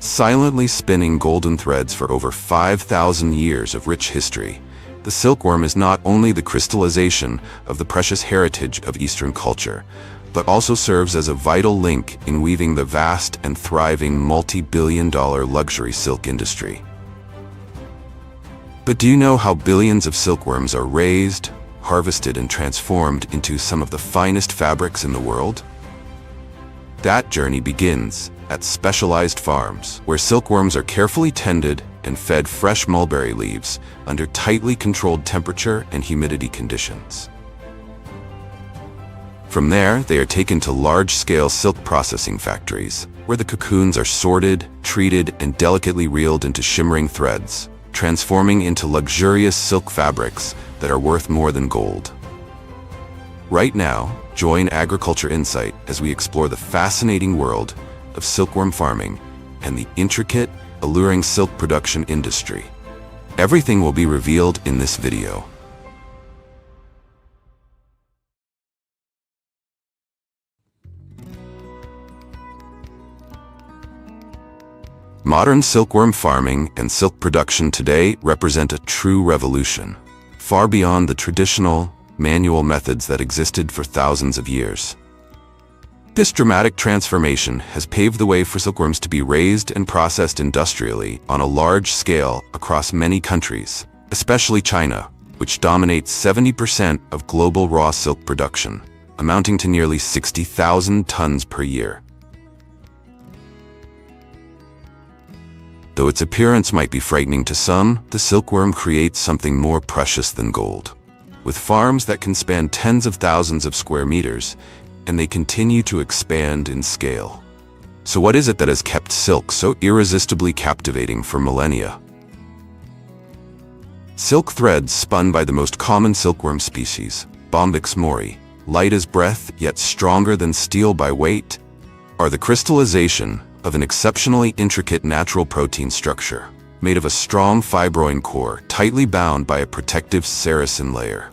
silently spinning golden threads for over 5,000 years of rich history. The silkworm is not only the crystallization of the precious heritage of Eastern culture, but also serves as a vital link in weaving the vast and thriving multi-billion-dollar luxury silk industry. But do you know how billions of silkworms are raised, harvested, and transformed into some of the finest fabrics in the world? That journey begins at specialized farms, where silkworms are carefully tended and fed fresh mulberry leaves under tightly controlled temperature and humidity conditions. From there, they are taken to large-scale silk processing factories, where the cocoons are sorted, treated, and delicately reeled into shimmering threads, transforming into luxurious silk fabrics that are worth more than gold. Right now, join Agriculture Insight as we explore the fascinating world of silkworm farming and the intricate, alluring silk production industry. Everything will be revealed in this video. Modern silkworm farming and silk production today represent a true revolution, far beyond the traditional, manual methods that existed for thousands of years. This dramatic transformation has paved the way for silkworms to be raised and processed industrially on a large scale across many countries, especially China, which dominates 70% of global raw silk production, amounting to nearly 60,000 tons per year. Though its appearance might be frightening to some, the silkworm creates something more precious than gold. With farms that can span tens of thousands of square meters, and they continue to expand in scale. So what is it that has kept silk so irresistibly captivating for millennia? Silk threads spun by the most common silkworm species, Bombyx mori, light as breath yet stronger than steel by weight, are the crystallization of an exceptionally intricate natural protein structure, made of a strong fibroin core tightly bound by a protective sericin layer.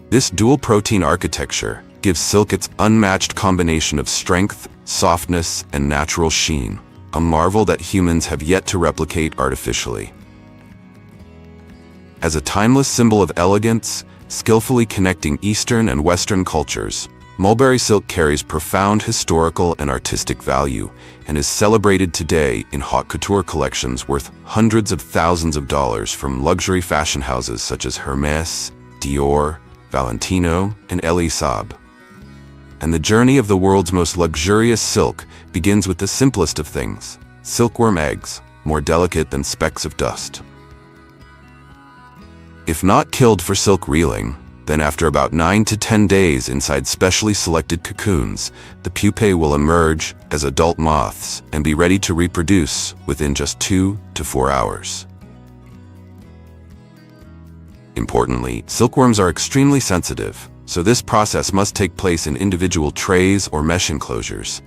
This dual protein architecture gives silk its unmatched combination of strength, softness, and natural sheen, a marvel that humans have yet to replicate artificially. As a timeless symbol of elegance, skillfully connecting Eastern and Western cultures, mulberry silk carries profound historical and artistic value and is celebrated today in haute couture collections worth hundreds of thousands of dollars from luxury fashion houses such as Hermès, Dior, Valentino, and Elie Saab. And the journey of the world's most luxurious silk begins with the simplest of things, silkworm eggs, more delicate than specks of dust. If not killed for silk reeling, then after about 9 to 10 days inside specially selected cocoons, the pupae will emerge as adult moths and be ready to reproduce within just 2 to 4 hours. Importantly, silkworms are extremely sensitive, so this process must take place in individual trays or mesh enclosures,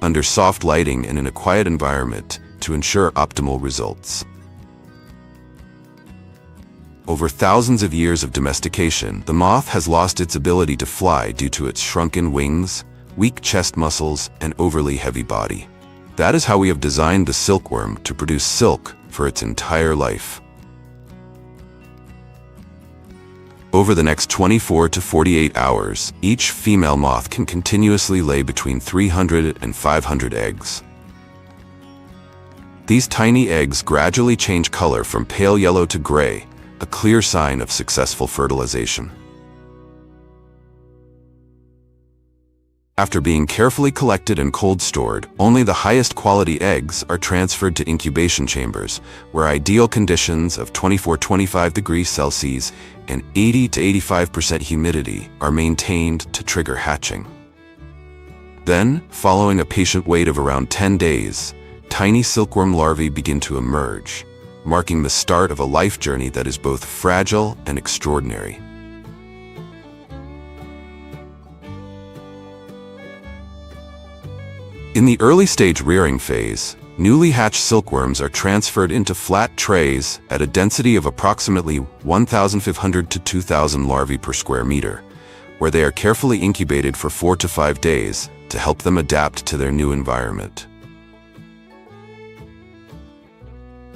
under soft lighting and in a quiet environment to ensure optimal results. Over thousands of years of domestication, the moth has lost its ability to fly due to its shrunken wings, weak chest muscles, and overly heavy body. That is how we have designed the silkworm to produce silk for its entire life. Over the next 24 to 48 hours, each female moth can continuously lay between 300 and 500 eggs. These tiny eggs gradually change color from pale yellow to gray, a clear sign of successful fertilization. After being carefully collected and cold stored, only the highest quality eggs are transferred to incubation chambers, where ideal conditions of 24-25 degrees Celsius and 80 to 85% humidity are maintained to trigger hatching. Then, following a patient wait of around 10 days, tiny silkworm larvae begin to emerge, marking the start of a life journey that is both fragile and extraordinary. In the early stage rearing phase, newly hatched silkworms are transferred into flat trays at a density of approximately 1,500 to 2,000 larvae per square meter, where they are carefully incubated for 4 to 5 days to help them adapt to their new environment.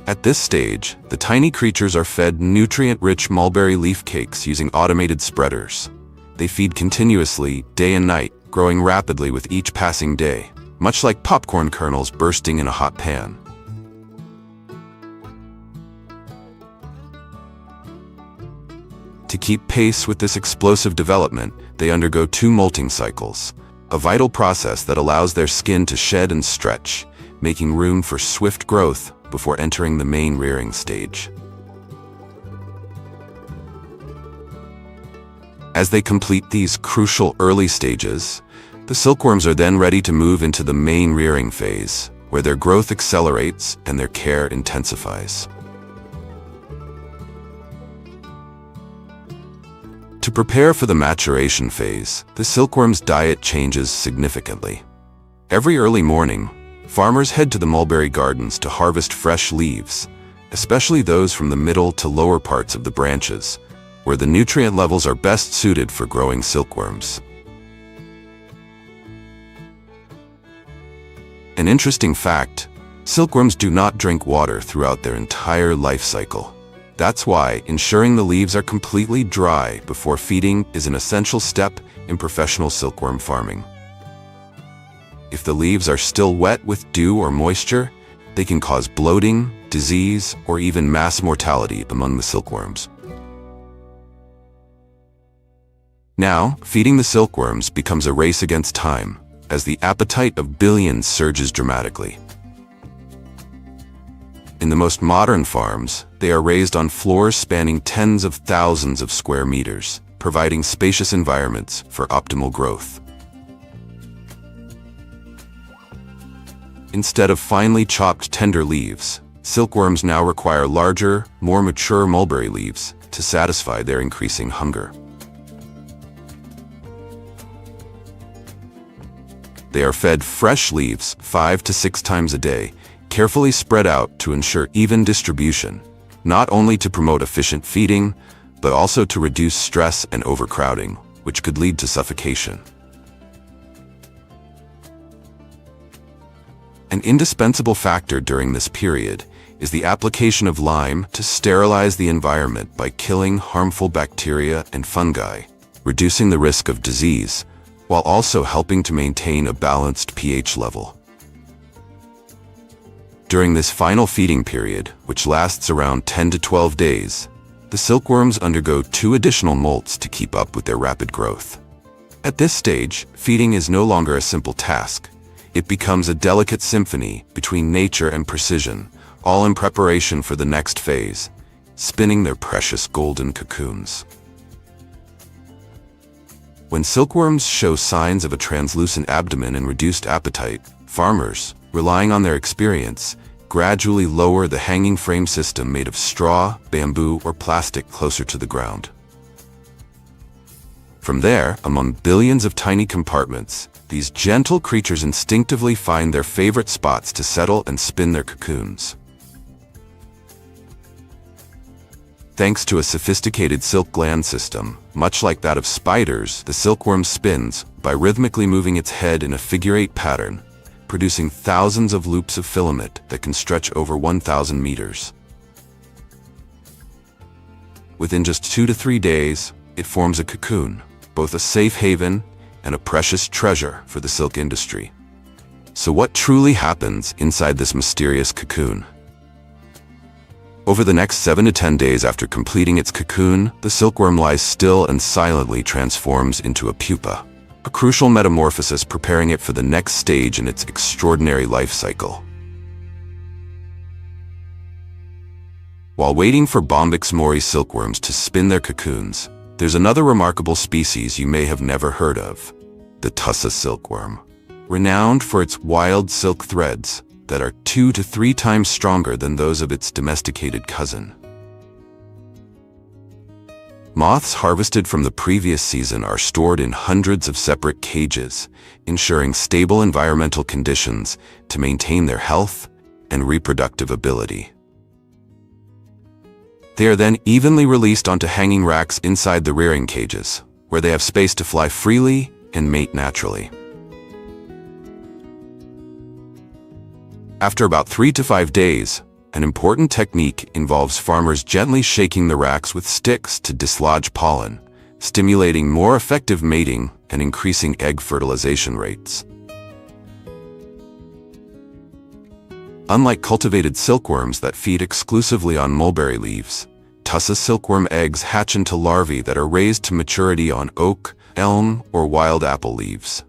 At this stage, the tiny creatures are fed nutrient-rich mulberry leaf cakes using automated spreaders. They feed continuously, day and night, growing rapidly with each passing day, much like popcorn kernels bursting in a hot pan. To keep pace with this explosive development, they undergo 2 molting cycles, a vital process that allows their skin to shed and stretch, making room for swift growth before entering the main rearing stage. As they complete these crucial early stages, the silkworms are then ready to move into the main rearing phase, where their growth accelerates and their care intensifies. To prepare for the maturation phase, the silkworm's diet changes significantly. Every early morning, farmers head to the mulberry gardens to harvest fresh leaves, especially those from the middle to lower parts of the branches, where the nutrient levels are best suited for growing silkworms. An interesting fact, silkworms do not drink water throughout their entire life cycle. That's why ensuring the leaves are completely dry before feeding is an essential step in professional silkworm farming. If the leaves are still wet with dew or moisture, they can cause bloating, disease, or even mass mortality among the silkworms. Now, feeding the silkworms becomes a race against time, as the appetite of billions surges dramatically. In the most modern farms, they are raised on floors spanning tens of thousands of square meters, providing spacious environments for optimal growth. Instead of finely chopped tender leaves, silkworms now require larger, more mature mulberry leaves to satisfy their increasing hunger. They are fed fresh leaves 5 to 6 times a day, carefully spread out to ensure even distribution, not only to promote efficient feeding, but also to reduce stress and overcrowding, which could lead to suffocation. An indispensable factor during this period is the application of lime to sterilize the environment by killing harmful bacteria and fungi, reducing the risk of disease, while also helping to maintain a balanced pH level. During this final feeding period, which lasts around 10 to 12 days, the silkworms undergo 2 additional molts to keep up with their rapid growth. At this stage, feeding is no longer a simple task. It becomes a delicate symphony between nature and precision, all in preparation for the next phase, spinning their precious golden cocoons. When silkworms show signs of a translucent abdomen and reduced appetite, farmers, relying on their experience, gradually lower the hanging frame system made of straw, bamboo, or plastic closer to the ground. From there, among billions of tiny compartments, these gentle creatures instinctively find their favorite spots to settle and spin their cocoons. Thanks to a sophisticated silk gland system, much like that of spiders, the silkworm spins by rhythmically moving its head in a figure-8 pattern, producing thousands of loops of filament that can stretch over 1,000 meters. Within just 2 to 3 days, it forms a cocoon, both a safe haven and a precious treasure for the silk industry. So what truly happens inside this mysterious cocoon? Over the next 7 to 10 days after completing its cocoon, the silkworm lies still and silently transforms into a pupa, a crucial metamorphosis preparing it for the next stage in its extraordinary life cycle. While waiting for Bombyx mori silkworms to spin their cocoons, there's another remarkable species you may have never heard of, the tussa silkworm. Renowned for its wild silk threads that are 2 to 3 times stronger than those of its domesticated cousin. Moths harvested from the previous season are stored in hundreds of separate cages, ensuring stable environmental conditions to maintain their health and reproductive ability. They are then evenly released onto hanging racks inside the rearing cages, where they have space to fly freely and mate naturally. After about 3 to 5 days, An important technique involves farmers gently shaking the racks with sticks to dislodge pollen, stimulating more effective mating and increasing egg fertilization rates. Unlike cultivated silkworms that feed exclusively on mulberry leaves, tussa silkworm eggs hatch into larvae that are raised to maturity on oak, elm, or wild apple leaves.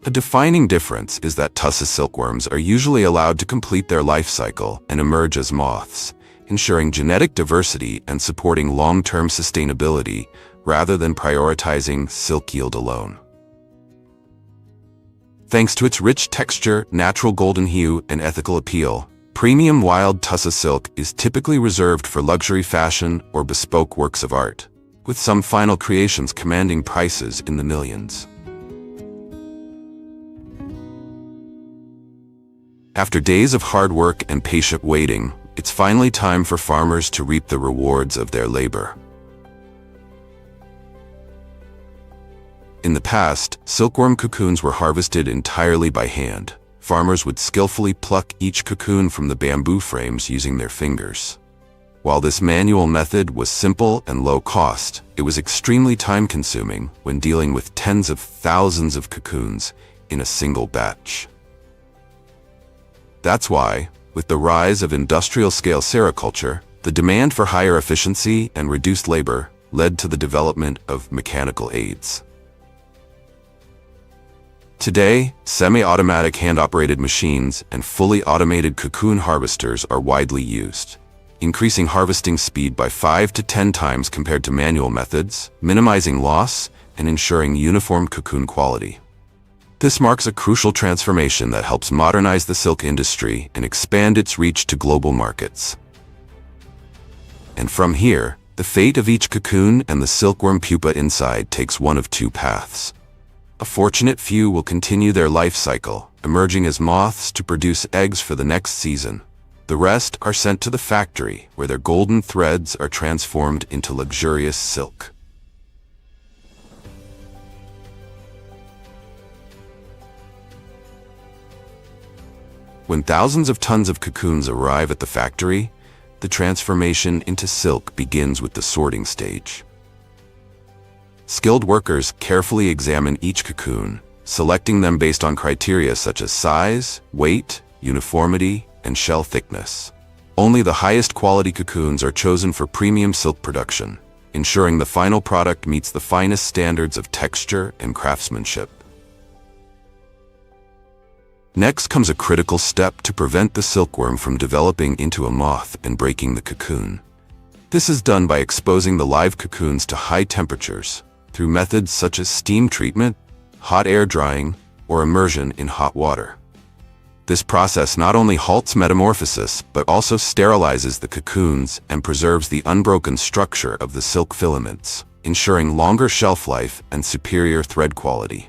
A defining difference is that tussa silkworms are usually allowed to complete their life cycle and emerge as moths, ensuring genetic diversity and supporting long-term sustainability rather than prioritizing silk yield alone. Thanks to its rich texture, natural golden hue, and ethical appeal, premium wild tussa silk is typically reserved for luxury fashion or bespoke works of art, with some final creations commanding prices in the millions. After days of hard work and patient waiting, it's finally time for farmers to reap the rewards of their labor. In the past, silkworm cocoons were harvested entirely by hand. Farmers would skillfully pluck each cocoon from the bamboo frames using their fingers. While this manual method was simple and low cost, it was extremely time-consuming when dealing with tens of thousands of cocoons in a single batch. That's why, with the rise of industrial-scale sericulture, the demand for higher efficiency and reduced labor led to the development of mechanical aids. Today, semi-automatic hand-operated machines and fully automated cocoon harvesters are widely used, increasing harvesting speed by 5 to 10 times compared to manual methods, minimizing loss, and ensuring uniform cocoon quality. This marks a crucial transformation that helps modernize the silk industry and expand its reach to global markets. And from here, the fate of each cocoon and the silkworm pupa inside takes one of two paths. A fortunate few will continue their life cycle, emerging as moths to produce eggs for the next season. The rest are sent to the factory, where their golden threads are transformed into luxurious silk. When thousands of tons of cocoons arrive at the factory, the transformation into silk begins with the sorting stage. Skilled workers carefully examine each cocoon, selecting them based on criteria such as size, weight, uniformity, and shell thickness. Only the highest quality cocoons are chosen for premium silk production, ensuring the final product meets the finest standards of texture and craftsmanship. Next comes a critical step to prevent the silkworm from developing into a moth and breaking the cocoon. This is done by exposing the live cocoons to high temperatures through methods such as steam treatment, hot air drying, or immersion in hot water. This process not only halts metamorphosis, but also sterilizes the cocoons and preserves the unbroken structure of the silk filaments, ensuring longer shelf life and superior thread quality.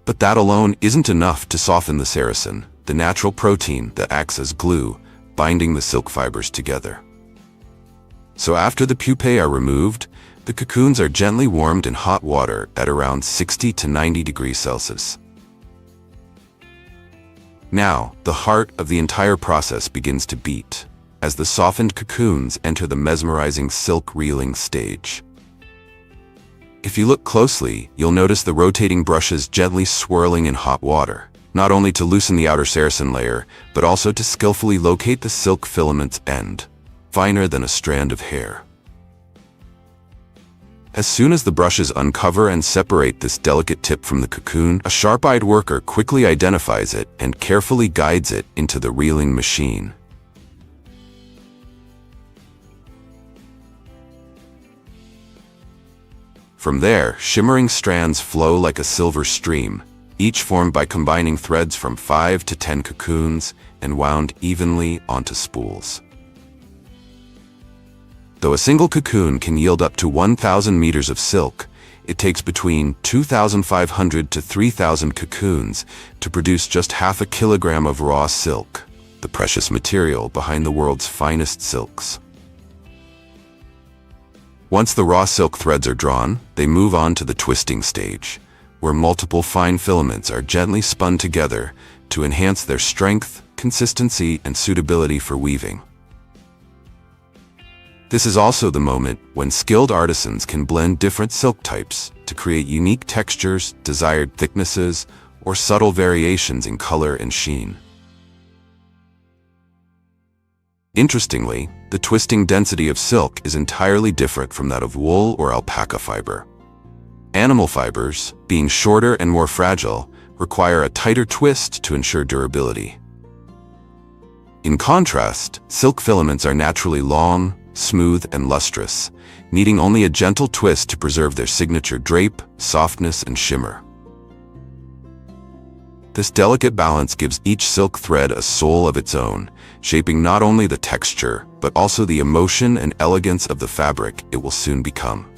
But that alone isn't enough to soften the sericin, the natural protein that acts as glue, binding the silk fibers together. So after the pupae are removed, the cocoons are gently warmed in hot water at around 60 to 90 degrees Celsius. Now, the heart of the entire process begins to beat, as the softened cocoons enter the mesmerizing silk reeling stage. If you look closely, you'll notice the rotating brushes gently swirling in hot water, not only to loosen the outer sericin layer, but also to skillfully locate the silk filament's end, finer than a strand of hair. As soon as the brushes uncover and separate this delicate tip from the cocoon, a sharp-eyed worker quickly identifies it and carefully guides it into the reeling machine. From there, shimmering strands flow like a silver stream, each formed by combining threads from 5 to 10 cocoons and wound evenly onto spools. Though a single cocoon can yield up to 1,000 meters of silk, it takes between 2,500 to 3,000 cocoons to produce just half a kilogram of raw silk, the precious material behind the world's finest silks. Once the raw silk threads are drawn, they move on to the twisting stage, where multiple fine filaments are gently spun together to enhance their strength, consistency, and suitability for weaving. This is also the moment when skilled artisans can blend different silk types to create unique textures, desired thicknesses, or subtle variations in color and sheen. Interestingly, the twisting density of silk is entirely different from that of wool or alpaca fiber. Animal fibers, being shorter and more fragile, require a tighter twist to ensure durability. In contrast, silk filaments are naturally long, smooth, and lustrous, needing only a gentle twist to preserve their signature drape, softness, and shimmer. This delicate balance gives each silk thread a soul of its own, shaping not only the texture, but also the emotion and elegance of the fabric it will soon become.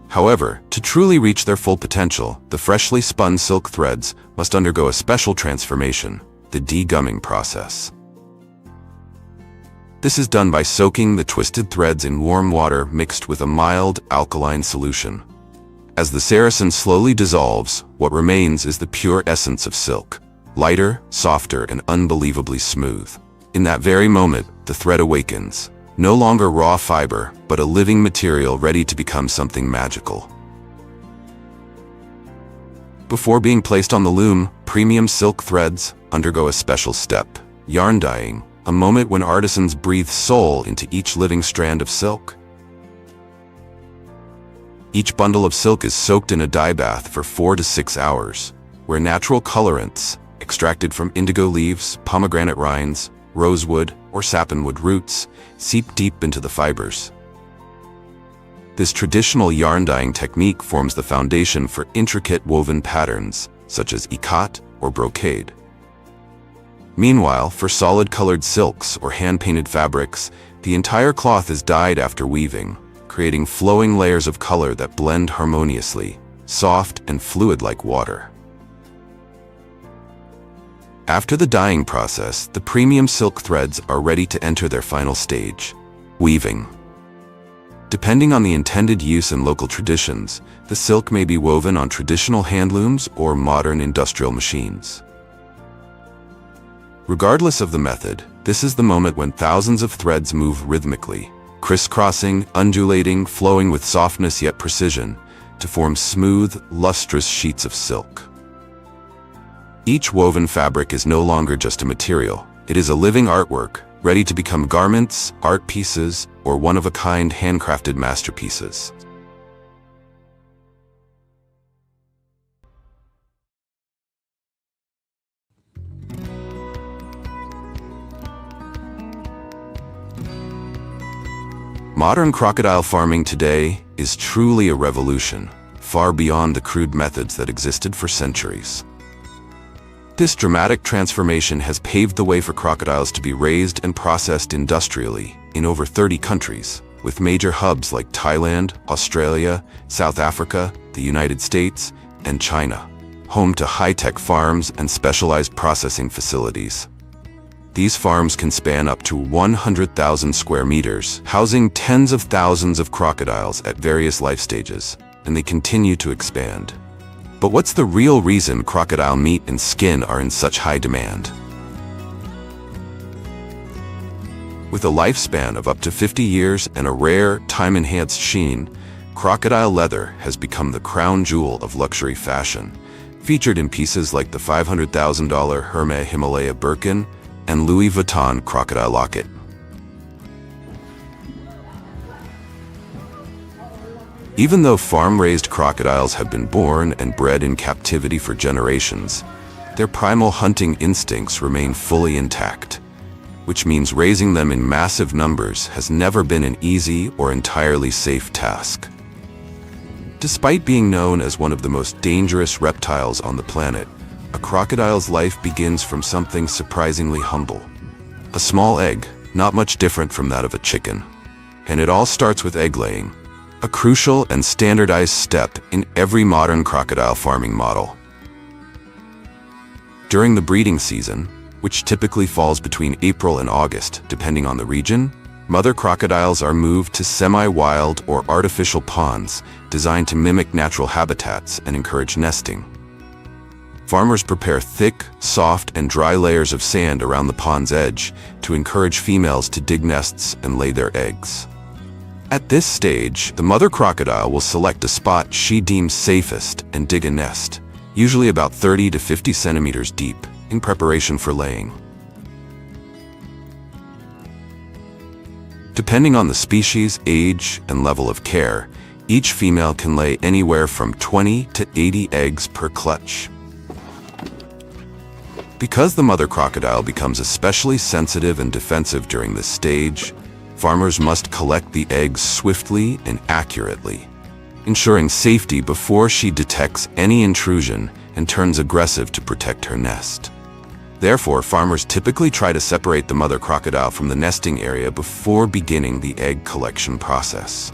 However, to truly reach their full potential, the freshly spun silk threads must undergo a special transformation, the degumming process. This is done by soaking the twisted threads in warm water mixed with a mild, alkaline solution. As the saracen slowly dissolves, what remains is the pure essence of silk, lighter, softer, and unbelievably smooth. In that very moment, the thread awakens, no longer raw fiber, but a living material ready to become something magical. Before being placed on the loom, premium silk threads undergo a special step, yarn dyeing, a moment when artisans breathe soul into each living strand of silk. Each bundle of silk is soaked in a dye bath for 4 to 6 hours, where natural colorants, extracted from indigo leaves, pomegranate rinds, rosewood, or sappanwood roots, seep deep into the fibers. This traditional yarn dyeing technique forms the foundation for intricate woven patterns, such as ikat or brocade. Meanwhile, for solid-colored silks or hand-painted fabrics, the entire cloth is dyed after weaving, creating flowing layers of color that blend harmoniously, soft and fluid like water. After the dyeing process, the premium silk threads are ready to enter their final stage, weaving. Depending on the intended use and local traditions, the silk may be woven on traditional handlooms or modern industrial machines. Regardless of the method, this is the moment when thousands of threads move rhythmically, crisscrossing, undulating, flowing with softness yet precision, to form smooth, lustrous sheets of silk. Each woven fabric is no longer just a material. It is a living artwork, ready to become garments, art pieces, or one-of-a-kind handcrafted masterpieces. Modern crocodile farming today is truly a revolution, far beyond the crude methods that existed for centuries. This dramatic transformation has paved the way for crocodiles to be raised and processed industrially in over 30 countries, with major hubs like Thailand, Australia, South Africa, the United States, and China, home to high-tech farms and specialized processing facilities. These farms can span up to 100,000 square meters, housing tens of thousands of crocodiles at various life stages, and they continue to expand. But what's the real reason crocodile meat and skin are in such high demand? With a lifespan of up to 50 years and a rare, time-enhanced sheen, crocodile leather has become the crown jewel of luxury fashion, featured in pieces like the $500,000 Hermes Himalaya Birkin and Louis Vuitton crocodile locket. Even though farm-raised crocodiles have been born and bred in captivity for generations, their primal hunting instincts remain fully intact, which means raising them in massive numbers has never been an easy or entirely safe task. Despite being known as one of the most dangerous reptiles on the planet, a crocodile's life begins from something surprisingly humble. A small egg, not much different from that of a chicken. And it all starts with egg laying, a crucial and standardized step in every modern crocodile farming model. During the breeding season, which typically falls between April and August, depending on the region, Mother crocodiles are moved to semi-wild or artificial ponds designed to mimic natural habitats and encourage nesting. Farmers prepare thick, soft, and dry layers of sand around the pond's edge to encourage females to dig nests and lay their eggs. At this stage, the mother crocodile will select a spot she deems safest and dig a nest, usually about 30 to 50 centimeters deep, in preparation for laying. Depending on the species, age, and level of care, each female can lay anywhere from 20 to 80 eggs per clutch. Because the mother crocodile becomes especially sensitive and defensive during this stage, farmers must collect the eggs swiftly and accurately, ensuring safety before she detects any intrusion and turns aggressive to protect her nest. Therefore, farmers typically try to separate the mother crocodile from the nesting area before beginning the egg collection process.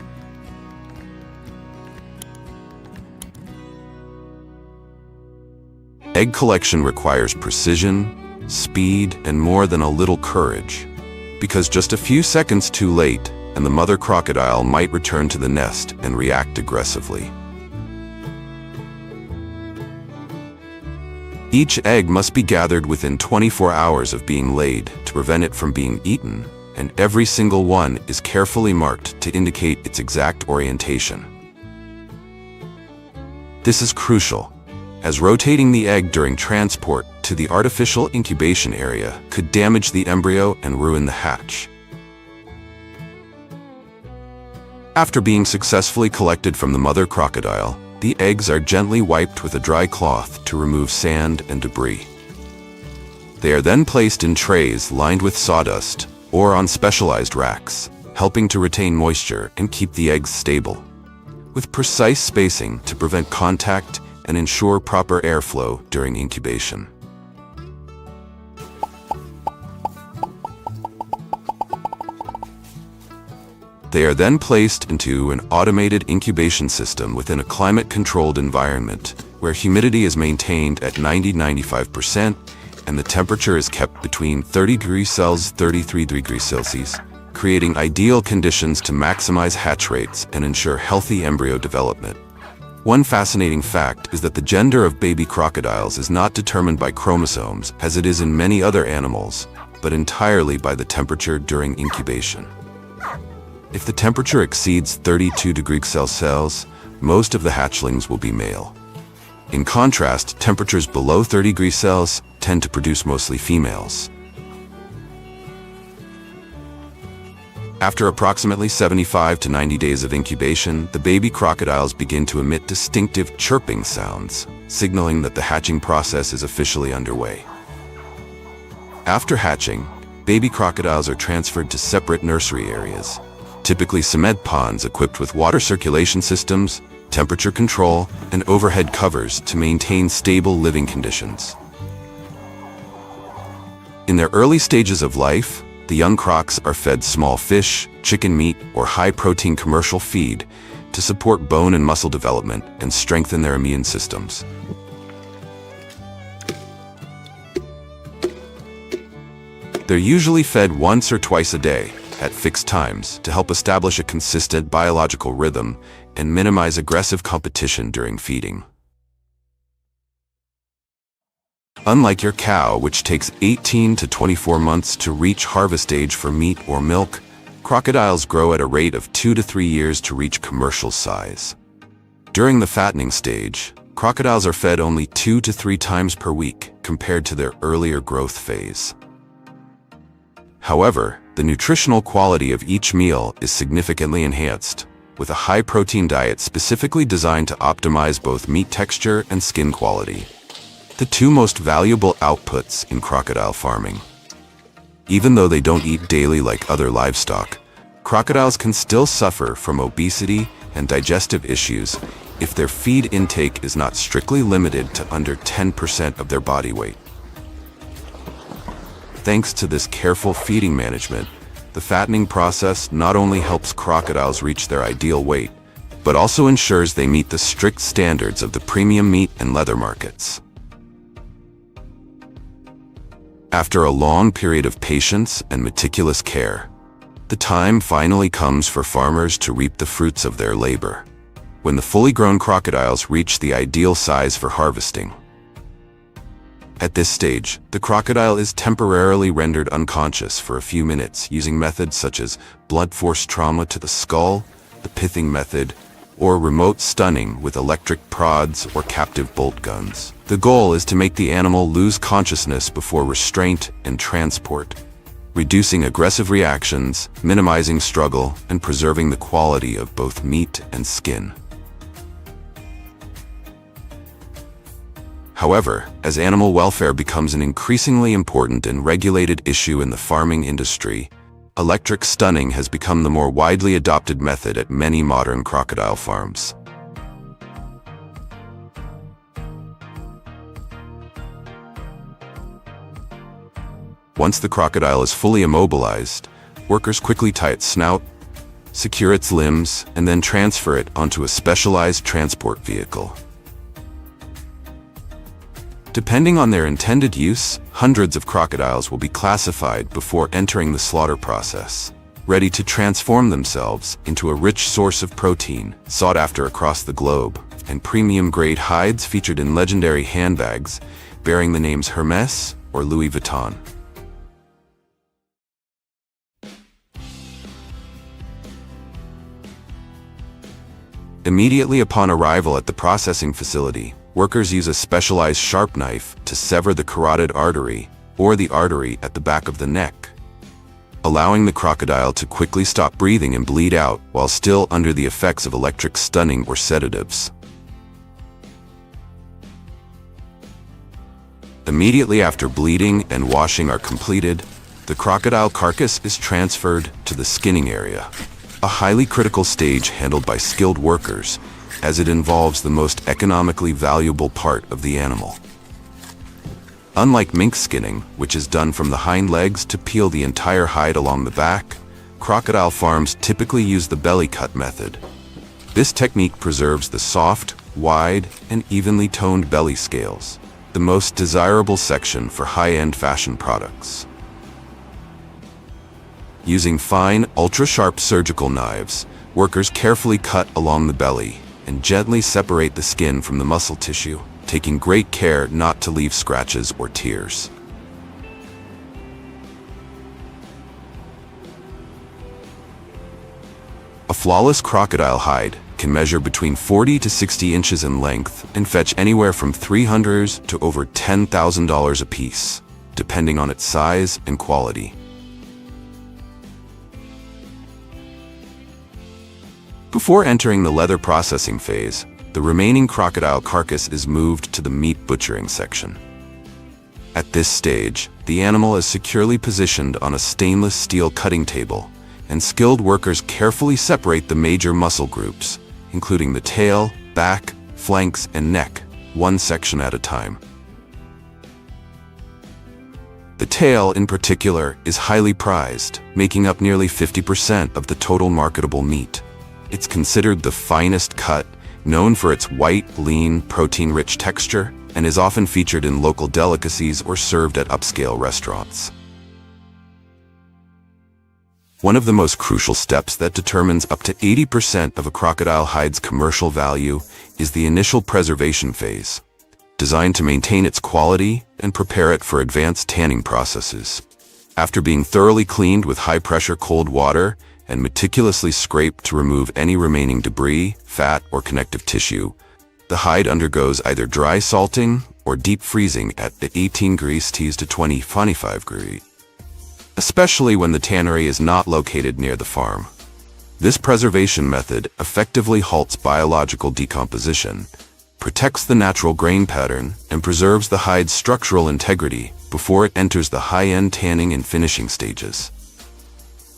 Egg collection requires precision, speed, and more than a little courage, because just a few seconds too late, and the mother crocodile might return to the nest and react aggressively. Each egg must be gathered within 24 hours of being laid to prevent it from being eaten, and every single one is carefully marked to indicate its exact orientation. This is crucial, as rotating the egg during transport to the artificial incubation area could damage the embryo and ruin the hatch. After being successfully collected from the mother crocodile, the eggs are gently wiped with a dry cloth to remove sand and debris. They are then placed in trays lined with sawdust or on specialized racks, helping to retain moisture and keep the eggs stable, with precise spacing to prevent contact and ensure proper airflow during incubation. They are then placed into an automated incubation system within a climate-controlled environment where humidity is maintained at 90–95% and the temperature is kept between 30 degrees Celsius and 33 degrees Celsius, creating ideal conditions to maximize hatch rates and ensure healthy embryo development. One fascinating fact is that the gender of baby crocodiles is not determined by chromosomes as it is in many other animals, but entirely by the temperature during incubation. If the temperature exceeds 32 degrees Celsius, most of the hatchlings will be male. In contrast, temperatures below 30 degrees Celsius tend to produce mostly females. After approximately 75 to 90 days of incubation, the baby crocodiles begin to emit distinctive chirping sounds, signaling that the hatching process is officially underway. After hatching, baby crocodiles are transferred to separate nursery areas, typically cement ponds equipped with water circulation systems, temperature control, and overhead covers to maintain stable living conditions. In their early stages of life, the young crocs are fed small fish, chicken meat, or high-protein commercial feed to support bone and muscle development and strengthen their immune systems. They're usually fed once or twice a day at fixed times to help establish a consistent biological rhythm and minimize aggressive competition during feeding. Unlike your cow, which takes 18 to 24 months to reach harvest age for meat or milk, crocodiles grow at a rate of 2 to 3 years to reach commercial size. During the fattening stage, crocodiles are fed only 2 to 3 times per week compared to their earlier growth phase. However, the nutritional quality of each meal is significantly enhanced, with a high-protein diet specifically designed to optimize both meat texture and skin quality, the two most valuable outputs in crocodile farming. Even though they don't eat daily like other livestock, crocodiles can still suffer from obesity and digestive issues if their feed intake is not strictly limited to under 10% of their body weight. Thanks to this careful feeding management, the fattening process not only helps crocodiles reach their ideal weight, but also ensures they meet the strict standards of the premium meat and leather markets. After a long period of patience and meticulous care, The time finally comes for farmers to reap the fruits of their labor, when the fully grown crocodiles reach the ideal size for harvesting. At this stage, the crocodile is temporarily rendered unconscious for a few minutes using methods such as blunt force trauma to the skull, the pithing method, or remote stunning with electric prods or captive bolt guns. The goal is to make the animal lose consciousness before restraint and transport, reducing aggressive reactions, minimizing struggle, and preserving the quality of both meat and skin. However, as animal welfare becomes an increasingly important and regulated issue in the farming industry, electric stunning has become the more widely adopted method at many modern crocodile farms. Once the crocodile is fully immobilized, workers quickly tie its snout, secure its limbs, and then transfer it onto a specialized transport vehicle. Depending on their intended use, hundreds of crocodiles will be classified before entering the slaughter process, ready to transform themselves into a rich source of protein sought after across the globe, and premium-grade hides featured in legendary handbags bearing the names Hermes or Louis Vuitton. Immediately upon arrival at the processing facility, workers use a specialized sharp knife to sever the carotid artery, or the artery at the back of the neck, allowing the crocodile to quickly stop breathing and bleed out while still under the effects of electric stunning or sedatives. Immediately after bleeding and washing are completed, the crocodile carcass is transferred to the skinning area, a highly critical stage handled by skilled workers, as it involves the most economically valuable part of the animal. Unlike mink skinning, which is done from the hind legs to peel the entire hide along the back, crocodile farms typically use the belly cut method. This technique preserves the soft, wide, and evenly toned belly scales, the most desirable section for high-end fashion products. Using fine, ultra-sharp surgical knives, workers carefully cut along the belly and gently separate the skin from the muscle tissue, taking great care not to leave scratches or tears. A flawless crocodile hide can measure between 40 to 60 inches in length and fetch anywhere from $300 to over $10,000 a piece, depending on its size and quality. Before entering the leather processing phase, the remaining crocodile carcass is moved to the meat butchering section. At this stage, the animal is securely positioned on a stainless steel cutting table, and skilled workers carefully separate the major muscle groups, including the tail, back, flanks, and neck, one section at a time. The tail, in particular, is highly prized, making up nearly 50% of the total marketable meat. It's considered the finest cut, known for its white, lean, protein-rich texture, and is often featured in local delicacies or served at upscale restaurants. One of the most crucial steps that determines up to 80% of a crocodile hide's commercial value is the initial preservation phase, designed to maintain its quality and prepare it for advanced tanning processes. After being thoroughly cleaned with high-pressure cold water and meticulously scraped to remove any remaining debris, fat, or connective tissue, the hide undergoes either dry salting or deep freezing at the 18 degrees Celsius to 25 degrees, especially when the tannery is not located near the farm. This preservation method effectively halts biological decomposition, protects the natural grain pattern, and preserves the hide's structural integrity before it enters the high-end tanning and finishing stages.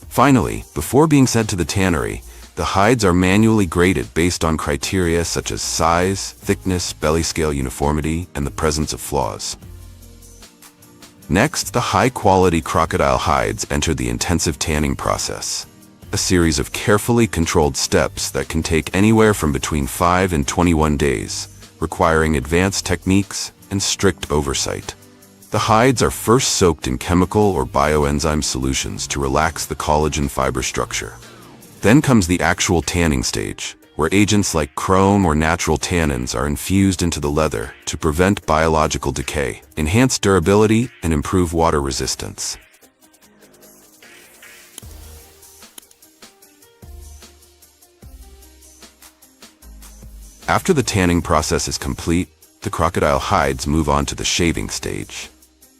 Finally, before being sent to the tannery, the hides are manually graded based on criteria such as size, thickness, belly scale uniformity, and the presence of flaws. Next, the high-quality crocodile hides enter the intensive tanning process, a series of carefully controlled steps that can take anywhere from between 5 and 21 days, requiring advanced techniques and strict oversight. The hides are first soaked in chemical or bioenzyme solutions to relax the collagen fiber structure. Then comes the actual tanning stage, where agents like chrome or natural tannins are infused into the leather to prevent biological decay, enhance durability, and improve water resistance. After the tanning process is complete, the crocodile hides move on to the shaving stage.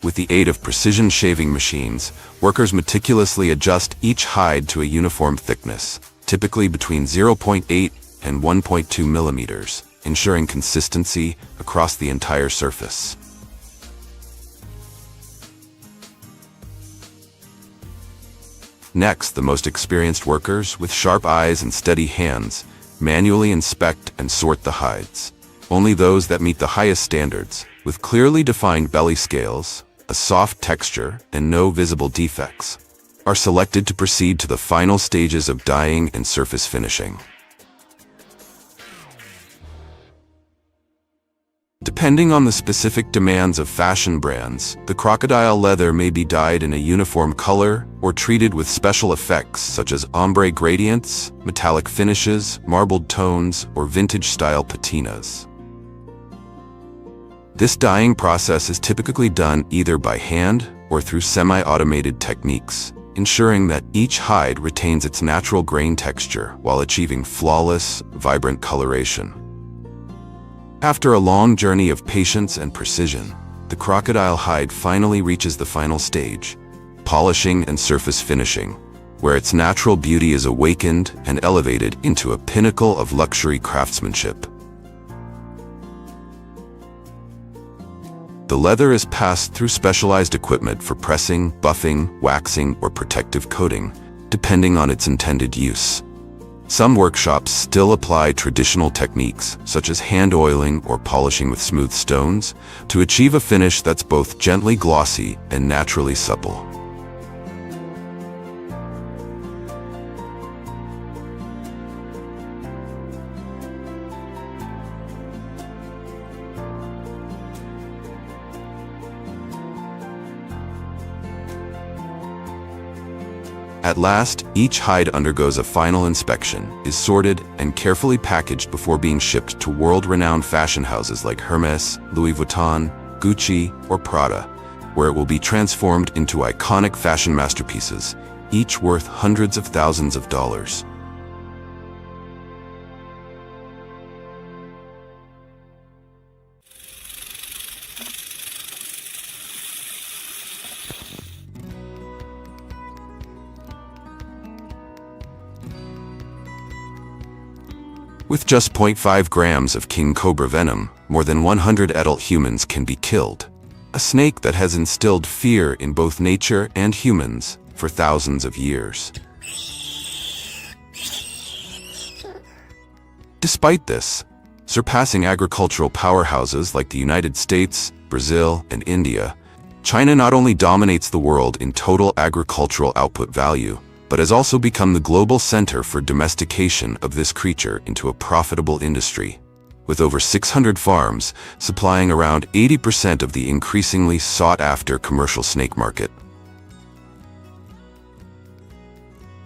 With the aid of precision shaving machines, workers meticulously adjust each hide to a uniform thickness, typically between 0.8 and 1.2 millimeters, ensuring consistency across the entire surface. Next, the most experienced workers, with sharp eyes and steady hands, manually inspect and sort the hides. Only those that meet the highest standards, with clearly defined belly scales, a soft texture, and no visible defects, are selected to proceed to the final stages of dyeing and surface finishing. Depending on the specific demands of fashion brands, the crocodile leather may be dyed in a uniform color or treated with special effects such as ombre gradients, metallic finishes, marbled tones, or vintage-style patinas. This dyeing process is typically done either by hand or through semi-automated techniques, ensuring that each hide retains its natural grain texture while achieving flawless, vibrant coloration. After a long journey of patience and precision, the crocodile hide finally reaches the final stage, polishing and surface finishing, where its natural beauty is awakened and elevated into a pinnacle of luxury craftsmanship. The leather is passed through specialized equipment for pressing, buffing, waxing, or protective coating, depending on its intended use. Some workshops still apply traditional techniques, such as hand oiling or polishing with smooth stones, to achieve a finish that's both gently glossy and naturally supple. At last, each hide undergoes a final inspection, is sorted, and carefully packaged before being shipped to world-renowned fashion houses like Hermes, Louis Vuitton, Gucci, or Prada, where it will be transformed into iconic fashion masterpieces, each worth hundreds of thousands of dollars. With just 0.5 grams of king cobra venom, more than 100 adult humans can be killed. A snake that has instilled fear in both nature and humans for thousands of years. Despite this, surpassing agricultural powerhouses like the United States, Brazil, and India, China not only dominates the world in total agricultural output value, but has also become the global center for domestication of this creature into a profitable industry, with over 600 farms supplying around 80% of the increasingly sought-after commercial snake market.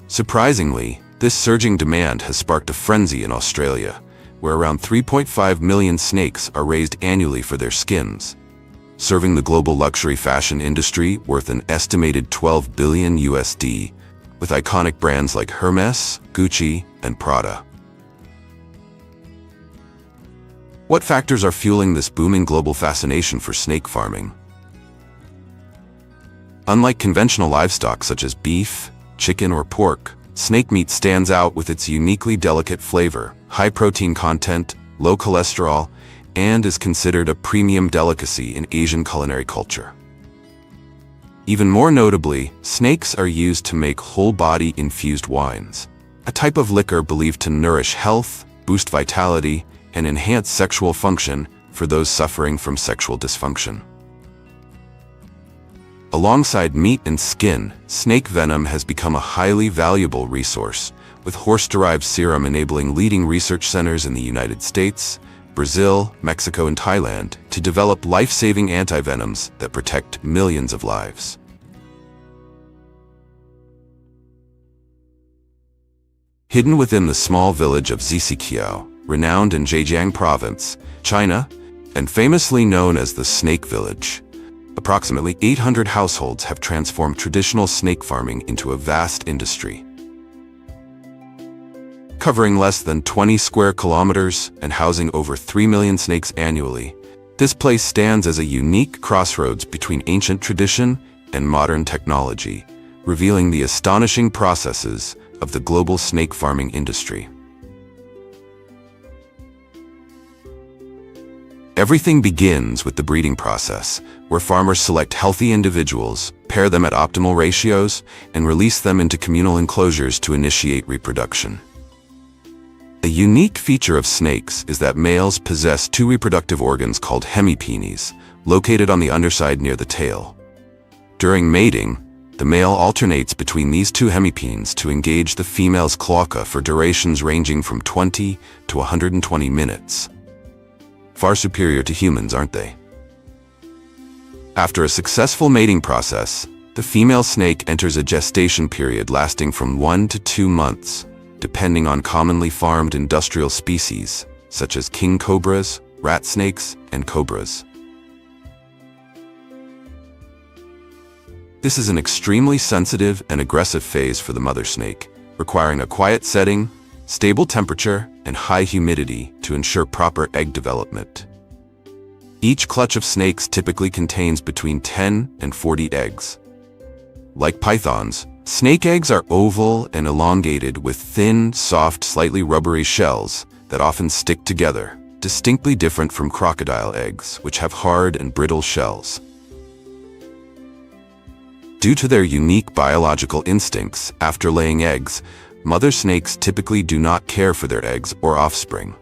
Surprisingly, this surging demand has sparked a frenzy in Australia, where around 3.5 million snakes are raised annually for their skins, serving the global luxury fashion industry worth an estimated $12 billion USD, with iconic brands like Hermes, Gucci, and Prada. What factors are fueling this booming global fascination for snake farming? Unlike conventional livestock such as beef, chicken, or pork, snake meat stands out with its uniquely delicate flavor, high protein content, low cholesterol, and is considered a premium delicacy in Asian culinary culture. Even more notably, snakes are used to make whole-body infused wines, a type of liquor believed to nourish health, boost vitality, and enhance sexual function for those suffering from sexual dysfunction. Alongside meat and skin, snake venom has become a highly valuable resource, with horse-derived serum enabling leading research centers in the United States, Brazil, Mexico, and Thailand to develop life-saving antivenoms that protect millions of lives. Hidden within the small village of Zixiqiao, renowned in Zhejiang Province, China, and famously known as the Snake Village, approximately 800 households have transformed traditional snake farming into a vast industry. Covering less than 20 square kilometers and housing over 3 million snakes annually, this place stands as a unique crossroads between ancient tradition and modern technology, revealing the astonishing processes of the global snake farming industry. Everything begins with the breeding process, where farmers select healthy individuals, pair them at optimal ratios, and release them into communal enclosures to initiate reproduction. A unique feature of snakes is that males possess two reproductive organs called hemipenes, located on the underside near the tail. During mating, the male alternates between these two hemipenes to engage the female's cloaca for durations ranging from 20 to 120 minutes. Far superior to humans, aren't they? After a successful mating process, the female snake enters a gestation period lasting from 1 to 2 months, depending on commonly farmed industrial species, such as king cobras, rat snakes, and cobras. This is an extremely sensitive and aggressive phase for the mother snake, requiring a quiet setting, stable temperature, and high humidity to ensure proper egg development. Each clutch of snakes typically contains between 10 and 40 eggs. Like pythons, snake eggs are oval and elongated with thin, soft, slightly rubbery shells that often stick together, distinctly different from crocodile eggs, which have hard and brittle shells. Due to their unique biological instincts, after laying eggs, mother snakes typically do not care for their eggs or offspring.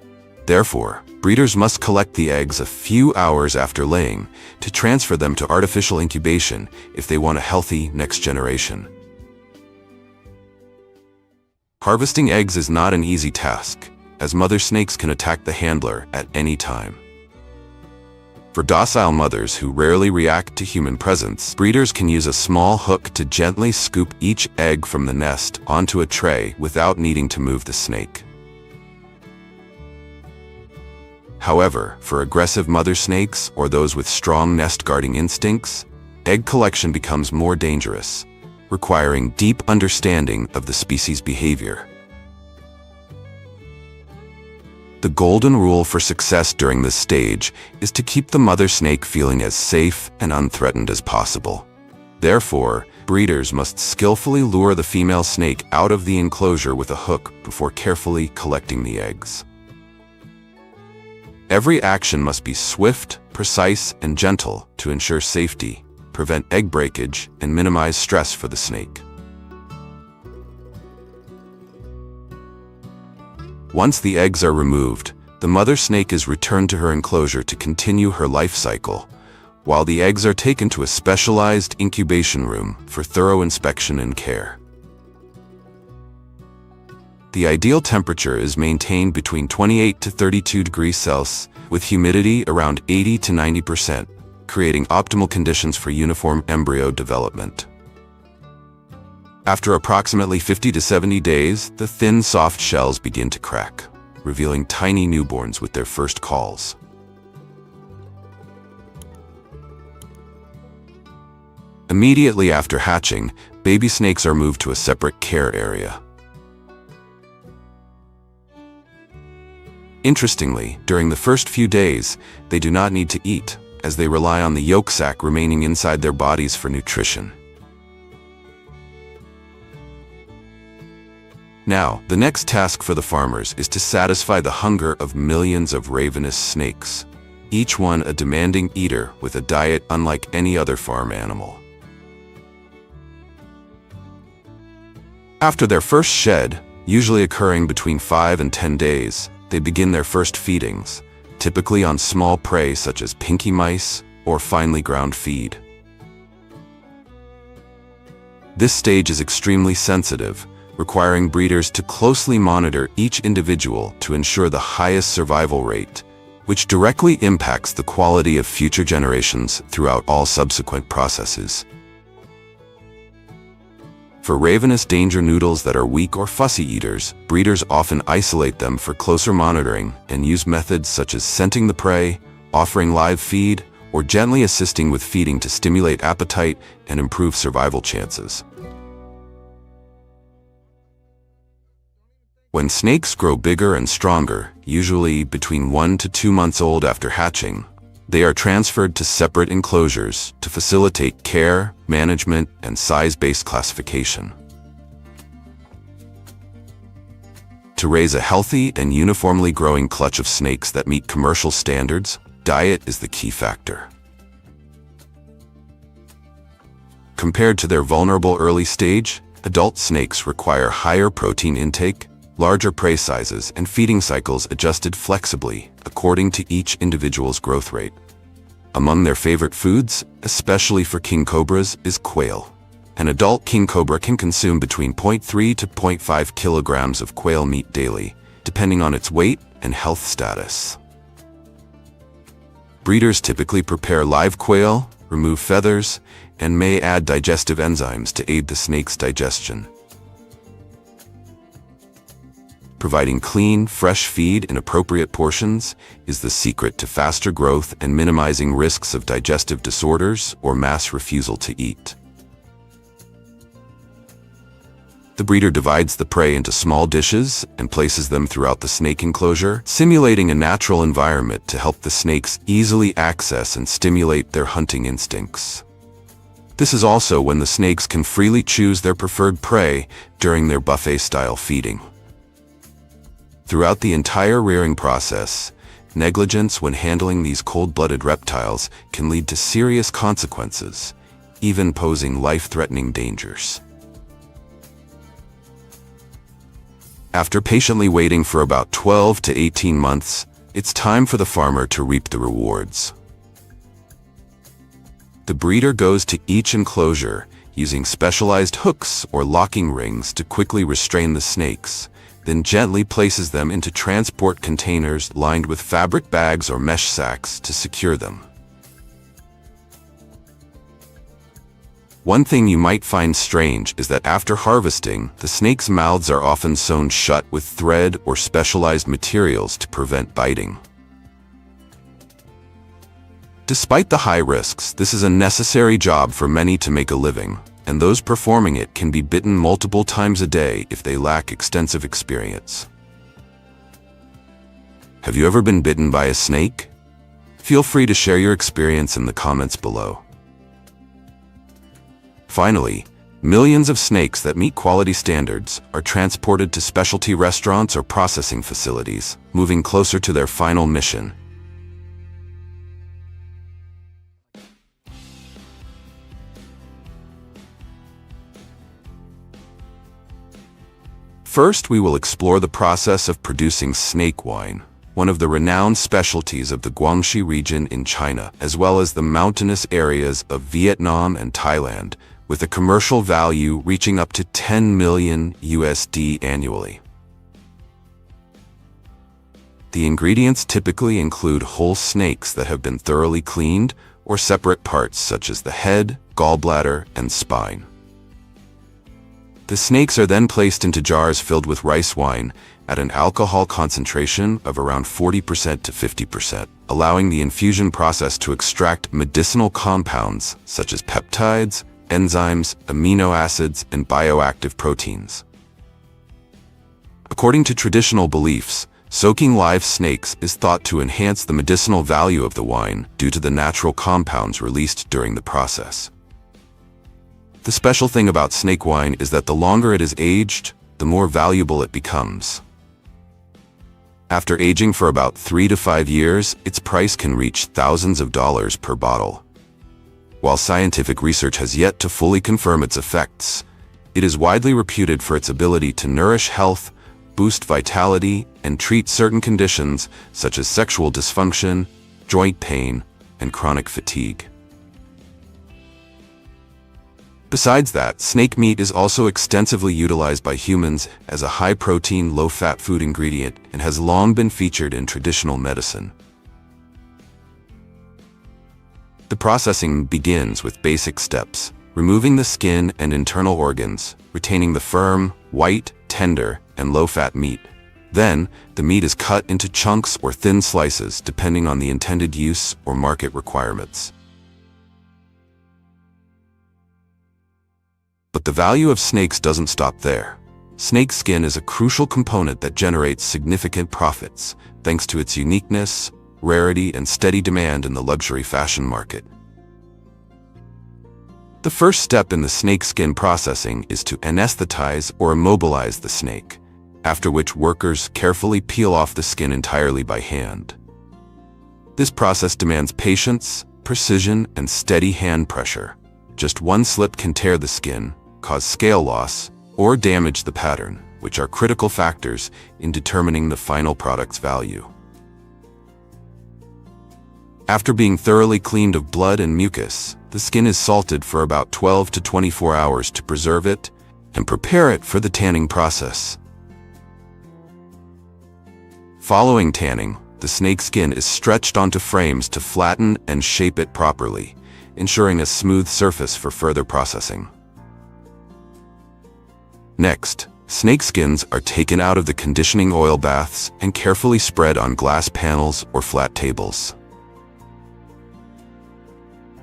Therefore, breeders must collect the eggs a few hours after laying to transfer them to artificial incubation if they want a healthy next generation. Harvesting eggs is not an easy task, as mother snakes can attack the handler at any time. For docile mothers who rarely react to human presence, breeders can use a small hook to gently scoop each egg from the nest onto a tray without needing to move the snake. However, for aggressive mother snakes or those with strong nest-guarding instincts, egg collection becomes more dangerous, requiring deep understanding of the species' behavior. The golden rule for success during this stage is to keep the mother snake feeling as safe and unthreatened as possible. Therefore, breeders must skillfully lure the female snake out of the enclosure with a hook before carefully collecting the eggs. Every action must be swift, precise, and gentle to ensure safety, prevent egg breakage, and minimize stress for the snake. Once the eggs are removed, the mother snake is returned to her enclosure to continue her life cycle, while the eggs are taken to a specialized incubation room for thorough inspection and care. The ideal temperature is maintained between 28 to 32 degrees Celsius, with humidity around 80 to 90%, creating optimal conditions for uniform embryo development. After approximately 50 to 70 days, the thin, soft shells begin to crack, revealing tiny newborns with their first calls. Immediately after hatching, baby snakes are moved to a separate care area. Interestingly, during the first few days, they do not need to eat, as they rely on the yolk sac remaining inside their bodies for nutrition. Now, the next task for the farmers is to satisfy the hunger of millions of ravenous snakes, each one a demanding eater with a diet unlike any other farm animal. After their first shed, usually occurring between 5 and 10 days, they begin their first feedings, typically on small prey such as pinky mice or finely ground feed. This stage is extremely sensitive, requiring breeders to closely monitor each individual to ensure the highest survival rate, which directly impacts the quality of future generations throughout all subsequent processes. For ravenous danger noodles that are weak or fussy eaters, breeders often isolate them for closer monitoring and use methods such as scenting the prey, offering live feed, or gently assisting with feeding to stimulate appetite and improve survival chances. When snakes grow bigger and stronger, usually between 1 to 2 months old after hatching, they are transferred to separate enclosures to facilitate care, management, and size-based classification. To raise a healthy and uniformly growing clutch of snakes that meet commercial standards, diet is the key factor. Compared to their vulnerable early stage, adult snakes require higher protein intake, larger prey sizes, and feeding cycles adjusted flexibly according to each individual's growth rate. Among their favorite foods, especially for king cobras, is quail. An adult king cobra can consume between 0.3 to 0.5 kilograms of quail meat daily, depending on its weight and health status. Breeders typically prepare live quail, remove feathers, and may add digestive enzymes to aid the snake's digestion. Providing clean, fresh feed in appropriate portions is the secret to faster growth and minimizing risks of digestive disorders or mass refusal to eat. The breeder divides the prey into small dishes and places them throughout the snake enclosure, simulating a natural environment to help the snakes easily access and stimulate their hunting instincts. This is also when the snakes can freely choose their preferred prey during their buffet-style feeding. Throughout the entire rearing process, negligence when handling these cold-blooded reptiles can lead to serious consequences, even posing life-threatening dangers. After patiently waiting for about 12 to 18 months, it's time for the farmer to reap the rewards. The breeder goes to each enclosure using specialized hooks or locking rings to quickly restrain the snakes, then gently places them into transport containers lined with fabric bags or mesh sacks to secure them. One thing you might find strange is that after harvesting, the snakes' mouths are often sewn shut with thread or specialized materials to prevent biting. Despite the high risks, this is a necessary job for many to make a living, and those performing it can be bitten multiple times a day if they lack extensive experience. Have you ever been bitten by a snake? Feel free to share your experience in the comments below. Finally, millions of snakes that meet quality standards are transported to specialty restaurants or processing facilities, moving closer to their final mission. First, we will explore the process of producing snake wine, one of the renowned specialties of the Guangxi region in China, as well as the mountainous areas of Vietnam and Thailand, with a commercial value reaching up to $10 million USD annually. The ingredients typically include whole snakes that have been thoroughly cleaned, or separate parts such as the head, gallbladder, and spine. The snakes are then placed into jars filled with rice wine at an alcohol concentration of around 40% to 50%, allowing the infusion process to extract medicinal compounds such as peptides, enzymes, amino acids, and bioactive proteins. According to traditional beliefs, soaking live snakes is thought to enhance the medicinal value of the wine due to the natural compounds released during the process. The special thing about snake wine is that the longer it is aged, the more valuable it becomes. After aging for about 3 to 5 years, its price can reach thousands of dollars per bottle. While scientific research has yet to fully confirm its effects, it is widely reputed for its ability to nourish health, boost vitality, and treat certain conditions such as sexual dysfunction, joint pain, and chronic fatigue. Besides that, snake meat is also extensively utilized by humans as a high-protein, low-fat food ingredient and has long been featured in traditional medicine. The processing begins with basic steps, removing the skin and internal organs, retaining the firm, white, tender, and low-fat meat. Then, the meat is cut into chunks or thin slices depending on the intended use or market requirements. But the value of snakes doesn't stop there. Snake skin is a crucial component that generates significant profits, thanks to its uniqueness, rarity, and steady demand in the luxury fashion market. The first step in the snake skin processing is to anesthetize or immobilize the snake, after which workers carefully peel off the skin entirely by hand. This process demands patience, precision, and steady hand pressure. Just one slip can tear the skin, cause scale loss, or damage the pattern, which are critical factors in determining the final product's value. After being thoroughly cleaned of blood and mucus, the skin is salted for about 12 to 24 hours to preserve it and prepare it for the tanning process. Following tanning, the snake skin is stretched onto frames to flatten and shape it properly, ensuring a smooth surface for further processing. Next, snake skins are taken out of the conditioning oil baths and carefully spread on glass panels or flat tables.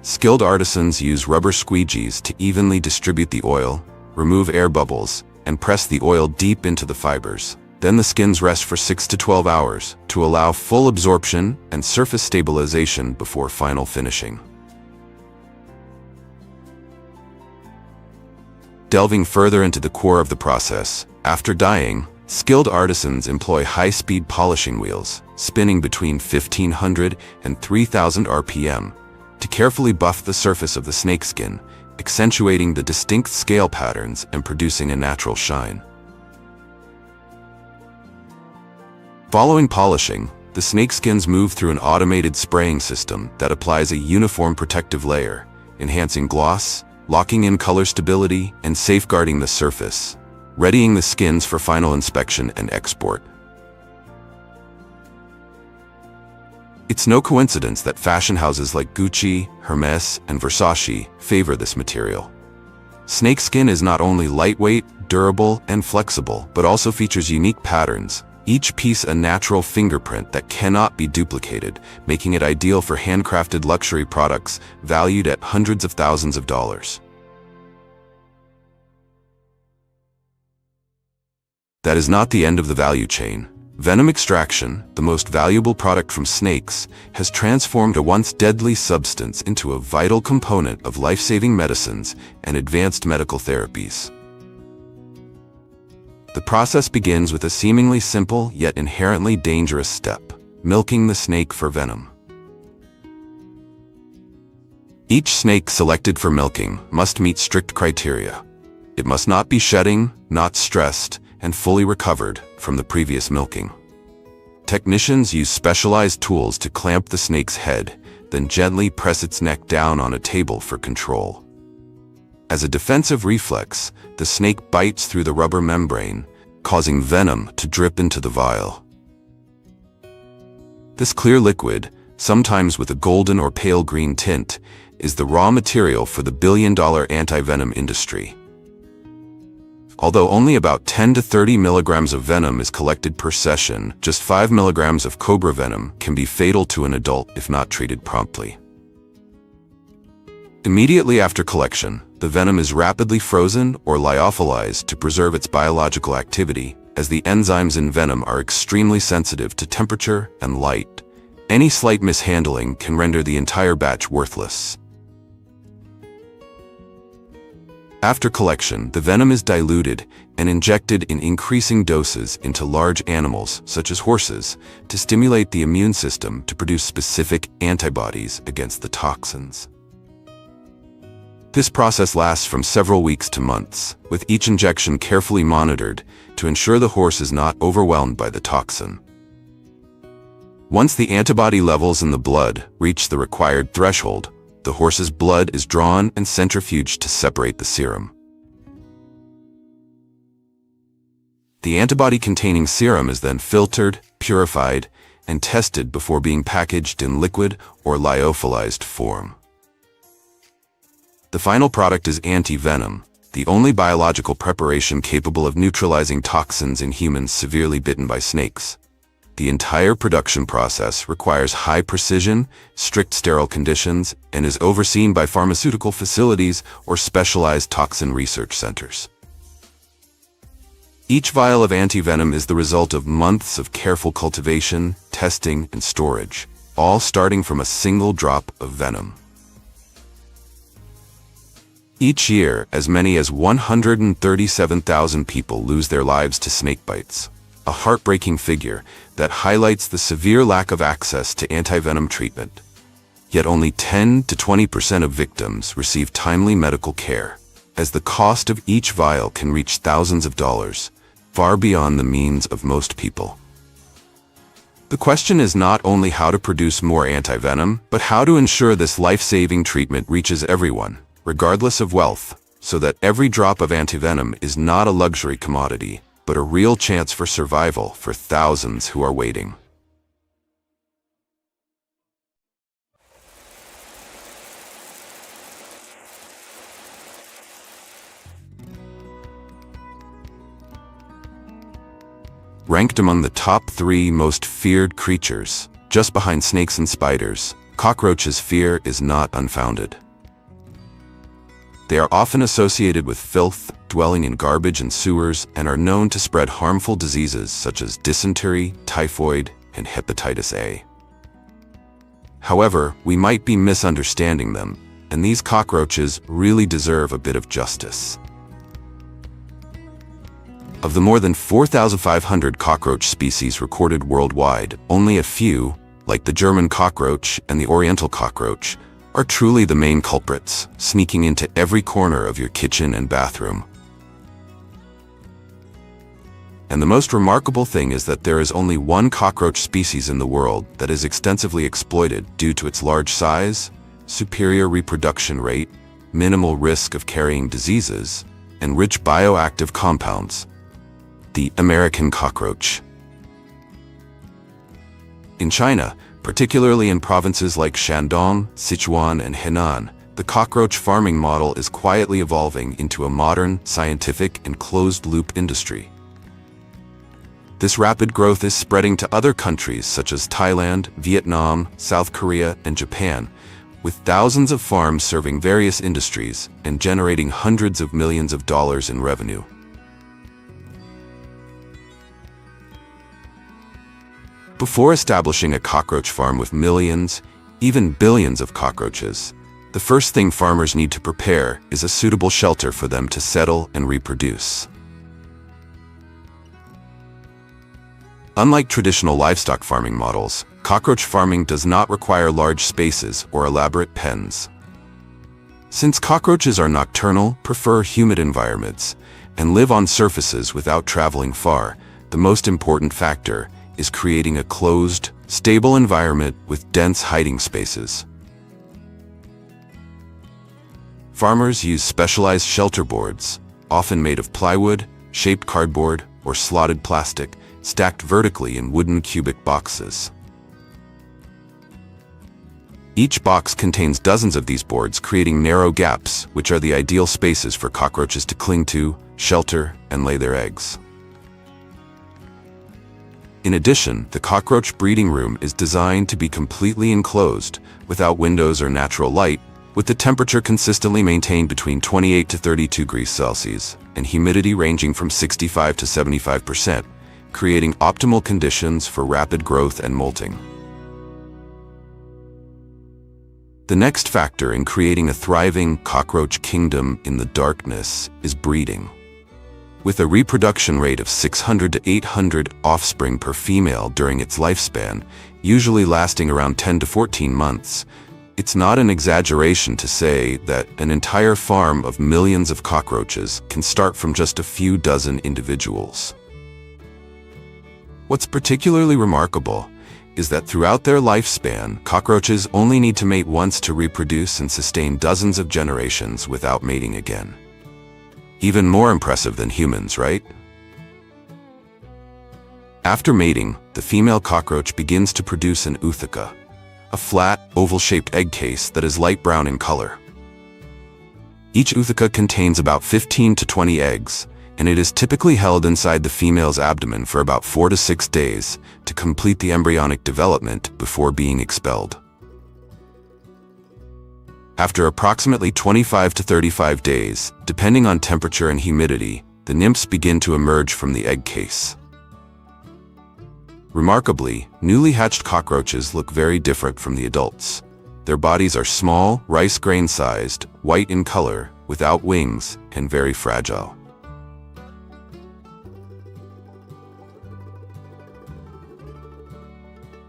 Skilled artisans use rubber squeegees to evenly distribute the oil, remove air bubbles, and press the oil deep into the fibers. Then the skins rest for 6 to 12 hours to allow full absorption and surface stabilization before final finishing. Delving further into the core of the process, after dyeing, skilled artisans employ high-speed polishing wheels, spinning between 1500 and 3000 RPM, to carefully buff the surface of the snakeskin, accentuating the distinct scale patterns and producing a natural shine. Following polishing, the snakeskins move through an automated spraying system that applies a uniform protective layer, enhancing gloss, locking in color stability, and safeguarding the surface, readying the skins for final inspection and export. It's no coincidence that fashion houses like Gucci, Hermes, and Versace favor this material. Snakeskin is not only lightweight, durable, and flexible, but also features unique patterns, each piece a natural fingerprint that cannot be duplicated, making it ideal for handcrafted luxury products valued at hundreds of thousands of dollars. That is not the end of the value chain. Venom extraction, the most valuable product from snakes, has transformed a once deadly substance into a vital component of life-saving medicines and advanced medical therapies. The process begins with a seemingly simple yet inherently dangerous step: milking the snake for venom. Each snake selected for milking must meet strict criteria. It must not be shedding, not stressed, and fully recovered from the previous milking. Technicians use specialized tools to clamp the snake's head, then gently press its neck down on a table for control. As a defensive reflex, the snake bites through the rubber membrane, causing venom to drip into the vial. This clear liquid, sometimes with a golden or pale green tint, is the raw material for the billion-dollar anti-venom industry. Although only about 10 to 30 milligrams of venom is collected per session, just 5 milligrams of cobra venom can be fatal to an adult if not treated promptly. Immediately after collection, the venom is rapidly frozen or lyophilized to preserve its biological activity, as the enzymes in venom are extremely sensitive to temperature and light. Any slight mishandling can render the entire batch worthless. After collection, the venom is diluted and injected in increasing doses into large animals, such as horses, to stimulate the immune system to produce specific antibodies against the toxins. This process lasts from several weeks to months, with each injection carefully monitored to ensure the horse is not overwhelmed by the toxin. Once the antibody levels in the blood reach the required threshold, the horse's blood is drawn and centrifuged to separate the serum. The antibody-containing serum is then filtered, purified, and tested before being packaged in liquid or lyophilized form. The final product is anti-venom, the only biological preparation capable of neutralizing toxins in humans severely bitten by snakes. The entire production process requires high precision, strict sterile conditions, and is overseen by pharmaceutical facilities or specialized toxin research centers. Each vial of antivenom is the result of months of careful cultivation, testing, and storage, all starting from a single drop of venom. Each year, as many as 137,000 people lose their lives to snake bites, a heartbreaking figure that highlights the severe lack of access to antivenom treatment. Yet only 10 to 20% of victims receive timely medical care, as the cost of each vial can reach thousands of dollars, far beyond the means of most people. The question is not only how to produce more antivenom, but how to ensure this life-saving treatment reaches everyone, regardless of wealth, so that every drop of antivenom is not a luxury commodity, but a real chance for survival for thousands who are waiting. Ranked among the top 3 most feared creatures, just behind snakes and spiders, cockroaches' fear is not unfounded. They are often associated with filth, dwelling in garbage and sewers, and are known to spread harmful diseases such as dysentery, typhoid, and hepatitis A. However, we might be misunderstanding them, and these cockroaches really deserve a bit of justice. Of the more than 4,500 cockroach species recorded worldwide, only a few, like the German cockroach and the Oriental cockroach, are truly the main culprits, sneaking into every corner of your kitchen and bathroom. And the most remarkable thing is that there is only one cockroach species in the world that is extensively exploited due to its large size, superior reproduction rate, minimal risk of carrying diseases, and rich bioactive compounds: the American cockroach. In China, particularly in provinces like Shandong, Sichuan, and Henan, the cockroach farming model is quietly evolving into a modern, scientific, and closed-loop industry. This rapid growth is spreading to other countries such as Thailand, Vietnam, South Korea, and Japan, with thousands of farms serving various industries and generating hundreds of millions of dollars in revenue. Before establishing a cockroach farm with millions, even billions of cockroaches, the first thing farmers need to prepare is a suitable shelter for them to settle and reproduce. Unlike traditional livestock farming models, cockroach farming does not require large spaces or elaborate pens. Since cockroaches are nocturnal, prefer humid environments, and live on surfaces without traveling far, the most important factor is creating a closed, stable environment with dense hiding spaces. Farmers use specialized shelter boards, often made of plywood, shaped cardboard, or slotted plastic, stacked vertically in wooden cubic boxes. Each box contains dozens of these boards, creating narrow gaps, which are the ideal spaces for cockroaches to cling to, shelter, and lay their eggs. In addition, the cockroach breeding room is designed to be completely enclosed, without windows or natural light, with the temperature consistently maintained between 28 to 32 degrees Celsius, and humidity ranging from 65 to 75%, creating optimal conditions for rapid growth and molting. The next factor in creating a thriving cockroach kingdom in the darkness is breeding. With a reproduction rate of 600 to 800 offspring per female during its lifespan, usually lasting around 10 to 14 months, it's not an exaggeration to say that an entire farm of millions of cockroaches can start from just a few dozen individuals. What's particularly remarkable is that throughout their lifespan, cockroaches only need to mate once to reproduce and sustain dozens of generations without mating again. Even more impressive than humans, right? After mating, the female cockroach begins to produce an ootheca, a flat, oval-shaped egg case that is light brown in color. Each ootheca contains about 15 to 20 eggs, and it is typically held inside the female's abdomen for about 4 to 6 days to complete the embryonic development before being expelled. After approximately 25 to 35 days, depending on temperature and humidity, the nymphs begin to emerge from the egg case. Remarkably, newly hatched cockroaches look very different from the adults. Their bodies are small, rice grain-sized, white in color, without wings, and very fragile.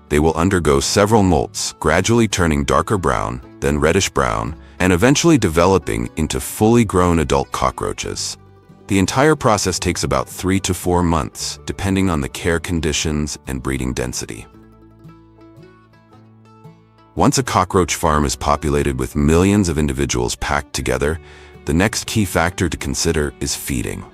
They will undergo several molts, gradually turning darker brown, then reddish brown, and eventually developing into fully grown adult cockroaches. The entire process takes about 3 to 4 months, depending on the care conditions and breeding density. Once a cockroach farm is populated with millions of individuals packed together, the next key factor to consider is feeding.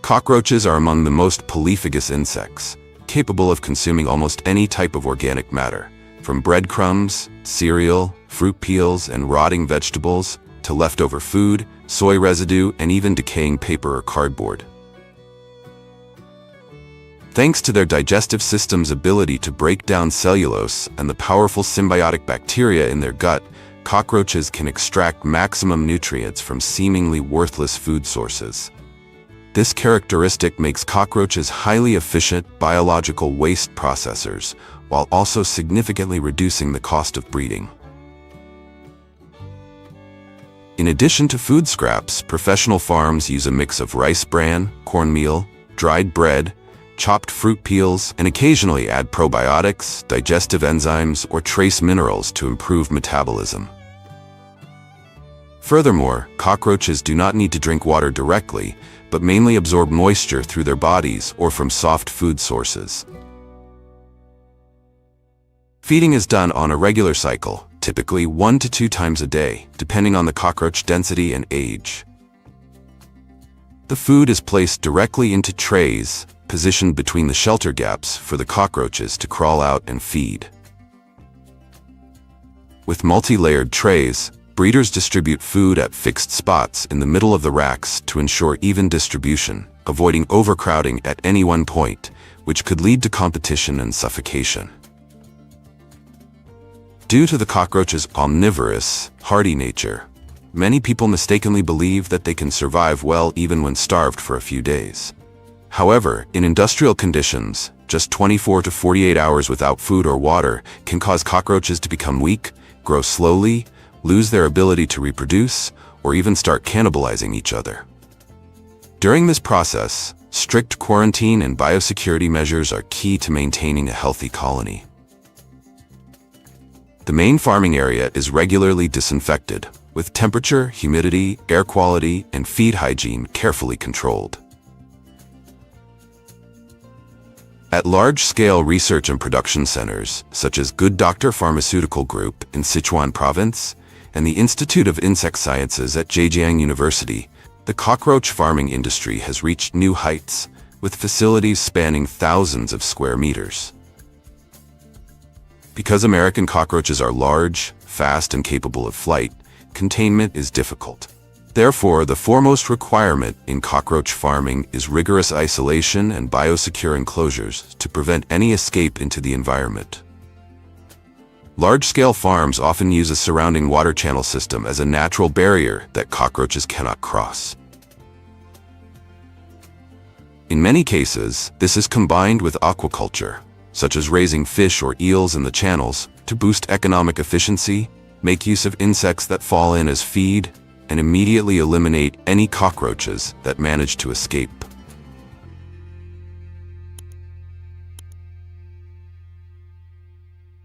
Cockroaches are among the most polyphagous insects, capable of consuming almost any type of organic matter, from breadcrumbs, cereal, fruit peels, and rotting vegetables, to leftover food, soy residue, and even decaying paper or cardboard. Thanks to their digestive system's ability to break down cellulose and the powerful symbiotic bacteria in their gut, cockroaches can extract maximum nutrients from seemingly worthless food sources. This characteristic makes cockroaches highly efficient biological waste processors, while also significantly reducing the cost of breeding. In addition to food scraps, professional farms use a mix of rice bran, cornmeal, dried bread, chopped fruit peels, and occasionally add probiotics, digestive enzymes, or trace minerals to improve metabolism. Furthermore, cockroaches do not need to drink water directly, but mainly absorb moisture through their bodies or from soft food sources. Feeding is done on a regular cycle, typically 1 to 2 times a day, depending on the cockroach density and age. The food is placed directly into trays, positioned between the shelter gaps for the cockroaches to crawl out and feed. With multi-layered trays, breeders distribute food at fixed spots in the middle of the racks to ensure even distribution, avoiding overcrowding at any one point, which could lead to competition and suffocation. Due to the cockroach's omnivorous, hardy nature, many people mistakenly believe that they can survive well even when starved for a few days. However, in industrial conditions, just 24 to 48 hours without food or water can cause cockroaches to become weak, grow slowly, lose their ability to reproduce, or even start cannibalizing each other. During this process, strict quarantine and biosecurity measures are key to maintaining a healthy colony. The main farming area is regularly disinfected, with temperature, humidity, air quality, and feed hygiene carefully controlled. At large-scale research and production centers, such as Good Doctor Pharmaceutical Group in Sichuan Province and the Institute of Insect Sciences at Zhejiang University, the cockroach farming industry has reached new heights, with facilities spanning thousands of square meters. Because American cockroaches are large, fast, and capable of flight, containment is difficult. Therefore, the foremost requirement in cockroach farming is rigorous isolation and biosecure enclosures to prevent any escape into the environment. Large-scale farms often use a surrounding water channel system as a natural barrier that cockroaches cannot cross. In many cases, this is combined with aquaculture, such as raising fish or eels in the channels, to boost economic efficiency, make use of insects that fall in as feed, and immediately eliminate any cockroaches that manage to escape.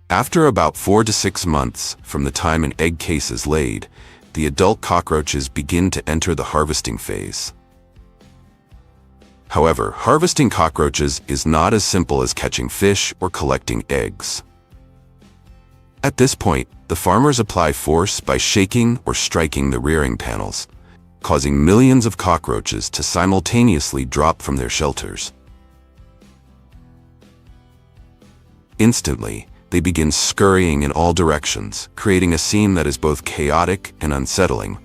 After about 4 to 6 months from the time an egg case is laid, the adult cockroaches begin to enter the harvesting phase. However, harvesting cockroaches is not as simple as catching fish or collecting eggs. At this point, the farmers apply force by shaking or striking the rearing panels, causing millions of cockroaches to simultaneously drop from their shelters. Instantly, they begin scurrying in all directions, creating a scene that is both chaotic and unsettling,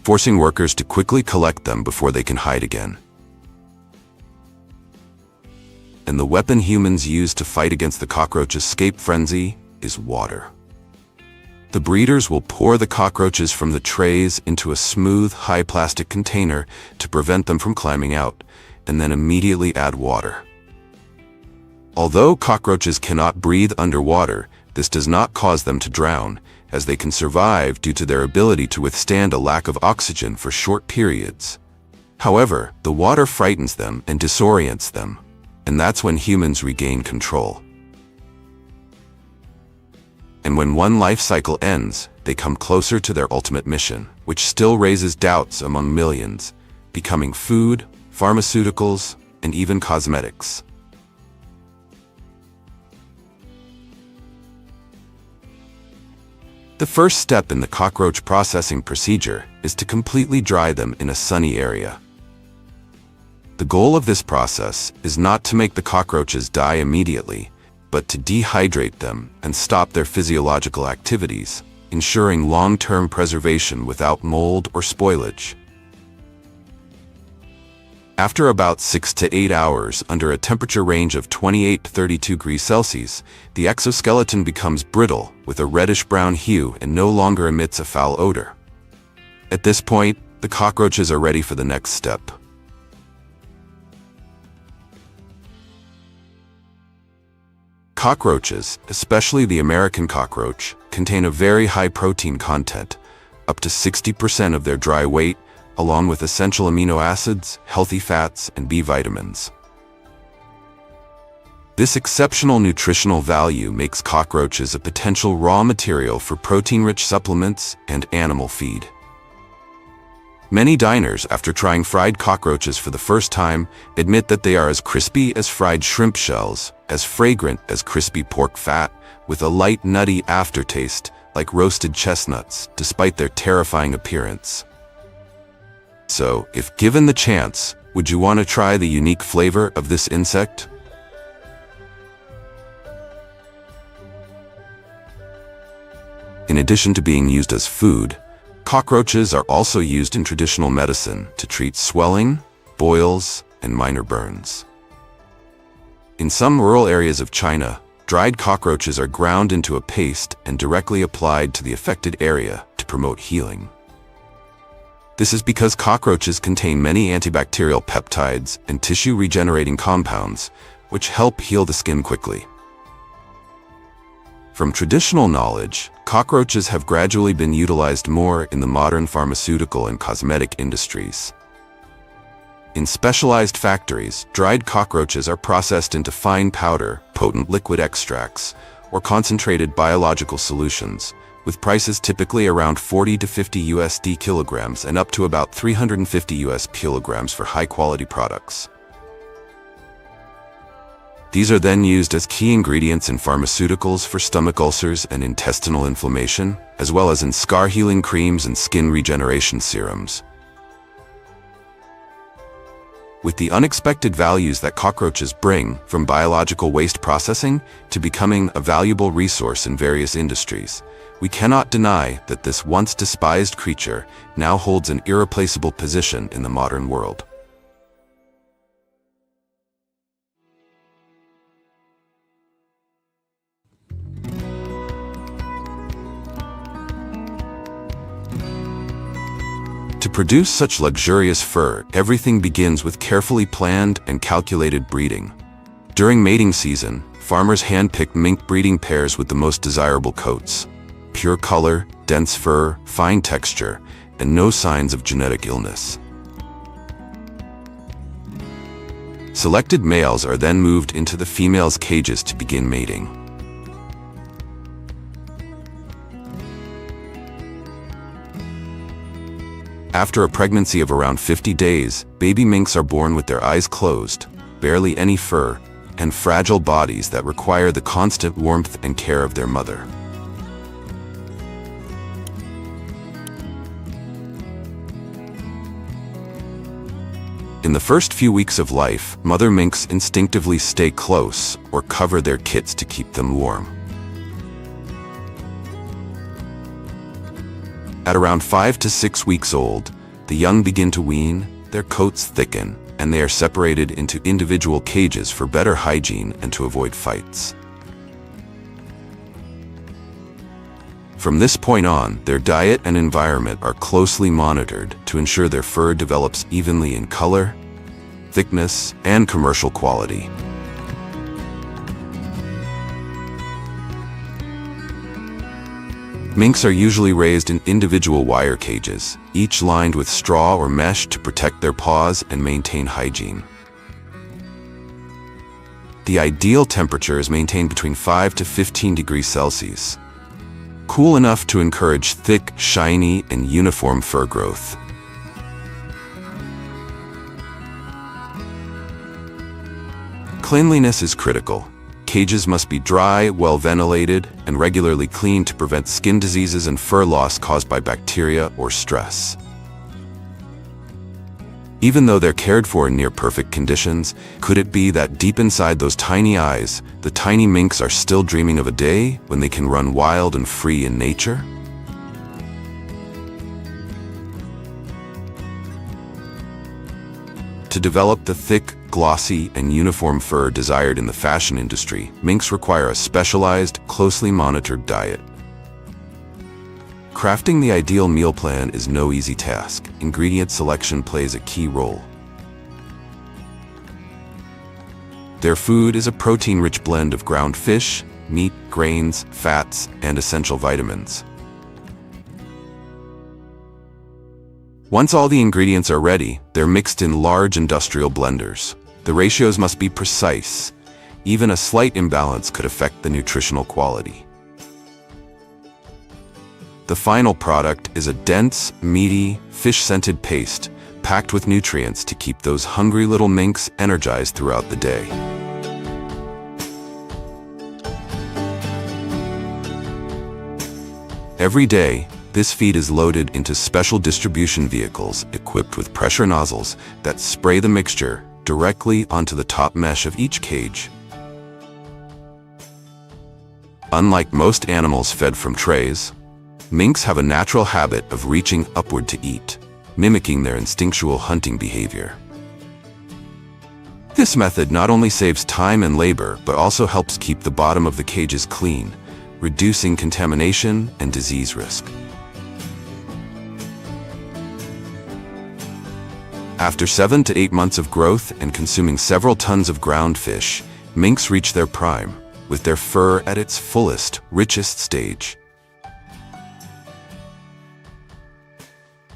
forcing workers to quickly collect them before they can hide again. And the weapon humans use to fight against the cockroach escape frenzy is water. The breeders will pour the cockroaches from the trays into a smooth, high plastic container to prevent them from climbing out, and then immediately add water. Although cockroaches cannot breathe underwater, this does not cause them to drown, as they can survive due to their ability to withstand a lack of oxygen for short periods. However, the water frightens them and disorients them, and that's when humans regain control. And when one life cycle ends, they come closer to their ultimate mission, which still raises doubts among millions, becoming food, pharmaceuticals, and even cosmetics. The first step in the cockroach processing procedure is to completely dry them in a sunny area. The goal of this process is not to make the cockroaches die immediately, but to dehydrate them and stop their physiological activities, ensuring long-term preservation without mold or spoilage. After about 6 to 8 hours under a temperature range of 28 to 32 degrees Celsius, the exoskeleton becomes brittle with a reddish-brown hue and no longer emits a foul odor. At this point, the cockroaches are ready for the next step. Cockroaches, especially the American cockroach, contain a very high protein content, up to 60% of their dry weight, along with essential amino acids, healthy fats, and B vitamins. This exceptional nutritional value makes cockroaches a potential raw material for protein-rich supplements and animal feed. Many diners, after trying fried cockroaches for the first time, admit that they are as crispy as fried shrimp shells, as fragrant as crispy pork fat, with a light nutty aftertaste like roasted chestnuts, despite their terrifying appearance. So, if given the chance, would you want to try the unique flavor of this insect? In addition to being used as food, cockroaches are also used in traditional medicine to treat swelling, boils, and minor burns. In some rural areas of China, dried cockroaches are ground into a paste and directly applied to the affected area to promote healing. This is because cockroaches contain many antibacterial peptides and tissue-regenerating compounds, which help heal the skin quickly. From traditional knowledge, cockroaches have gradually been utilized more in the modern pharmaceutical and cosmetic industries. In specialized factories, dried cockroaches are processed into fine powder, potent liquid extracts, or concentrated biological solutions, with prices typically around 40 to 50 USD kilograms and up to about 350 US kilograms for high-quality products. These are then used as key ingredients in pharmaceuticals for stomach ulcers and intestinal inflammation, as well as in scar-healing creams and skin regeneration serums. With the unexpected values that cockroaches bring, from biological waste processing to becoming a valuable resource in various industries, we cannot deny that this once despised creature now holds an irreplaceable position in the modern world. To produce such luxurious fur, everything begins with carefully planned and calculated breeding. During mating season, farmers handpick mink breeding pairs with the most desirable coats. Pure color, dense fur, fine texture, and no signs of genetic illness. Selected males are then moved into the females' cages to begin mating. After a pregnancy of around 50 days, baby minks are born with their eyes closed, barely any fur, and fragile bodies that require the constant warmth and care of their mother. In the first few weeks of life, mother minks instinctively stay close or cover their kits to keep them warm. At around 5 to 6 weeks old, the young begin to wean, their coats thicken, and they are separated into individual cages for better hygiene and to avoid fights. From this point on, their diet and environment are closely monitored to ensure their fur develops evenly in color, thickness, and commercial quality. Minks are usually raised in individual wire cages, each lined with straw or mesh to protect their paws and maintain hygiene. The ideal temperature is maintained between 5 to 15 degrees Celsius, cool enough to encourage thick, shiny, and uniform fur growth. Cleanliness is critical. Cages must be dry, well ventilated, and regularly cleaned to prevent skin diseases and fur loss caused by bacteria or stress. Even though they're cared for in near-perfect conditions, could it be that deep inside those tiny eyes, the tiny minks are still dreaming of a day when they can run wild and free in nature? To develop the thick, glossy, and uniform fur desired in the fashion industry, minks require a specialized, closely monitored diet. Crafting the ideal meal plan is no easy task. Ingredient selection plays a key role. Their food is a protein-rich blend of ground fish, meat, grains, fats, and essential vitamins. Once all the ingredients are ready, they're mixed in large industrial blenders. The ratios must be precise. Even a slight imbalance could affect the nutritional quality. The final product is a dense, meaty, fish-scented paste, packed with nutrients to keep those hungry little minks energized throughout the day. Every day, this feed is loaded into special distribution vehicles equipped with pressure nozzles that spray the mixture directly onto the top mesh of each cage. Unlike most animals fed from trays, minks have a natural habit of reaching upward to eat, mimicking their instinctual hunting behavior. This method not only saves time and labor, but also helps keep the bottom of the cages clean, reducing contamination and disease risk. After 7 to 8 months of growth and consuming several tons of ground fish, minks reach their prime, with their fur at its fullest, richest stage.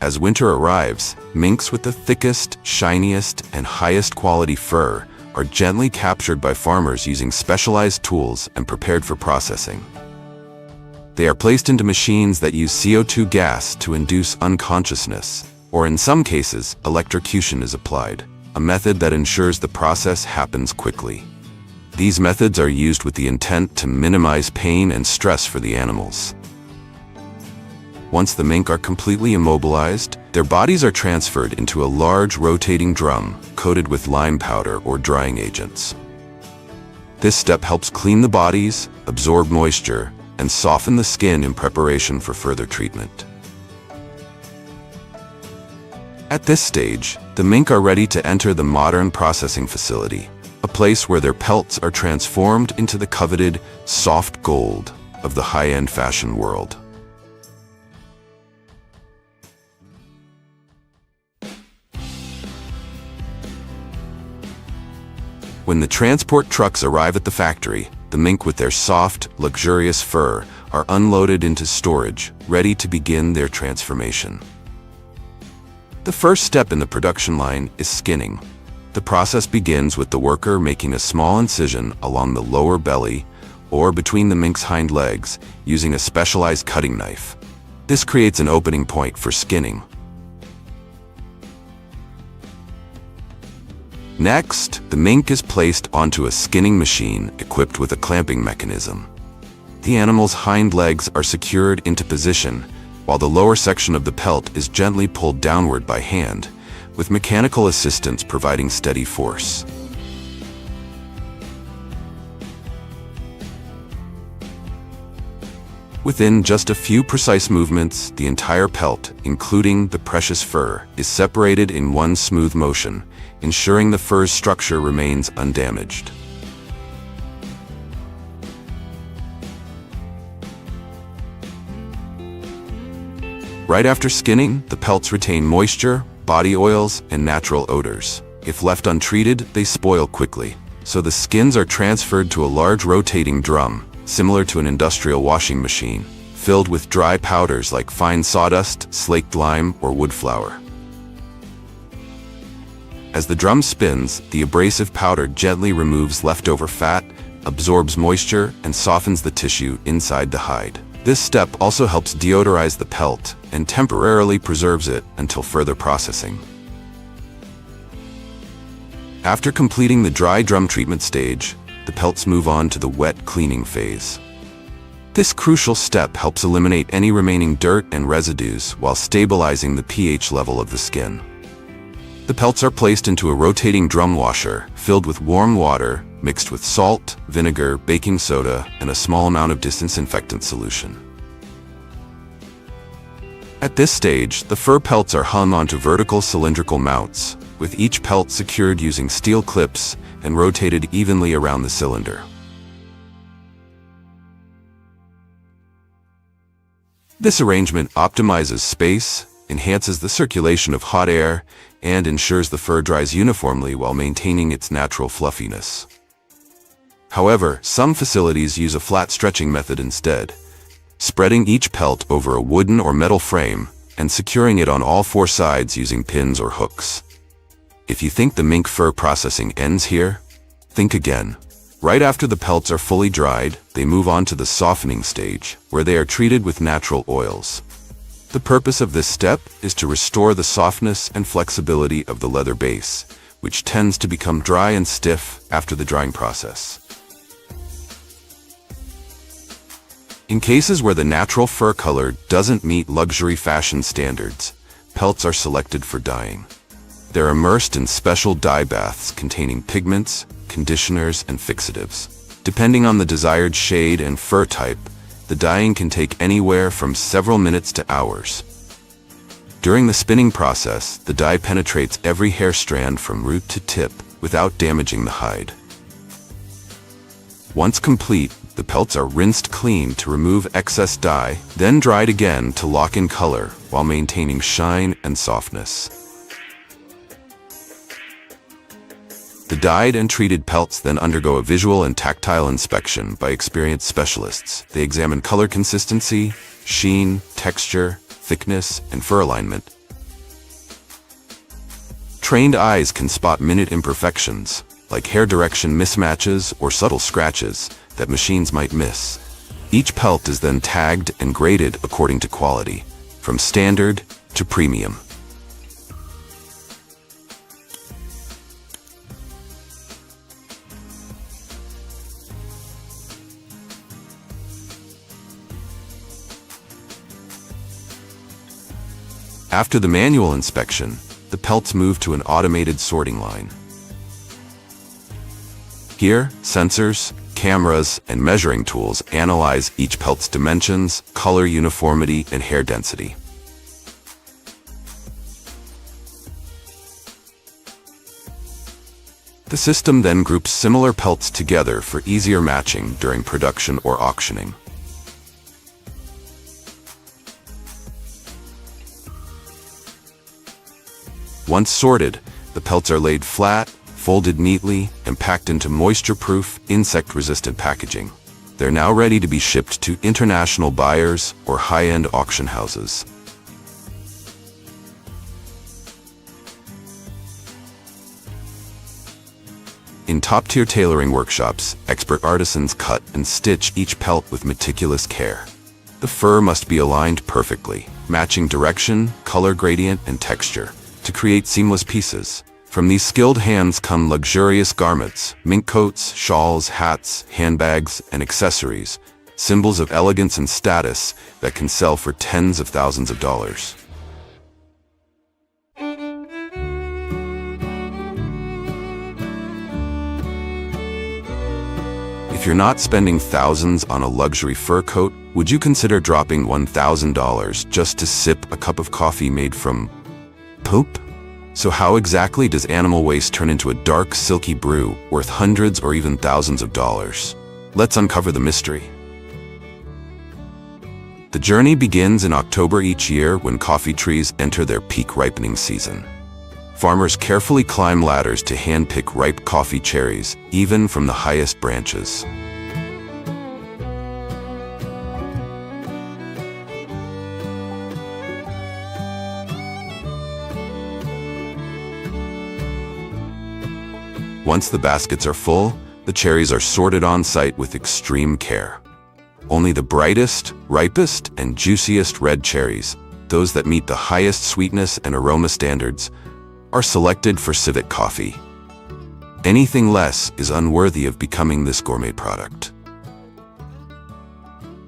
As winter arrives, minks with the thickest, shiniest, and highest quality fur are gently captured by farmers using specialized tools and prepared for processing. They are placed into machines that use CO2 gas to induce unconsciousness, or in some cases, electrocution is applied, a method that ensures the process happens quickly. These methods are used with the intent to minimize pain and stress for the animals. Once the mink are completely immobilized, their bodies are transferred into a large rotating drum coated with lime powder or drying agents. This step helps clean the bodies, absorb moisture, and soften the skin in preparation for further treatment. At this stage, the mink are ready to enter the modern processing facility, a place where their pelts are transformed into the coveted, soft gold of the high-end fashion world. When the transport trucks arrive at the factory, the mink with their soft, luxurious fur are unloaded into storage, ready to begin their transformation. The first step in the production line is skinning. The process begins with the worker making a small incision along the lower belly or between the mink's hind legs using a specialized cutting knife. This creates an opening point for skinning. Next, the mink is placed onto a skinning machine equipped with a clamping mechanism. The animal's hind legs are secured into position, while the lower section of the pelt is gently pulled downward by hand, with mechanical assistance providing steady force. Within just a few precise movements, the entire pelt, including the precious fur, is separated in one smooth motion, ensuring the fur's structure remains undamaged. Right after skinning, the pelts retain moisture, body oils, and natural odors. If left untreated, they spoil quickly. So the skins are transferred to a large rotating drum, similar to an industrial washing machine, filled with dry powders like fine sawdust, slaked lime, or wood flour. As the drum spins, the abrasive powder gently removes leftover fat, absorbs moisture, and softens the tissue inside the hide. This step also helps deodorize the pelt and temporarily preserves it until further processing. After completing the dry drum treatment stage, the pelts move on to the wet cleaning phase. This crucial step helps eliminate any remaining dirt and residues while stabilizing the pH level of the skin. The pelts are placed into a rotating drum washer filled with warm water mixed with salt, vinegar, baking soda, and a small amount of disinfectant solution. At this stage, the fur pelts are hung onto vertical cylindrical mounts, with each pelt secured using steel clips and rotated evenly around the cylinder. This arrangement optimizes space, enhances the circulation of hot air, and ensures the fur dries uniformly while maintaining its natural fluffiness. However, some facilities use a flat stretching method instead, spreading each pelt over a wooden or metal frame and securing it on all four sides using pins or hooks. If you think the mink fur processing ends here, think again. Right after the pelts are fully dried, they move on to the softening stage, where they are treated with natural oils. The purpose of this step is to restore the softness and flexibility of the leather base, which tends to become dry and stiff after the drying process. In cases where the natural fur color doesn't meet luxury fashion standards, pelts are selected for dyeing. They're immersed in special dye baths containing pigments, conditioners, and fixatives. Depending on the desired shade and fur type, the dyeing can take anywhere from several minutes to hours. During the spinning process, the dye penetrates every hair strand from root to tip without damaging the hide. Once complete, the pelts are rinsed clean to remove excess dye, then dried again to lock in color while maintaining shine and softness. The dyed and treated pelts then undergo a visual and tactile inspection by experienced specialists. They examine color consistency, sheen, texture, thickness, and fur alignment. Trained eyes can spot minute imperfections, like hair direction mismatches or subtle scratches that machines might miss. Each pelt is then tagged and graded according to quality, from standard to premium. After the manual inspection, the pelts move to an automated sorting line. Here, sensors, cameras, and measuring tools analyze each pelt's dimensions, color uniformity, and hair density. The system then groups similar pelts together for easier matching during production or auctioning. Once sorted, the pelts are laid flat, folded neatly, and packed into moisture-proof, insect-resistant packaging. They're now ready to be shipped to international buyers or high-end auction houses. In top-tier tailoring workshops, expert artisans cut and stitch each pelt with meticulous care. The fur must be aligned perfectly, matching direction, color gradient, and texture, to create seamless pieces. From these skilled hands come luxurious garments, mink coats, shawls, hats, handbags, and accessories, symbols of elegance and status that can sell for tens of thousands of dollars. If you're not spending thousands on a luxury fur coat, would you consider dropping $1,000 just to sip a cup of coffee made from poop? So how exactly does animal waste turn into a dark, silky brew worth hundreds or even thousands of dollars? Let's uncover the mystery. The journey begins in October each year when coffee trees enter their peak ripening season. Farmers carefully climb ladders to hand-pick ripe coffee cherries, even from the highest branches. Once the baskets are full, the cherries are sorted on site with extreme care. Only the brightest, ripest, and juiciest red cherries, those that meet the highest sweetness and aroma standards, are selected for civet coffee. Anything less is unworthy of becoming this gourmet product.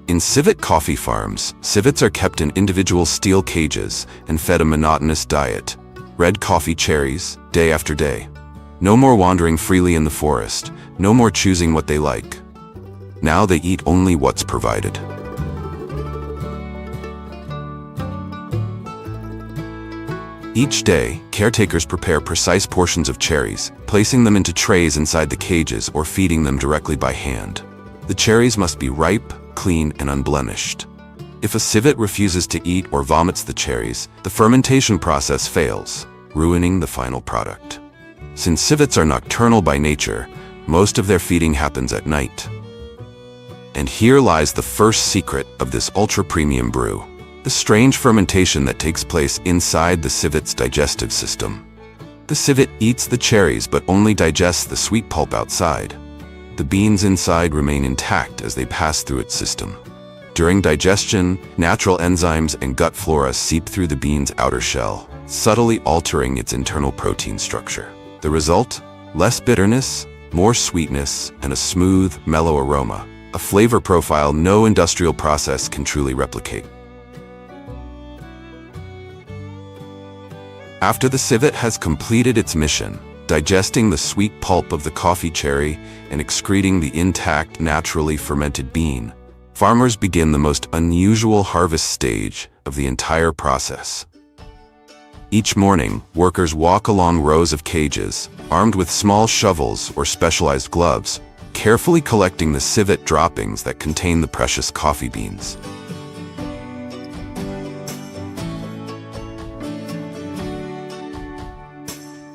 In civet coffee farms, civets are kept in individual steel cages and fed a monotonous diet: red coffee cherries, day after day. No more wandering freely in the forest, no more choosing what they like. Now they eat only what's provided. Each day, caretakers prepare precise portions of cherries, placing them into trays inside the cages or feeding them directly by hand. The cherries must be ripe, clean, and unblemished. If a civet refuses to eat or vomits the cherries, the fermentation process fails, ruining the final product. Since civets are nocturnal by nature, most of their feeding happens at night. And here lies the first secret of this ultra-premium brew: the strange fermentation that takes place inside the civet's digestive system. The civet eats the cherries but only digests the sweet pulp outside. The beans inside remain intact as they pass through its system. During digestion, natural enzymes and gut flora seep through the bean's outer shell, subtly altering its internal protein structure. The result? Less bitterness, more sweetness, and a smooth, mellow aroma, a flavor profile no industrial process can truly replicate. After the civet has completed its mission, digesting the sweet pulp of the coffee cherry and excreting the intact, naturally fermented bean, farmers begin the most unusual harvest stage of the entire process. Each morning, workers walk along rows of cages, armed with small shovels or specialized gloves, carefully collecting the civet droppings that contain the precious coffee beans.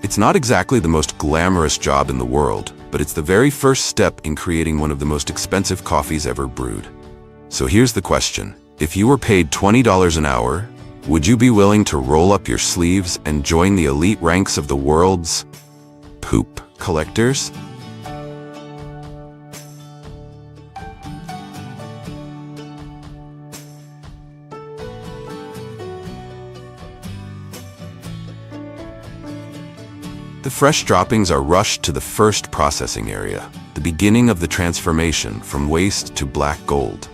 It's not exactly the most glamorous job in the world, but it's the very first step in creating one of the most expensive coffees ever brewed. So here's the question: if you were paid $20 an hour, would you be willing to roll up your sleeves and join the elite ranks of the world's poop collectors? The fresh droppings are rushed to the first processing area, the beginning of the transformation from waste to black gold.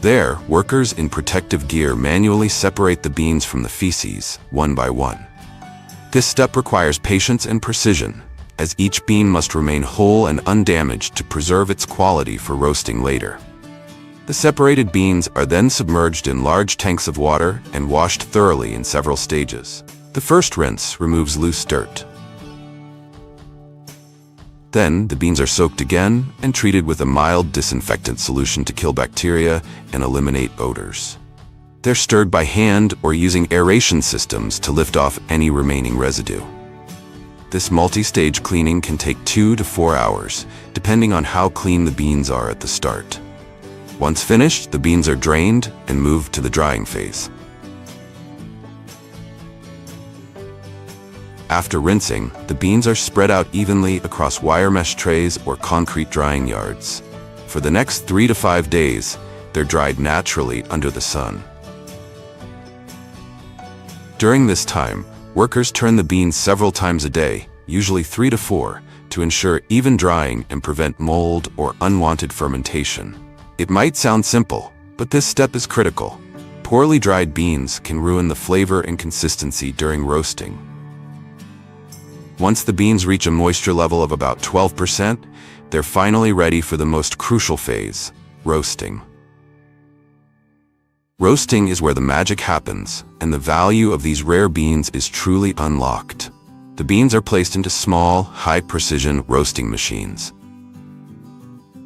There, workers in protective gear manually separate the beans from the feces, one by one. This step requires patience and precision, as each bean must remain whole and undamaged to preserve its quality for roasting later. The separated beans are then submerged in large tanks of water and washed thoroughly in several stages. The first rinse removes loose dirt. Then, the beans are soaked again and treated with a mild disinfectant solution to kill bacteria and eliminate odors. They're stirred by hand or using aeration systems to lift off any remaining residue. This multi-stage cleaning can take 2 to 4 hours, depending on how clean the beans are at the start. Once finished, the beans are drained and moved to the drying phase. After rinsing, the beans are spread out evenly across wire mesh trays or concrete drying yards. For the next 3 to 5 days, they're dried naturally under the sun. During this time, workers turn the beans several times a day, usually 3 to 4, to ensure even drying and prevent mold or unwanted fermentation. It might sound simple, but this step is critical. poorly dried beans can ruin the flavor and consistency during roasting. Once the beans reach a moisture level of about 12%, they're finally ready for the most crucial phase, roasting. Roasting is where the magic happens, and the value of these rare beans is truly unlocked. The beans are placed into small, high-precision roasting machines.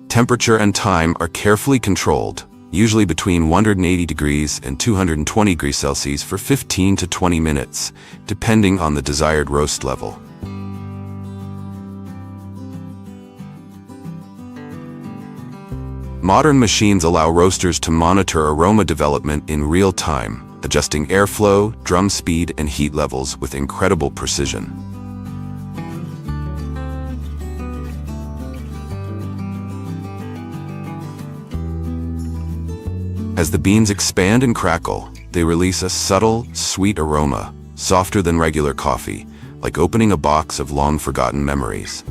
Temperature and time are carefully controlled, usually between 180 degrees and 220 degrees Celsius for 15 to 20 minutes, depending on the desired roast level. Modern machines allow roasters to monitor aroma development in real time, adjusting airflow, drum speed, and heat levels with incredible precision. As the beans expand and crackle, they release a subtle, sweet aroma, softer than regular coffee, like opening a box of long-forgotten memories.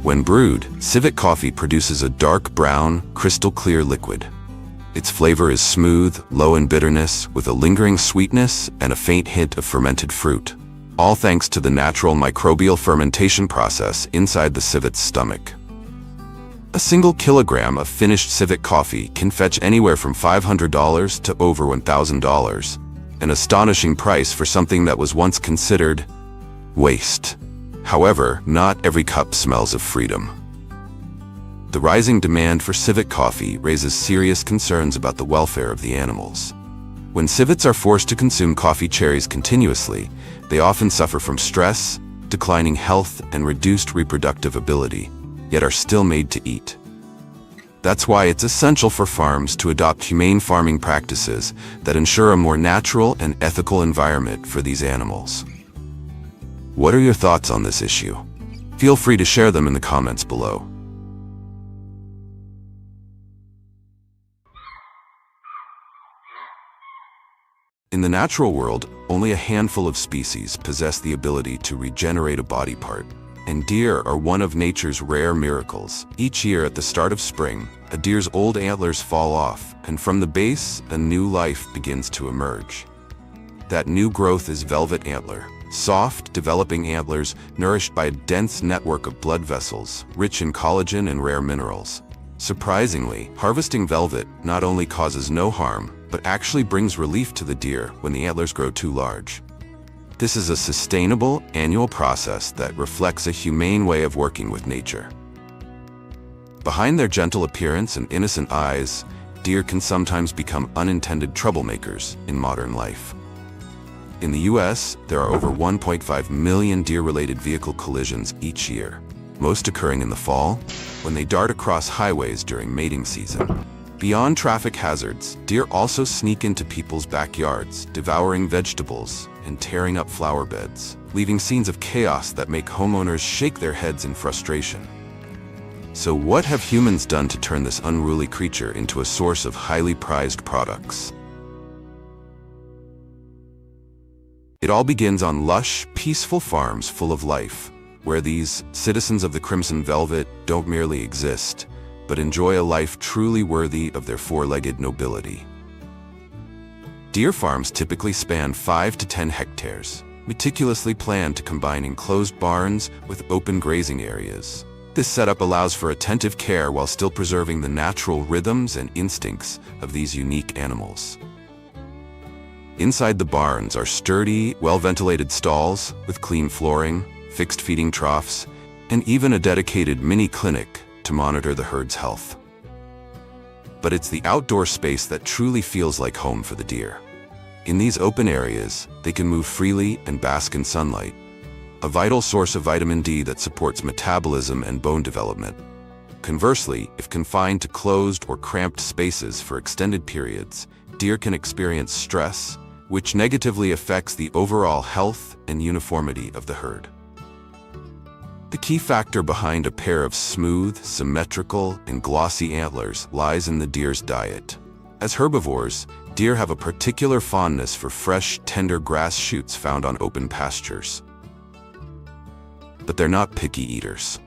When brewed, civet coffee produces a dark brown, crystal-clear liquid. Its flavor is smooth, low in bitterness, with a lingering sweetness and a faint hint of fermented fruit, all thanks to the natural microbial fermentation process inside the civet's stomach. A single kilogram of finished civet coffee can fetch anywhere from $500 to over $1,000, an astonishing price for something that was once considered waste. However, not every cup smells of freedom. The rising demand for civet coffee raises serious concerns about the welfare of the animals. When civets are forced to consume coffee cherries continuously, they often suffer from stress, declining health, and reduced reproductive ability, yet are still made to eat. That's why it's essential for farms to adopt humane farming practices that ensure a more natural and ethical environment for these animals. What are your thoughts on this issue? Feel free to share them in the comments below. In the natural world, only a handful of species possess the ability to regenerate a body part, and deer are one of nature's rare miracles. Each year at the start of spring, a deer's old antlers fall off, and from the base, a new life begins to emerge. That new growth is velvet antler. Soft, developing antlers nourished by a dense network of blood vessels, rich in collagen and rare minerals. Surprisingly, harvesting velvet not only causes no harm, but actually brings relief to the deer when the antlers grow too large. This is a sustainable, annual process that reflects a humane way of working with nature. Behind their gentle appearance and innocent eyes, deer can sometimes become unintended troublemakers in modern life. In the US, there are over 1.5 million deer-related vehicle collisions each year, most occurring in the fall, when they dart across highways during mating season. Beyond traffic hazards, deer also sneak into people's backyards, devouring vegetables and tearing up flower beds, leaving scenes of chaos that make homeowners shake their heads in frustration. So what have humans done to turn this unruly creature into a source of highly prized products? It all begins on lush, peaceful farms full of life, where these citizens of the crimson velvet don't merely exist, but enjoy a life truly worthy of their four-legged nobility. Deer farms typically span 5 to 10 hectares, meticulously planned to combine enclosed barns with open grazing areas. This setup allows for attentive care while still preserving the natural rhythms and instincts of these unique animals. Inside the barns are sturdy, well-ventilated stalls with clean flooring, fixed feeding troughs, and even a dedicated mini clinic to monitor the herd's health. But it's the outdoor space that truly feels like home for the deer. In these open areas, they can move freely and bask in sunlight, a vital source of vitamin D that supports metabolism and bone development. Conversely, if confined to closed or cramped spaces for extended periods, deer can experience stress, which negatively affects the overall health and uniformity of the herd. The key factor behind a pair of smooth, symmetrical, and glossy antlers lies in the deer's diet. As herbivores, deer have a particular fondness for fresh, tender grass shoots found on open pastures. But they're not picky eaters.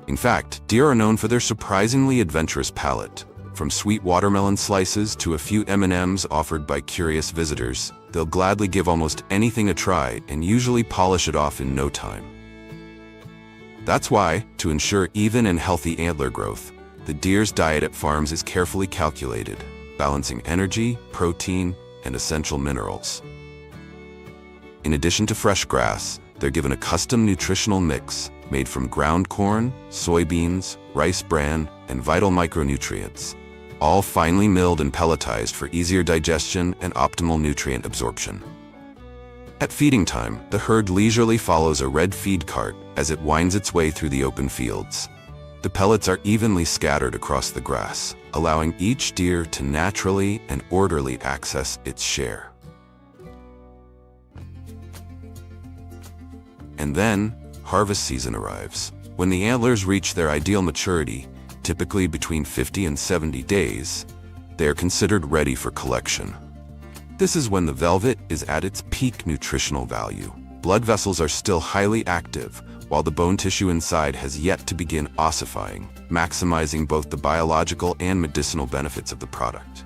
In fact, deer are known for their surprisingly adventurous palate. From sweet watermelon slices to a few M&Ms offered by curious visitors, they'll gladly give almost anything a try and usually polish it off in no time. That's why, to ensure even and healthy antler growth, the deer's diet at farms is carefully calculated, balancing energy, protein, and essential minerals. In addition to fresh grass, they're given a custom nutritional mix made from ground corn, soybeans, rice bran, and vital micronutrients, all finely milled and pelletized for easier digestion and optimal nutrient absorption. At feeding time, the herd leisurely follows a red feed cart as it winds its way through the open fields. The pellets are evenly scattered across the grass, allowing each deer to naturally and orderly access its share. And then, harvest season arrives. When the antlers reach their ideal maturity, typically between 50 and 70 days, they are considered ready for collection. This is when the velvet is at its peak nutritional value. Blood vessels are still highly active, while the bone tissue inside has yet to begin ossifying, maximizing both the biological and medicinal benefits of the product.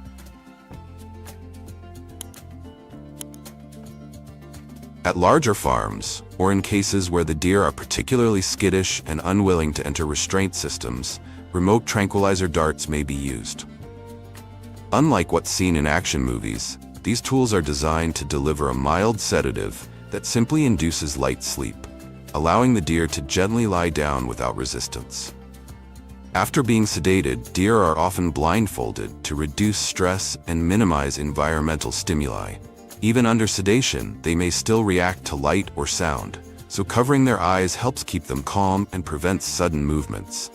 At larger farms, or in cases where the deer are particularly skittish and unwilling to enter restraint systems, remote tranquilizer darts may be used. Unlike what's seen in action movies, these tools are designed to deliver a mild sedative that simply induces light sleep, allowing the deer to gently lie down without resistance. After being sedated, deer are often blindfolded to reduce stress and minimize environmental stimuli. Even under sedation, they may still react to light or sound, so covering their eyes helps keep them calm and prevents sudden movements.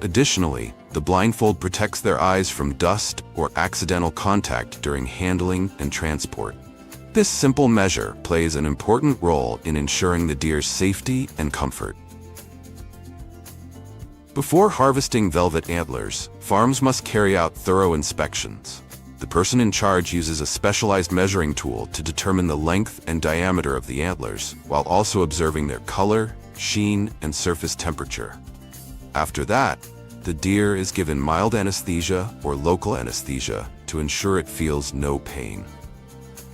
Additionally, the blindfold protects their eyes from dust or accidental contact during handling and transport. This simple measure plays an important role in ensuring the deer's safety and comfort. Before harvesting velvet antlers, farms must carry out thorough inspections. The person in charge uses a specialized measuring tool to determine the length and diameter of the antlers, while also observing their color, sheen, and surface temperature. After that, the deer is given mild anesthesia or local anesthesia to ensure it feels no pain.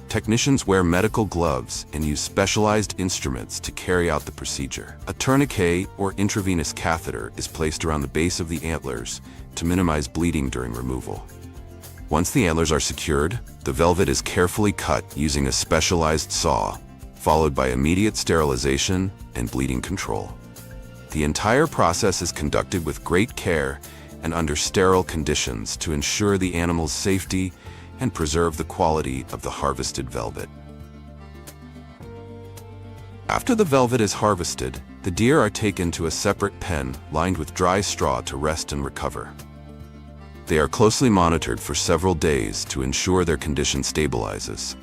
Technicians wear medical gloves and use specialized instruments to carry out the procedure. A tourniquet or intravenous catheter is placed around the base of the antlers to minimize bleeding during removal. Once the antlers are secured, the velvet is carefully cut using a specialized saw, followed by immediate sterilization and bleeding control. The entire process is conducted with great care and under sterile conditions to ensure the animal's safety and preserve the quality of the harvested velvet. After the velvet is harvested, the deer are taken to a separate pen lined with dry straw to rest and recover. They are closely monitored for several days to ensure their condition stabilizes.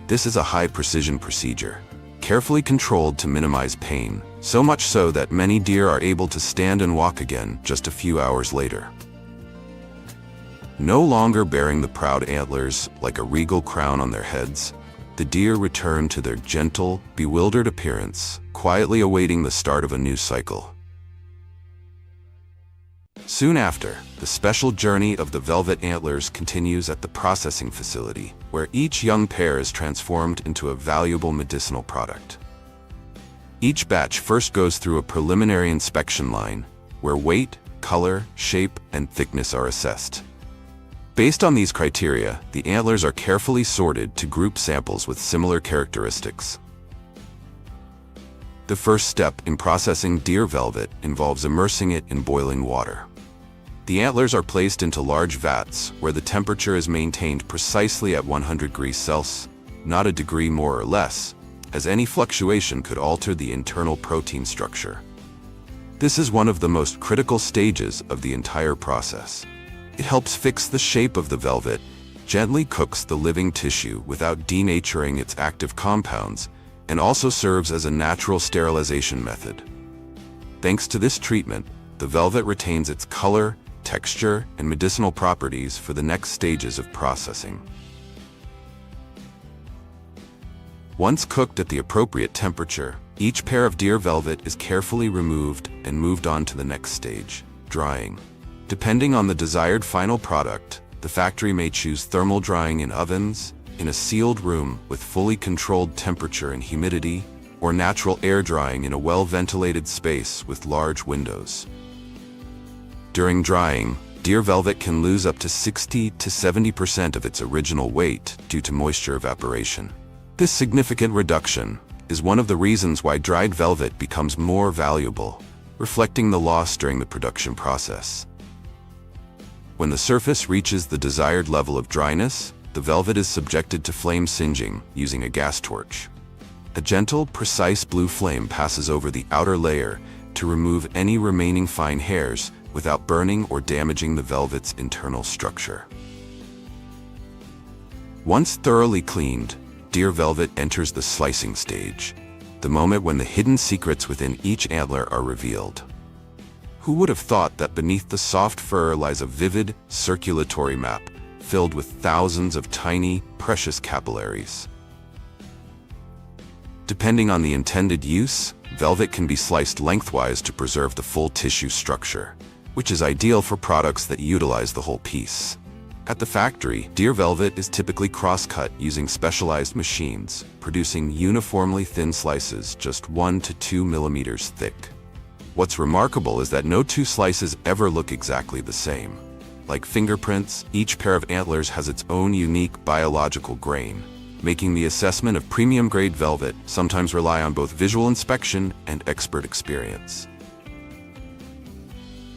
This is a high-precision procedure, carefully controlled to minimize pain, so much so that many deer are able to stand and walk again just a few hours later. No longer bearing the proud antlers like a regal crown on their heads, the deer return to their gentle, bewildered appearance, quietly awaiting the start of a new cycle. Soon after, the special journey of the velvet antlers continues at the processing facility, where each young pair is transformed into a valuable medicinal product. Each batch first goes through a preliminary inspection line, where weight, color, shape, and thickness are assessed. Based on these criteria, the antlers are carefully sorted to group samples with similar characteristics. The first step in processing deer velvet involves immersing it in boiling water. The antlers are placed into large vats where the temperature is maintained precisely at 100 degrees Celsius, not a degree more or less, as any fluctuation could alter the internal protein structure. This is one of the most critical stages of the entire process. It helps fix the shape of the velvet, gently cooks the living tissue without denaturing its active compounds, and also serves as a natural sterilization method. Thanks to this treatment, the velvet retains its color, texture, and medicinal properties for the next stages of processing. Once cooked at the appropriate temperature, Each pair of deer velvet is carefully removed and moved on to the next stage, drying. Depending on the desired final product, the factory may choose thermal drying in ovens, in a sealed room with fully controlled temperature and humidity, or natural air drying in a well-ventilated space with large windows. During drying, deer velvet can lose up to 60 to 70% of its original weight due to moisture evaporation. This significant reduction is one of the reasons why dried velvet becomes more valuable, reflecting the loss during the production process. When the surface reaches the desired level of dryness, the velvet is subjected to flame singeing using a gas torch. A gentle, precise blue flame passes over the outer layer to remove any remaining fine hairs without burning or damaging the velvet's internal structure. Once thoroughly cleaned, deer velvet enters the slicing stage, the moment when the hidden secrets within each antler are revealed. Who would have thought that beneath the soft fur lies a vivid, circulatory map filled with thousands of tiny, precious capillaries? Depending on the intended use, velvet can be sliced lengthwise to preserve the full tissue structure, which is ideal for products that utilize the whole piece. At the factory, deer velvet is typically cross-cut using specialized machines, producing uniformly thin slices just 1 to 2 millimeters thick. What's remarkable is that no two slices ever look exactly the same. Like fingerprints, each pair of antlers has its own unique biological grain, making the assessment of premium-grade velvet sometimes rely on both visual inspection and expert experience.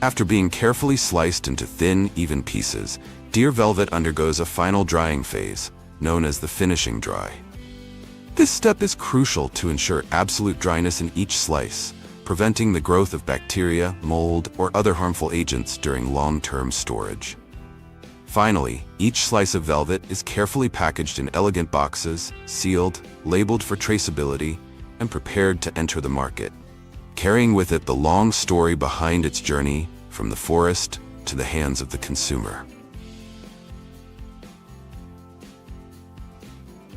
After being carefully sliced into thin, even pieces, deer velvet undergoes a final drying phase, known as the finishing dry. This step is crucial to ensure absolute dryness in each slice, preventing the growth of bacteria, mold, or other harmful agents during long-term storage. Finally, each slice of velvet is carefully packaged in elegant boxes, sealed, labeled for traceability, and prepared to enter the market, carrying with it the long story behind its journey from the forest to the hands of the consumer.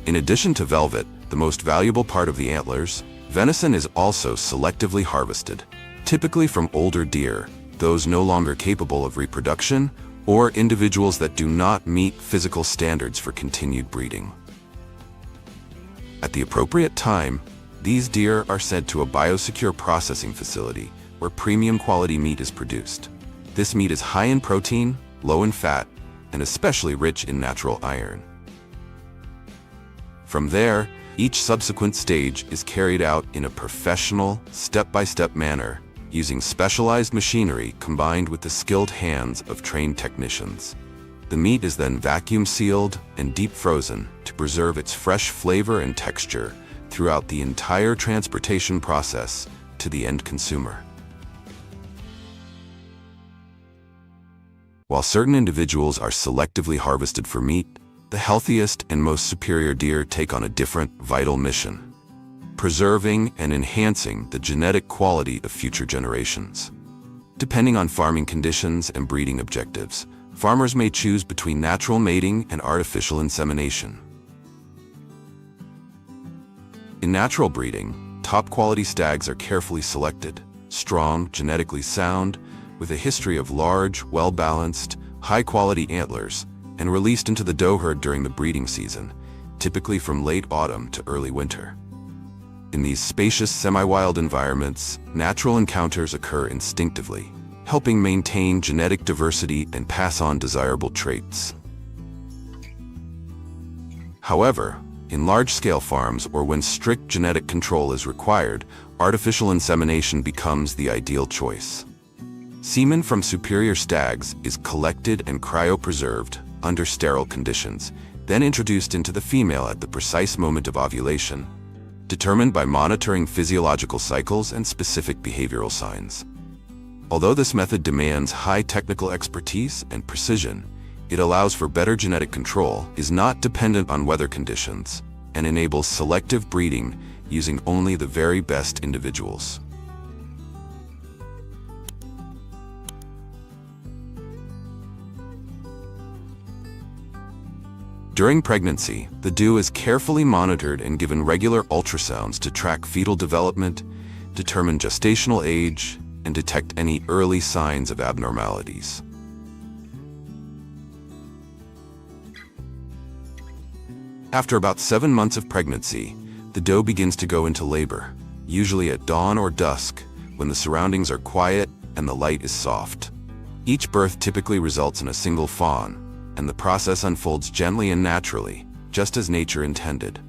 In addition to velvet, the most valuable part of the antlers, venison is also selectively harvested, typically from older deer, those no longer capable of reproduction, or individuals that do not meet physical standards for continued breeding. At the appropriate time, these deer are sent to a biosecure processing facility where premium quality meat is produced. This meat is high in protein, low in fat, and especially rich in natural iron. From there, each subsequent stage is carried out in a professional, step-by-step manner, using specialized machinery combined with the skilled hands of trained technicians. The meat is then vacuum sealed and deep frozen to preserve its fresh flavor and texture throughout the entire transportation process to the end consumer. While certain individuals are selectively harvested for meat, the healthiest and most superior deer take on a different, vital mission: preserving and enhancing the genetic quality of future generations. Depending on farming conditions and breeding objectives, farmers may choose between natural mating and artificial insemination. In natural breeding, top-quality stags are carefully selected, strong, genetically sound, with a history of large, well-balanced, high-quality antlers, and released into the doe herd during the breeding season, typically from late autumn to early winter. In these spacious semi-wild environments, natural encounters occur instinctively, helping maintain genetic diversity and pass on desirable traits. However, in large-scale farms or when strict genetic control is required, artificial insemination becomes the ideal choice. Semen from superior stags is collected and cryopreserved under sterile conditions, then introduced into the female at the precise moment of ovulation, determined by monitoring physiological cycles and specific behavioral signs. Although this method demands high technical expertise and precision, it allows for better genetic control, is not dependent on weather conditions, and enables selective breeding using only the very best individuals. During pregnancy, the dew is carefully monitored and given regular ultrasounds to track fetal development, determine gestational age, and detect any early signs of abnormalities. After about 7 months of pregnancy, the doe begins to go into labor, usually at dawn or dusk, when the surroundings are quiet and the light is soft. Each birth typically results in a single fawn, and the process unfolds gently and naturally, just as nature intended.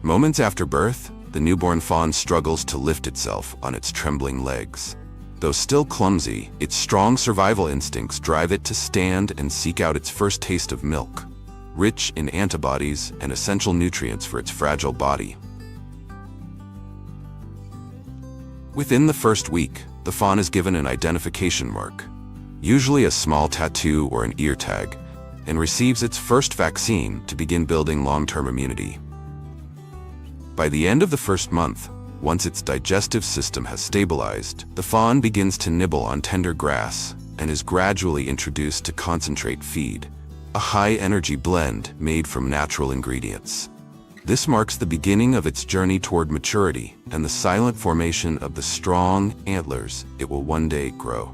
Moments after birth, the newborn fawn struggles to lift itself on its trembling legs. Though still clumsy, its strong survival instincts drive it to stand and seek out its first taste of milk, rich in antibodies and essential nutrients for its fragile body. Within the first week, the fawn is given an identification mark, usually a small tattoo or an ear tag, and receives its first vaccine to begin building long-term immunity. By the end of the first month, once its digestive system has stabilized, the fawn begins to nibble on tender grass and is gradually introduced to concentrate feed, a high-energy blend made from natural ingredients. This marks the beginning of its journey toward maturity and the silent formation of the strong antlers it will one day grow.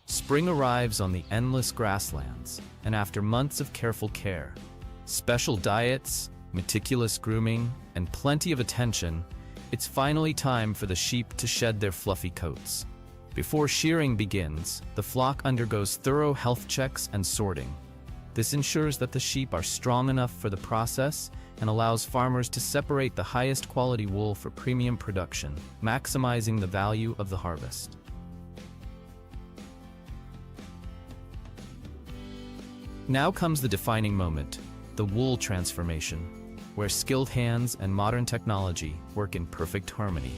Spring arrives on the endless grasslands, and after months of careful care, special diets, meticulous grooming, and plenty of attention, it's finally time for the sheep to shed their fluffy coats. Before shearing begins, the flock undergoes thorough health checks and sorting. This ensures that the sheep are strong enough for the process and allows farmers to separate the highest quality wool for premium production, maximizing the value of the harvest. Now comes the defining moment, the wool transformation, where skilled hands and modern technology work in perfect harmony.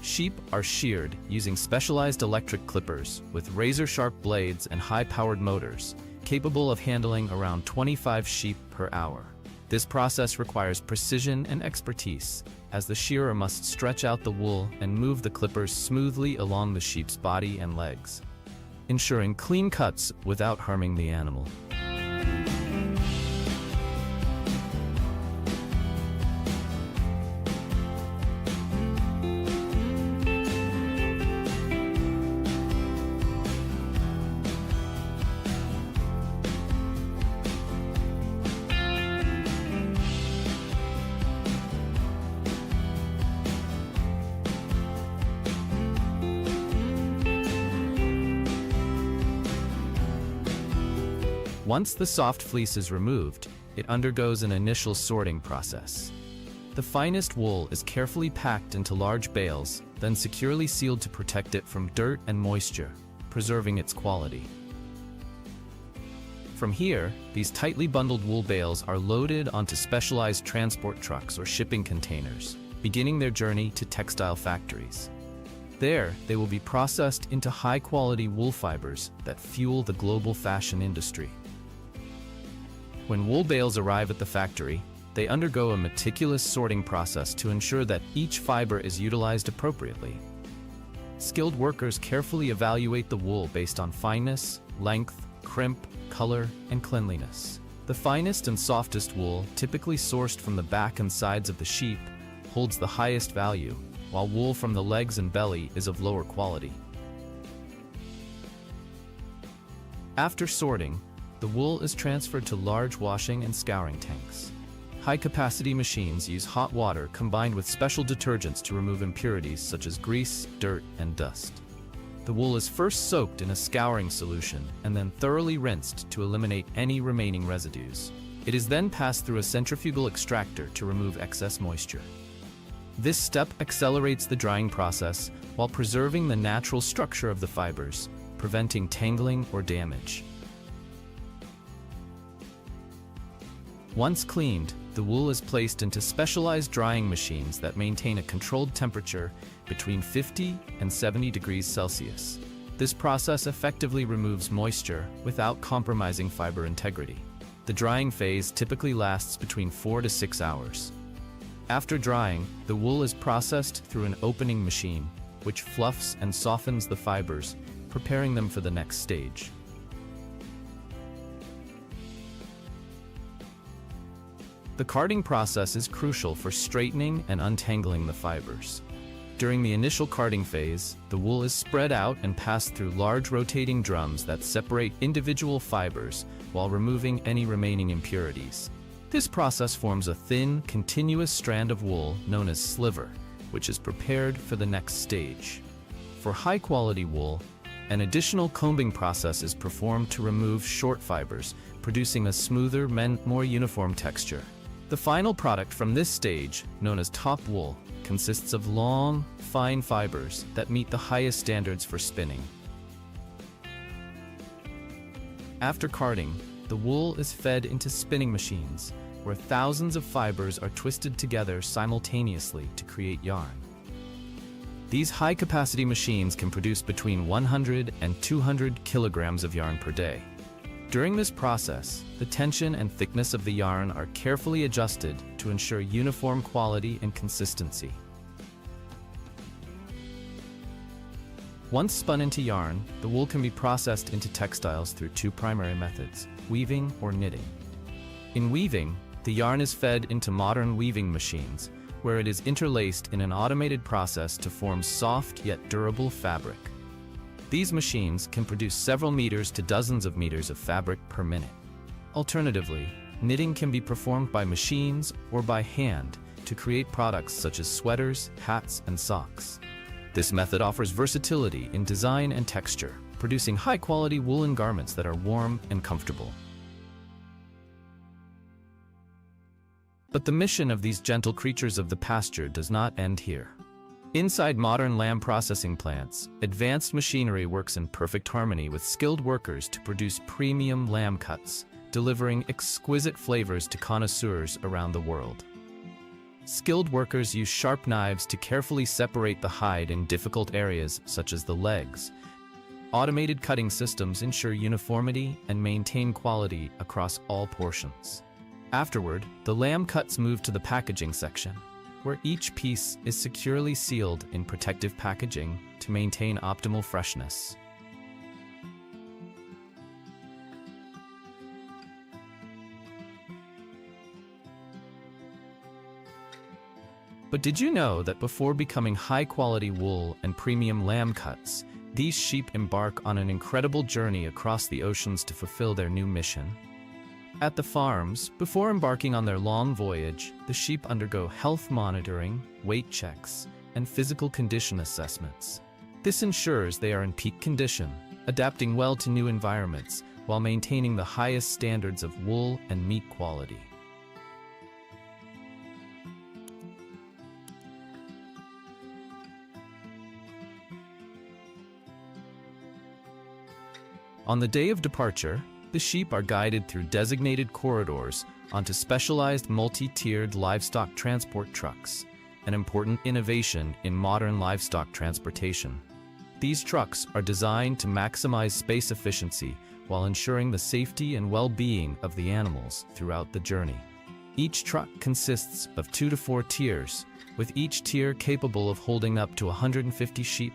Sheep are sheared using specialized electric clippers with razor-sharp blades and high-powered motors, capable of handling around 25 sheep per hour. This process requires precision and expertise, as the shearer must stretch out the wool and move the clippers smoothly along the sheep's body and legs, ensuring clean cuts without harming the animal. Once the soft fleece is removed, it undergoes an initial sorting process. The finest wool is carefully packed into large bales, then securely sealed to protect it from dirt and moisture, preserving its quality. From here, these tightly bundled wool bales are loaded onto specialized transport trucks or shipping containers, beginning their journey to textile factories. There, they will be processed into high-quality wool fibers that fuel the global fashion industry. When wool bales arrive at the factory, they undergo a meticulous sorting process to ensure that each fiber is utilized appropriately. Skilled workers carefully evaluate the wool based on fineness, length, crimp, color, and cleanliness. The finest and softest wool, typically sourced from the back and sides of the sheep, holds the highest value, while wool from the legs and belly is of lower quality. After sorting, the wool is transferred to large washing and scouring tanks. High-capacity machines use hot water combined with special detergents to remove impurities such as grease, dirt, and dust. The wool is first soaked in a scouring solution and then thoroughly rinsed to eliminate any remaining residues. It is then passed through a centrifugal extractor to remove excess moisture. This step accelerates the drying process while preserving the natural structure of the fibers, preventing tangling or damage. Once cleaned, the wool is placed into specialized drying machines that maintain a controlled temperature between 50 and 70 degrees Celsius. This process effectively removes moisture without compromising fiber integrity. The drying phase typically lasts between 4 to 6 hours. After drying, the wool is processed through an opening machine, which fluffs and softens the fibers, preparing them for the next stage. The carding process is crucial for straightening and untangling the fibers. During the initial carding phase, the wool is spread out and passed through large rotating drums that separate individual fibers while removing any remaining impurities. This process forms a thin, continuous strand of wool known as sliver, which is prepared for the next stage. For high-quality wool, an additional combing process is performed to remove short fibers, producing a smoother, more uniform texture. The final product from this stage, known as top wool, consists of long, fine fibers that meet the highest standards for spinning. After carding, the wool is fed into spinning machines, where thousands of fibers are twisted together simultaneously to create yarn. These high-capacity machines can produce between 100 and 200 kilograms of yarn per day. During this process, the tension and thickness of the yarn are carefully adjusted to ensure uniform quality and consistency. Once spun into yarn, the wool can be processed into textiles through two primary methods: weaving or knitting. In weaving, the yarn is fed into modern weaving machines, where it is interlaced in an automated process to form soft yet durable fabric. These machines can produce several meters to dozens of meters of fabric per minute. Alternatively, knitting can be performed by machines or by hand to create products such as sweaters, hats, and socks. This method offers versatility in design and texture, producing high-quality woolen garments that are warm and comfortable. But the mission of these gentle creatures of the pasture does not end here. Inside modern lamb processing plants, advanced machinery works in perfect harmony with skilled workers to produce premium lamb cuts, delivering exquisite flavors to connoisseurs around the world. Skilled workers use sharp knives to carefully separate the hide in difficult areas such as the legs. Automated cutting systems ensure uniformity and maintain quality across all portions. Afterward, the lamb cuts move to the packaging section, where each piece is securely sealed in protective packaging to maintain optimal freshness. But did you know that before becoming high-quality wool and premium lamb cuts, these sheep embark on an incredible journey across the oceans to fulfill their new mission? At the farms, before embarking on their long voyage, the sheep undergo health monitoring, weight checks, and physical condition assessments. This ensures they are in peak condition, adapting well to new environments, while maintaining the highest standards of wool and meat quality. On the day of departure, the sheep are guided through designated corridors onto specialized multi-tiered livestock transport trucks, an important innovation in modern livestock transportation. These trucks are designed to maximize space efficiency while ensuring the safety and well-being of the animals throughout the journey. Each truck consists of 2 to 4 tiers, with each tier capable of holding up to 150 sheep,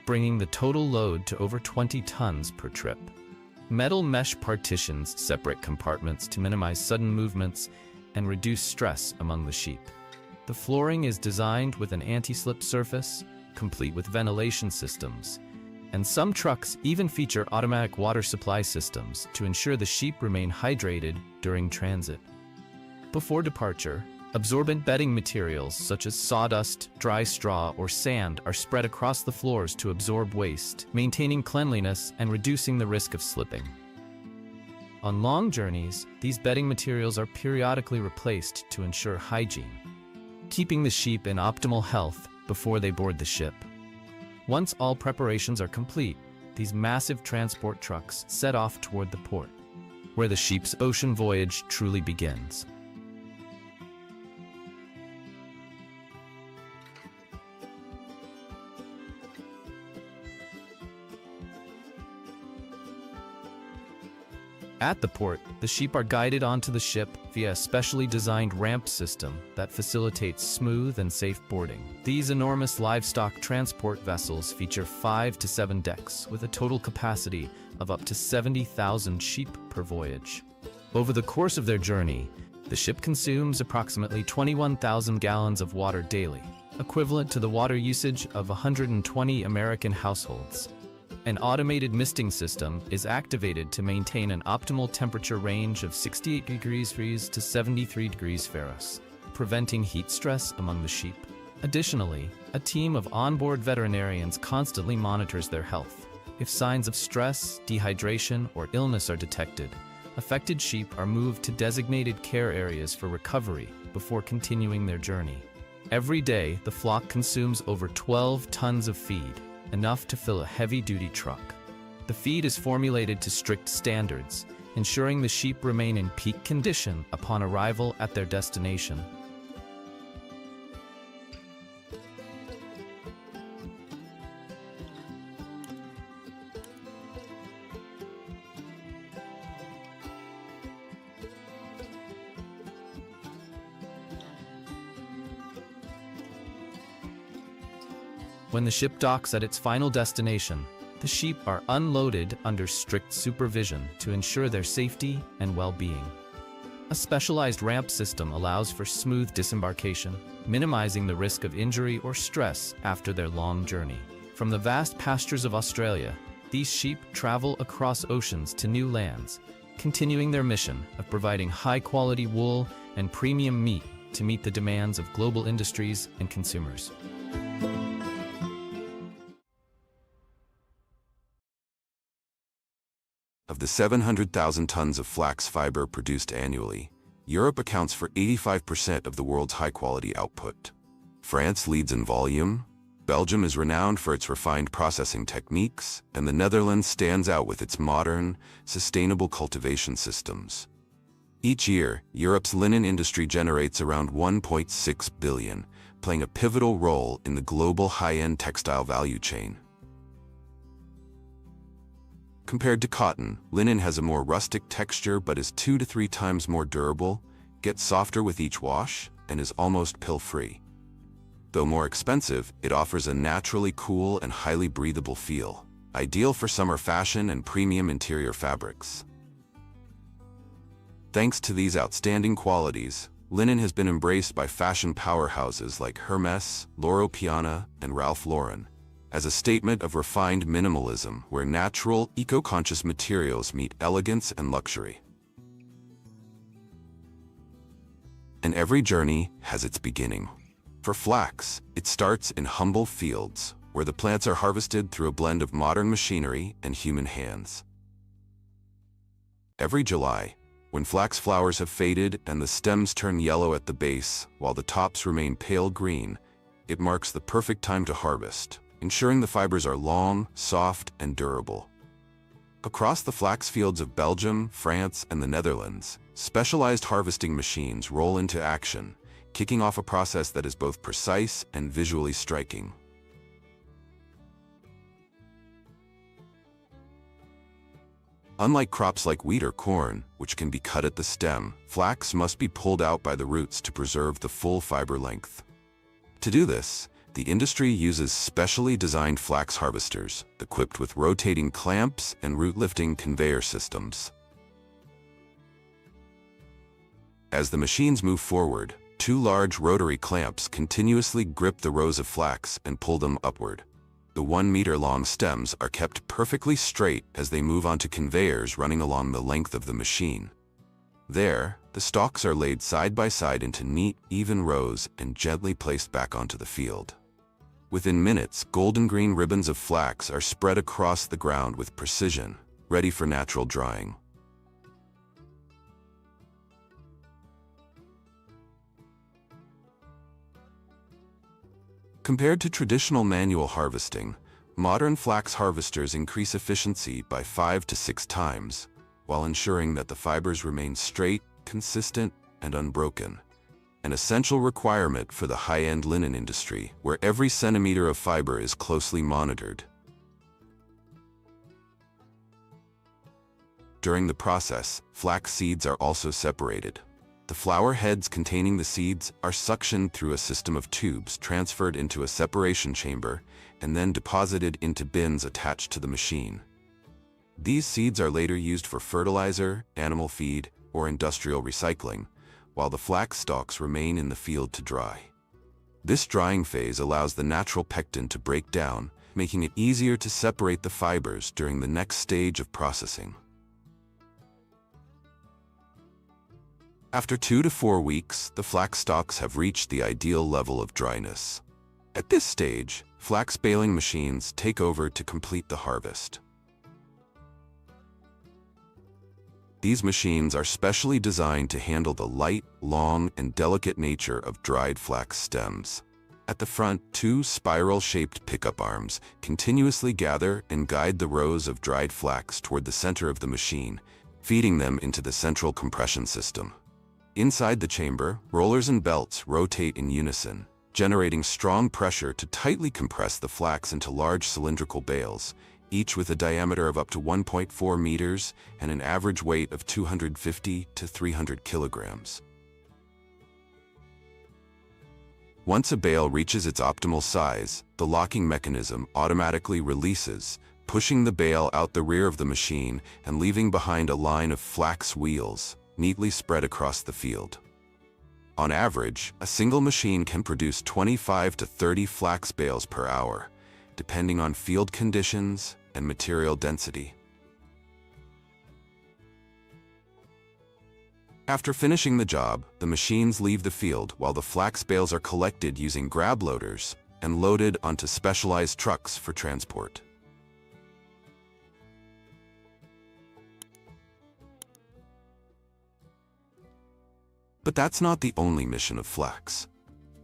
bringing the total load to over 20 tons per trip. Metal mesh partitions separate compartments to minimize sudden movements and reduce stress among the sheep. The flooring is designed with an anti-slip surface, complete with ventilation systems, and some trucks even feature automatic water supply systems to ensure the sheep remain hydrated during transit. Before departure, absorbent bedding materials such as sawdust, dry straw, or sand are spread across the floors to absorb waste, maintaining cleanliness and reducing the risk of slipping. On long journeys, these bedding materials are periodically replaced to ensure hygiene, keeping the sheep in optimal health before they board the ship. Once all preparations are complete, these massive transport trucks set off toward the port, where the sheep's ocean voyage truly begins. At the port, the sheep are guided onto the ship via a specially designed ramp system that facilitates smooth and safe boarding. These enormous livestock transport vessels feature 5 to 7 decks with a total capacity of up to 70,000 sheep per voyage. Over the course of their journey, the ship consumes approximately 21,000 gallons of water daily, equivalent to the water usage of 120 American households. An automated misting system is activated to maintain an optimal temperature range of 68 degrees Fahrenheit to 73 degrees Fahrenheit, preventing heat stress among the sheep. Additionally, a team of onboard veterinarians constantly monitors their health. If signs of stress, dehydration, or illness are detected, affected sheep are moved to designated care areas for recovery before continuing their journey. Every day, the flock consumes over 12 tons of feed, enough to fill a heavy-duty truck. The feed is formulated to strict standards, ensuring the sheep remain in peak condition upon arrival at their destination. When the ship docks at its final destination, the sheep are unloaded under strict supervision to ensure their safety and well-being. A specialized ramp system allows for smooth disembarkation, minimizing the risk of injury or stress after their long journey. From the vast pastures of Australia, these sheep travel across oceans to new lands, continuing their mission of providing high-quality wool and premium meat to meet the demands of global industries and consumers. Of the 700,000 tons of flax fiber produced annually, Europe accounts for 85% of the world's high-quality output. France leads in volume, Belgium is renowned for its refined processing techniques, and the Netherlands stands out with its modern, sustainable cultivation systems. Each year, Europe's linen industry generates around 1.6 billion, playing a pivotal role in the global high-end textile value chain. Compared to cotton, linen has a more rustic texture but is 2 to 3 times more durable, gets softer with each wash, and is almost pill-free. Though more expensive, it offers a naturally cool and highly breathable feel, ideal for summer fashion and premium interior fabrics. Thanks to these outstanding qualities, linen has been embraced by fashion powerhouses like Hermès, Loro Piana, and Ralph Lauren, as a statement of refined minimalism where natural, eco-conscious materials meet elegance and luxury. And every journey has its beginning. For flax, it starts in humble fields, where the plants are harvested through a blend of modern machinery and human hands. Every July, when flax flowers have faded and the stems turn yellow at the base while the tops remain pale green, it marks the perfect time to harvest, ensuring the fibers are long, soft, and durable. Across the flax fields of Belgium, France, and the Netherlands, specialized harvesting machines roll into action, kicking off a process that is both precise and visually striking. Unlike crops like wheat or corn, which can be cut at the stem, flax must be pulled out by the roots to preserve the full fiber length. To do this, the industry uses specially designed flax harvesters, equipped with rotating clamps and root-lifting conveyor systems. As the machines move forward, 2 large rotary clamps continuously grip the rows of flax and pull them upward. The 1-meter-long stems are kept perfectly straight as they move onto conveyors running along the length of the machine. There, the stalks are laid side by side into neat, even rows and gently placed back onto the field. Within minutes, golden-green ribbons of flax are spread across the ground with precision, ready for natural drying. Compared to traditional manual harvesting, modern flax harvesters increase efficiency by 5 to 6 times, while ensuring that the fibers remain straight, consistent, and unbroken. An essential requirement for the high-end linen industry, where every centimeter of fiber is closely monitored. During the process, flax seeds are also separated. The flower heads containing the seeds are suctioned through a system of tubes transferred into a separation chamber and then deposited into bins attached to the machine. These seeds are later used for fertilizer, animal feed, or industrial recycling, while the flax stalks remain in the field to dry. This drying phase allows the natural pectin to break down, making it easier to separate the fibers during the next stage of processing. After 2 to 4 weeks, the flax stalks have reached the ideal level of dryness. At this stage, flax baling machines take over to complete the harvest. These machines are specially designed to handle the light, long, and delicate nature of dried flax stems. At the front, 2 spiral-shaped pickup arms continuously gather and guide the rows of dried flax toward the center of the machine, feeding them into the central compression system. Inside the chamber, rollers and belts rotate in unison, generating strong pressure to tightly compress the flax into large cylindrical bales, each with a diameter of up to 1.4 meters and an average weight of 250 to 300 kilograms. Once a bale reaches its optimal size, the locking mechanism automatically releases, pushing the bale out the rear of the machine and leaving behind a line of flax wheels, neatly spread across the field. On average, a single machine can produce 25 to 30 flax bales per hour, depending on field conditions and material density. After finishing the job, the machines leave the field while the flax bales are collected using grab loaders and loaded onto specialized trucks for transport. But that's not the only mission of flax.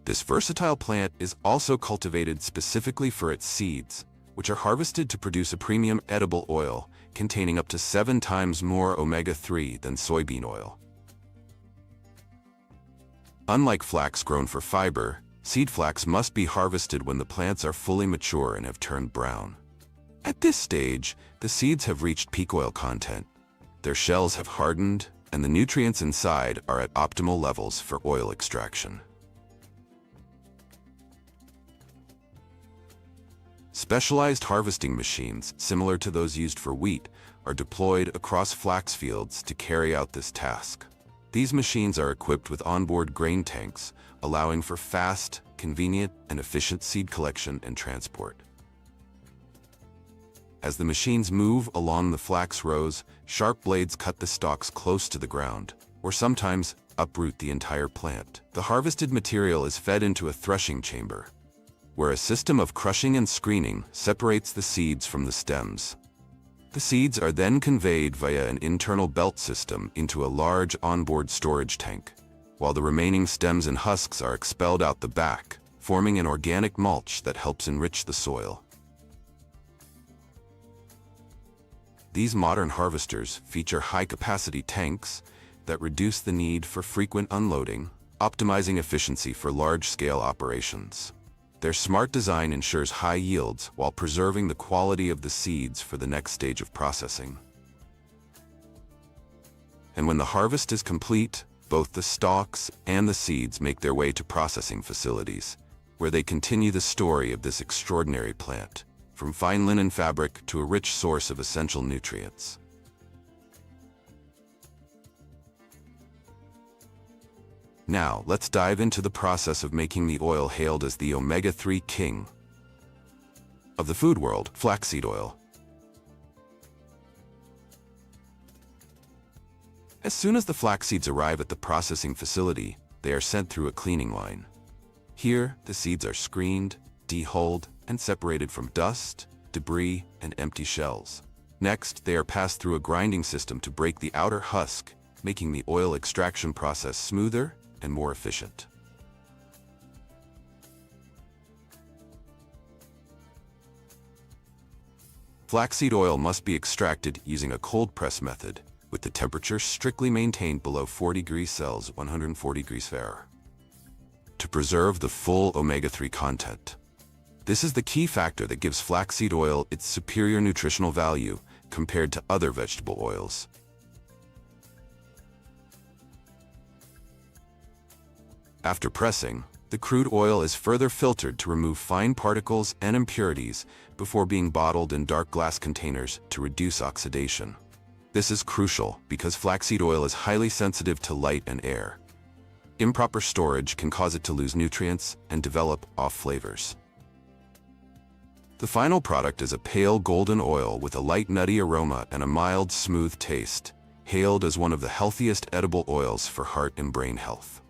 This versatile plant is also cultivated specifically for its seeds, which are harvested to produce a premium edible oil containing up to 7 times more omega-3 than soybean oil. Unlike flax grown for fiber, seed flax must be harvested when the plants are fully mature and have turned brown. At this stage, the seeds have reached peak oil content. Their shells have hardened, and the nutrients inside are at optimal levels for oil extraction. Specialized harvesting machines, similar to those used for wheat, are deployed across flax fields to carry out this task. These machines are equipped with onboard grain tanks, allowing for fast, convenient, and efficient seed collection and transport. As the machines move along the flax rows, sharp blades cut the stalks close to the ground, or sometimes uproot the entire plant. The harvested material is fed into a threshing chamber, where a system of crushing and screening separates the seeds from the stems. The seeds are then conveyed via an internal belt system into a large onboard storage tank, while the remaining stems and husks are expelled out the back, forming an organic mulch that helps enrich the soil. These modern harvesters feature high-capacity tanks that reduce the need for frequent unloading, optimizing efficiency for large-scale operations. Their smart design ensures high yields while preserving the quality of the seeds for the next stage of processing. And when the harvest is complete, both the stalks and the seeds make their way to processing facilities, where they continue the story of this extraordinary plant, from fine linen fabric to a rich source of essential nutrients. Now, let's dive into the process of making the oil hailed as the omega-3 king of the food world, flaxseed oil. As soon as the flax seeds arrive at the processing facility, they are sent through a cleaning line. Here, the seeds are screened, dehulled, and separated from dust, debris, and empty shells. Next, they are passed through a grinding system to break the outer husk, making the oil extraction process smoother and more efficient. Flaxseed oil must be extracted using a cold press method, with the temperature strictly maintained below 40 degrees Celsius (140 degrees Fahrenheit) to preserve the full omega-3 content. This is the key factor that gives flaxseed oil its superior nutritional value compared to other vegetable oils. After pressing, the crude oil is further filtered to remove fine particles and impurities before being bottled in dark glass containers to reduce oxidation. This is crucial because flaxseed oil is highly sensitive to light and air. Improper storage can cause it to lose nutrients and develop off flavors. The final product is a pale golden oil with a light nutty aroma and a mild, smooth taste, hailed as one of the healthiest edible oils for heart and brain health.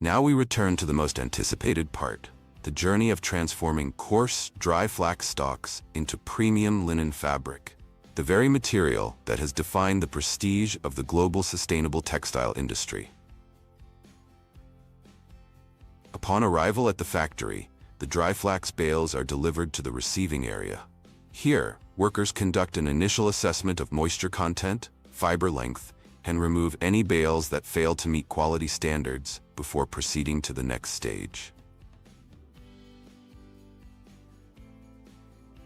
Now we return to the most anticipated part, the journey of transforming coarse, dry flax stalks into premium linen fabric, the very material that has defined the prestige of the global sustainable textile industry. Upon arrival at the factory, the dry flax bales are delivered to the receiving area. Here, workers conduct an initial assessment of moisture content, fiber length, and remove any bales that fail to meet quality standards before proceeding to the next stage.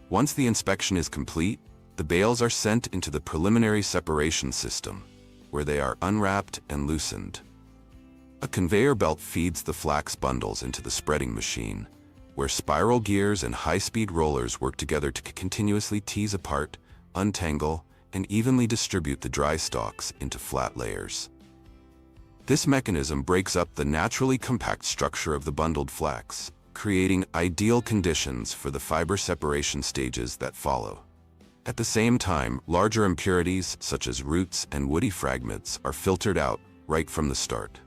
Once the inspection is complete, the bales are sent into the preliminary separation system, where they are unwrapped and loosened. A conveyor belt feeds the flax bundles into the spreading machine, where spiral gears and high-speed rollers work together to continuously tease apart, untangle, and evenly distribute the dry stalks into flat layers. This mechanism breaks up the naturally compact structure of the bundled flax, creating ideal conditions for the fiber separation stages that follow. At the same time, larger impurities, such as roots and woody fragments, are filtered out right from the start.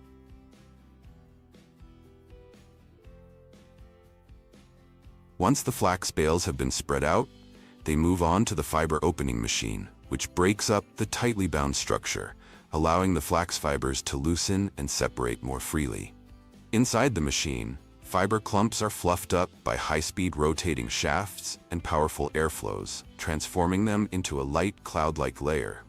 Once the flax bales have been spread out, they move on to the fiber opening machine, which breaks up the tightly bound structure, allowing the flax fibers to loosen and separate more freely. Inside the machine, fiber clumps are fluffed up by high-speed rotating shafts and powerful airflows, transforming them into a light cloud-like layer.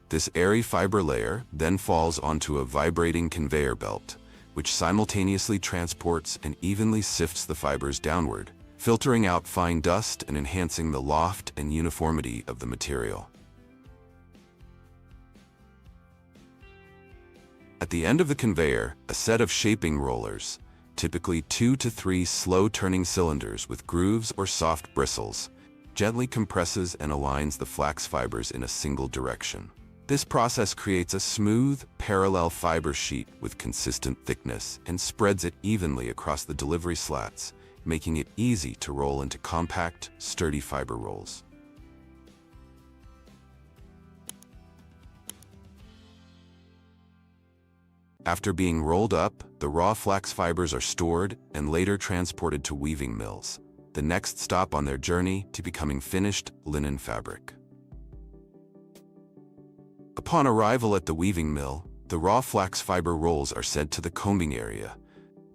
This airy fiber layer then falls onto a vibrating conveyor belt, which simultaneously transports and evenly sifts the fibers downward, filtering out fine dust and enhancing the loft and uniformity of the material. At the end of the conveyor, a set of shaping rollers, typically 2 to 3 slow-turning cylinders with grooves or soft bristles, gently compresses and aligns the flax fibers in a single direction. This process creates a smooth, parallel fiber sheet with consistent thickness and spreads it evenly across the delivery slats, making it easy to roll into compact, sturdy fiber rolls. After being rolled up, the raw flax fibers are stored and later transported to weaving mills, the next stop on their journey to becoming finished linen fabric. Upon arrival at the weaving mill, the raw flax fiber rolls are sent to the combing area,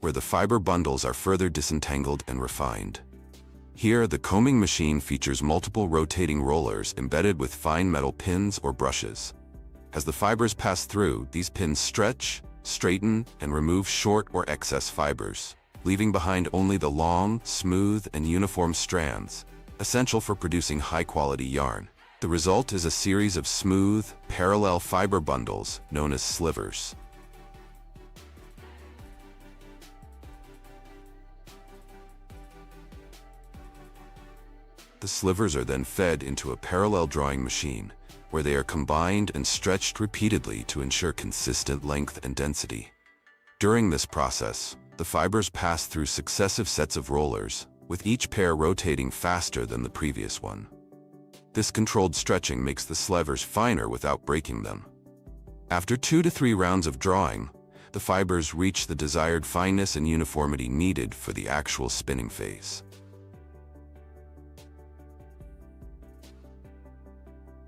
where the fiber bundles are further disentangled and refined. Here, the combing machine features multiple rotating rollers embedded with fine metal pins or brushes. As the fibers pass through, these pins stretch, straighten, and remove short or excess fibers, leaving behind only the long, smooth, and uniform strands, essential for producing high-quality yarn. The result is a series of smooth, parallel fiber bundles known as slivers. The slivers are then fed into a parallel drawing machine, where they are combined and stretched repeatedly to ensure consistent length and density. During this process, the fibers pass through successive sets of rollers, with each pair rotating faster than the previous one. This controlled stretching makes the slivers finer without breaking them. After 2 to 3 rounds of drawing, the fibers reach the desired fineness and uniformity needed for the actual spinning phase.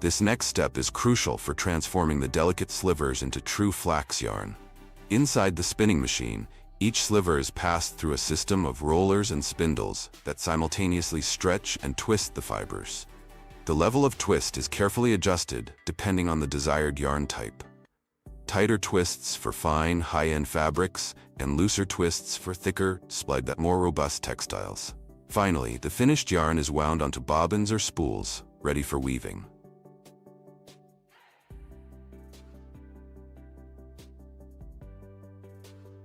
This next step is crucial for transforming the delicate slivers into true flax yarn. Inside the spinning machine, each sliver is passed through a system of rollers and spindles that simultaneously stretch and twist the fibers. The level of twist is carefully adjusted depending on the desired yarn type. Tighter twists for fine, high-end fabrics, and looser twists for thicker, splied but more robust textiles. Finally, the finished yarn is wound onto bobbins or spools, ready for weaving.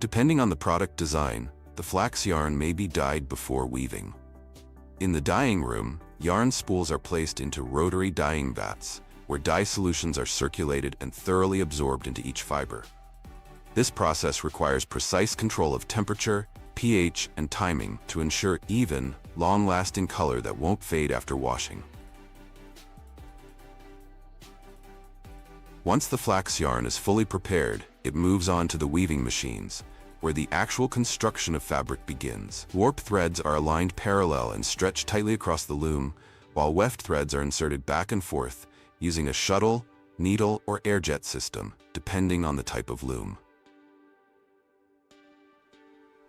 Depending on the product design, the flax yarn may be dyed before weaving. In the dyeing room, yarn spools are placed into rotary dyeing vats, where dye solutions are circulated and thoroughly absorbed into each fiber. This process requires precise control of temperature, pH, and timing to ensure even, long-lasting color that won't fade after washing. Once the flax yarn is fully prepared, it moves on to the weaving machines, where the actual construction of fabric begins. Warp threads are aligned parallel and stretched tightly across the loom, while weft threads are inserted back and forth using a shuttle, needle, or airjet system, depending on the type of loom.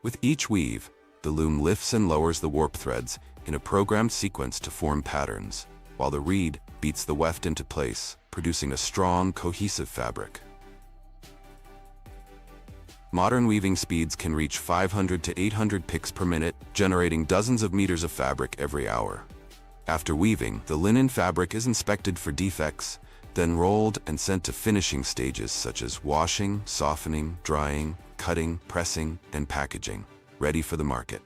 With each weave, the loom lifts and lowers the warp threads in a programmed sequence to form patterns, while the reed beats the weft into place, producing a strong, cohesive fabric. Modern weaving speeds can reach 500 to 800 picks per minute, generating dozens of meters of fabric every hour. After weaving, the linen fabric is inspected for defects, then rolled and sent to finishing stages such as washing, softening, drying, cutting, pressing, and packaging, ready for the market.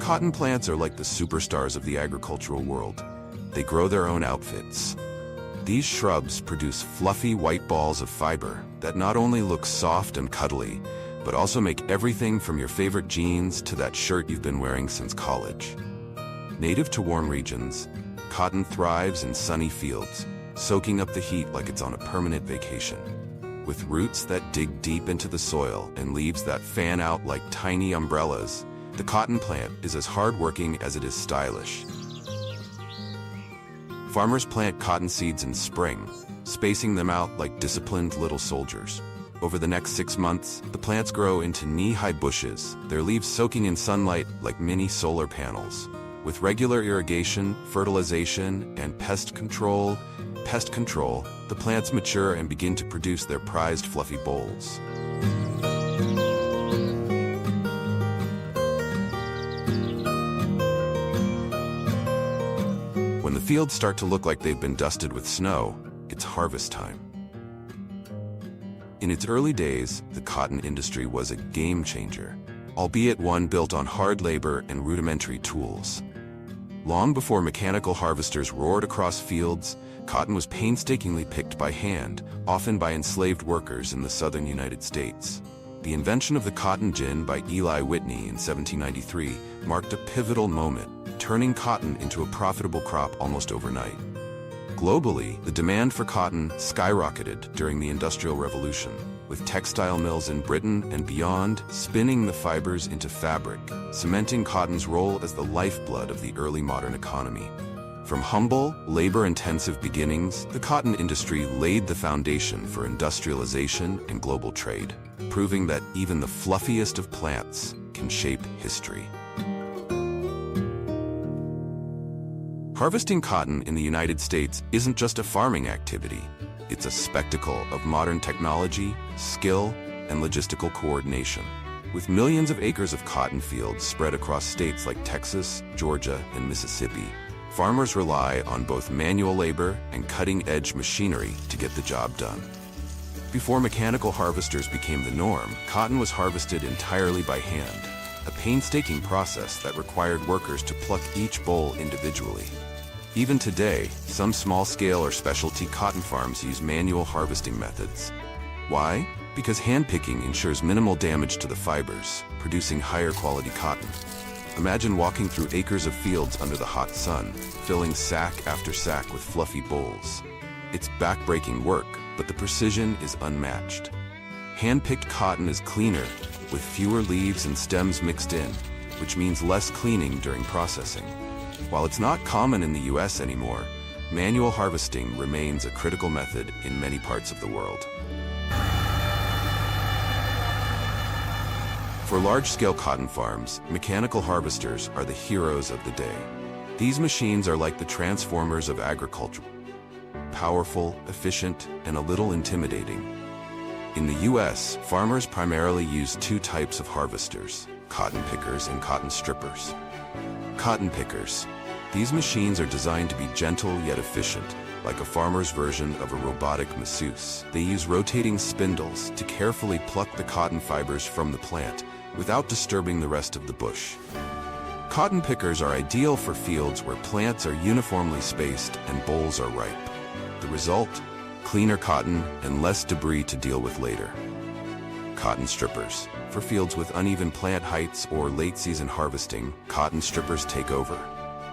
Cotton plants are like the superstars of the agricultural world. They grow their own outfits. These shrubs produce fluffy white balls of fiber that not only look soft and cuddly, but also make everything from your favorite jeans to that shirt you've been wearing since college. Native to warm regions, cotton thrives in sunny fields, soaking up the heat like it's on a permanent vacation. With roots that dig deep into the soil and leaves that fan out like tiny umbrellas, the cotton plant is as hardworking as it is stylish. Farmers plant cotton seeds in spring, spacing them out like disciplined little soldiers. Over the next 6 months, the plants grow into knee-high bushes, their leaves soaking in sunlight like mini solar panels. With regular irrigation, fertilization, and pest control, the plants mature and begin to produce their prized fluffy bolls. When the fields start to look like they've been dusted with snow, it's harvest time. In its early days, the cotton industry was a game changer, albeit one built on hard labor and rudimentary tools. Long before mechanical harvesters roared across fields, cotton was painstakingly picked by hand, often by enslaved workers in the southern United States. The invention of the cotton gin by Eli Whitney in 1793 marked a pivotal moment, turning cotton into a profitable crop almost overnight. Globally, the demand for cotton skyrocketed during the Industrial Revolution, with textile mills in Britain and beyond spinning the fibers into fabric, cementing cotton's role as the lifeblood of the early modern economy. From humble, labor-intensive beginnings, the cotton industry laid the foundation for industrialization and global trade, proving that even the fluffiest of plants can shape history. Harvesting cotton in the United States isn't just a farming activity. It's a spectacle of modern technology, skill, and logistical coordination. With millions of acres of cotton fields spread across states like Texas, Georgia, and Mississippi, farmers rely on both manual labor and cutting-edge machinery to get the job done. Before mechanical harvesters became the norm, cotton was harvested entirely by hand, a painstaking process that required workers to pluck each boll individually. Even today, some small-scale or specialty cotton farms use manual harvesting methods. Why? Because hand-picking ensures minimal damage to the fibers, producing higher-quality cotton. Imagine walking through acres of fields under the hot sun, filling sack after sack with fluffy bolls. It's back-breaking work, but the precision is unmatched. Hand-picked cotton is cleaner, with fewer leaves and stems mixed in, which means less cleaning during processing. While it's not common in the US anymore, manual harvesting remains a critical method in many parts of the world. For large-scale cotton farms, mechanical harvesters are the heroes of the day. These machines are like the transformers of agriculture. powerful, efficient, and a little intimidating. In the US, farmers primarily use two types of harvesters: cotton pickers and cotton strippers. Cotton pickers. These machines are designed to be gentle yet efficient, like a farmer's version of a robotic masseuse. They use rotating spindles to carefully pluck the cotton fibers from the plant without disturbing the rest of the bush. Cotton pickers are ideal for fields where plants are uniformly spaced and bolls are ripe. The result? Cleaner cotton and less debris to deal with later. Cotton strippers. For fields with uneven plant heights or late-season harvesting, cotton strippers take over.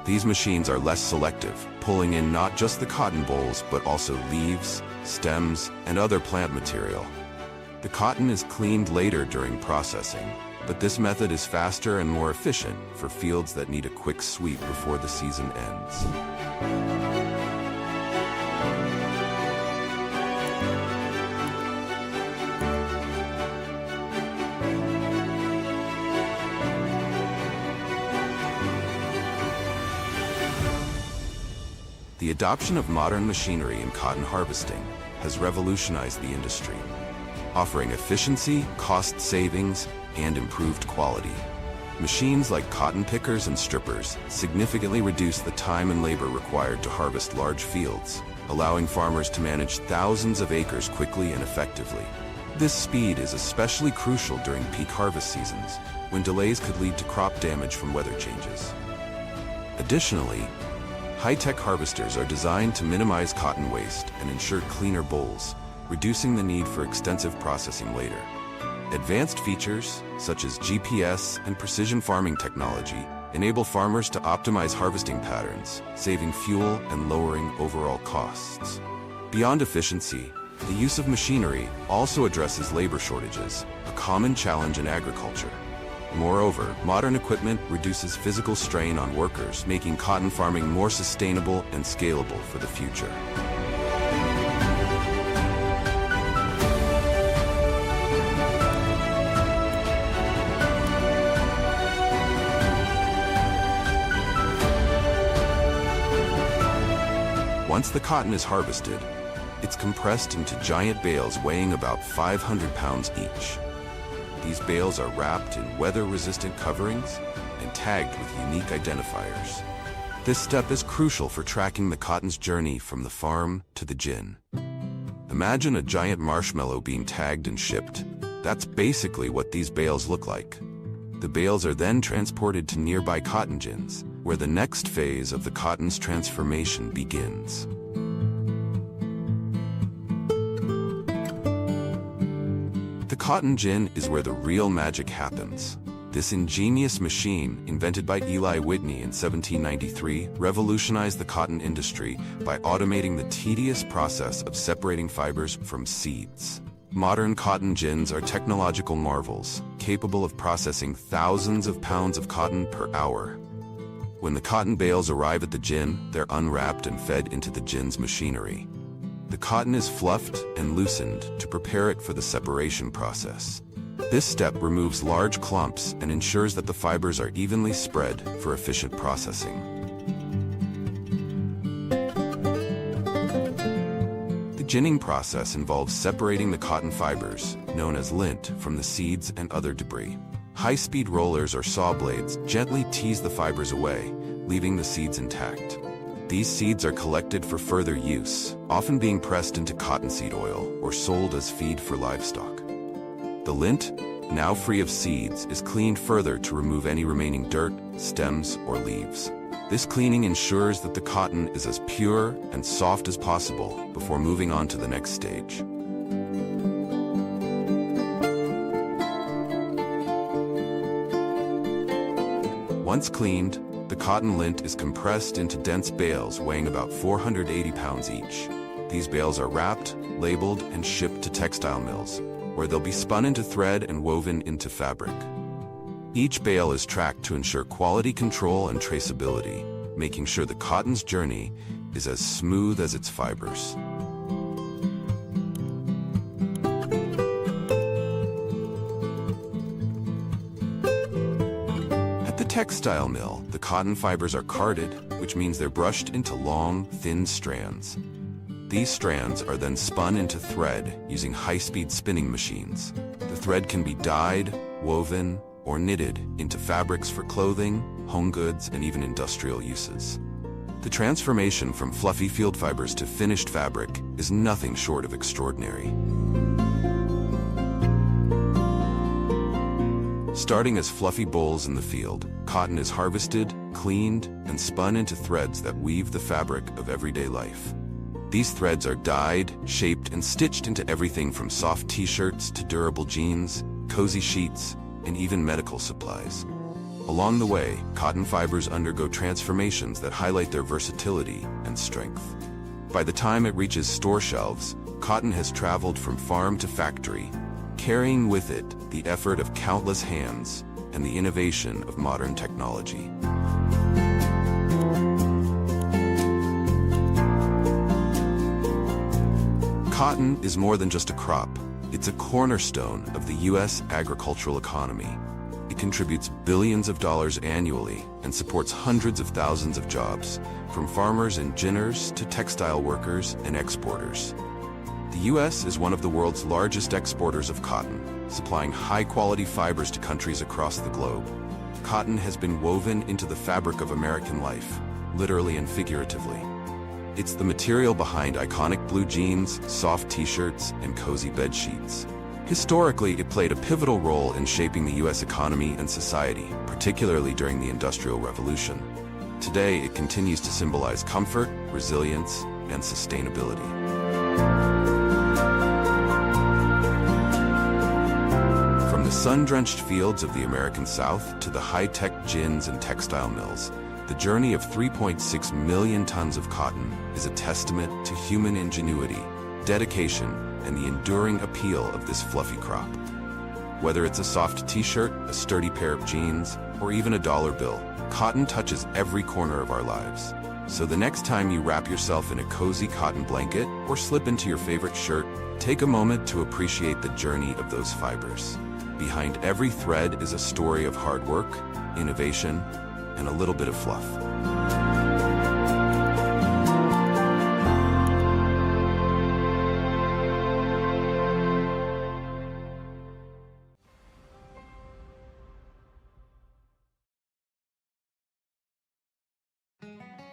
These machines are less selective, pulling in not just the cotton bolls but also leaves, stems, and other plant material. The cotton is cleaned later during processing, but this method is faster and more efficient for fields that need a quick sweep before the season ends. The adoption of modern machinery in cotton harvesting has revolutionized the industry, offering efficiency, cost savings, and improved quality. Machines like cotton pickers and strippers significantly reduce the time and labor required to harvest large fields, allowing farmers to manage thousands of acres quickly and effectively. This speed is especially crucial during peak harvest seasons, when delays could lead to crop damage from weather changes. Additionally, high-tech harvesters are designed to minimize cotton waste and ensure cleaner bolls, reducing the need for extensive processing later. Advanced features, such as GPS and precision farming technology, enable farmers to optimize harvesting patterns, saving fuel and lowering overall costs. Beyond efficiency, the use of machinery also addresses labor shortages, a common challenge in agriculture. Moreover, modern equipment reduces physical strain on workers, making cotton farming more sustainable and scalable for the future. Once the cotton is harvested, it's compressed into giant bales weighing about 500 pounds each. These bales are wrapped in weather-resistant coverings and tagged with unique identifiers. This step is crucial for tracking the cotton's journey from the farm to the gin. Imagine a giant marshmallow being tagged and shipped. That's basically what these bales look like. The bales are then transported to nearby cotton gins, where the next phase of the cotton's transformation begins. The cotton gin is where the real magic happens. This ingenious machine, invented by Eli Whitney in 1793, revolutionized the cotton industry by automating the tedious process of separating fibers from seeds. Modern cotton gins are technological marvels, capable of processing thousands of pounds of cotton per hour. When the cotton bales arrive at the gin, they're unwrapped and fed into the gin's machinery. The cotton is fluffed and loosened to prepare it for the separation process. This step removes large clumps and ensures that the fibers are evenly spread for efficient processing. The ginning process involves separating the cotton fibers, known as lint, from the seeds and other debris. High-speed rollers or saw blades gently tease the fibers away, leaving the seeds intact. These seeds are collected for further use, often being pressed into cottonseed oil or sold as feed for livestock. The lint, now free of seeds, is cleaned further to remove any remaining dirt, stems, or leaves. This cleaning ensures that the cotton is as pure and soft as possible before moving on to the next stage. Once cleaned, the cotton lint is compressed into dense bales weighing about 480 pounds each. These bales are wrapped, labeled, and shipped to textile mills, where they'll be spun into thread and woven into fabric. Each bale is tracked to ensure quality control and traceability, making sure the cotton's journey is as smooth as its fibers. At the textile mill, the cotton fibers are carded, which means they're brushed into long, thin strands. These strands are then spun into thread using high-speed spinning machines. The thread can be dyed, woven, or knitted into fabrics for clothing, home goods, and even industrial uses. The transformation from fluffy field fibers to finished fabric is nothing short of extraordinary. Starting as fluffy bolls in the field, cotton is harvested, cleaned, and spun into threads that weave the fabric of everyday life. These threads are dyed, shaped, and stitched into everything from soft t-shirts to durable jeans, cozy sheets, and even medical supplies. Along the way, cotton fibers undergo transformations that highlight their versatility and strength. By the time it reaches store shelves, cotton has traveled from farm to factory, carrying with it the effort of countless hands and the innovation of modern technology. Cotton is more than just a crop. It's a cornerstone of the U.S. agricultural economy. It contributes billions of dollars annually and supports hundreds of thousands of jobs, from farmers and ginners to textile workers and exporters. The U.S. is one of the world's largest exporters of cotton, supplying high-quality fibers to countries across the globe. Cotton has been woven into the fabric of American life, literally and figuratively. It's the material behind iconic blue jeans, soft t-shirts, and cozy bed sheets. Historically, it played a pivotal role in shaping the U.S. economy and society, particularly during the Industrial Revolution. Today, it continues to symbolize comfort, resilience, and sustainability. From the sun-drenched fields of the American South to the high-tech gins and textile mills, the journey of 3.6 million tons of cotton is a testament to human ingenuity, dedication, and the enduring appeal of this fluffy crop. Whether it's a soft t-shirt, a sturdy pair of jeans, or even a dollar bill, cotton touches every corner of our lives. So the next time you wrap yourself in a cozy cotton blanket or slip into your favorite shirt, take a moment to appreciate the journey of those fibers. Behind every thread is a story of hard work, innovation, and a little bit of fluff.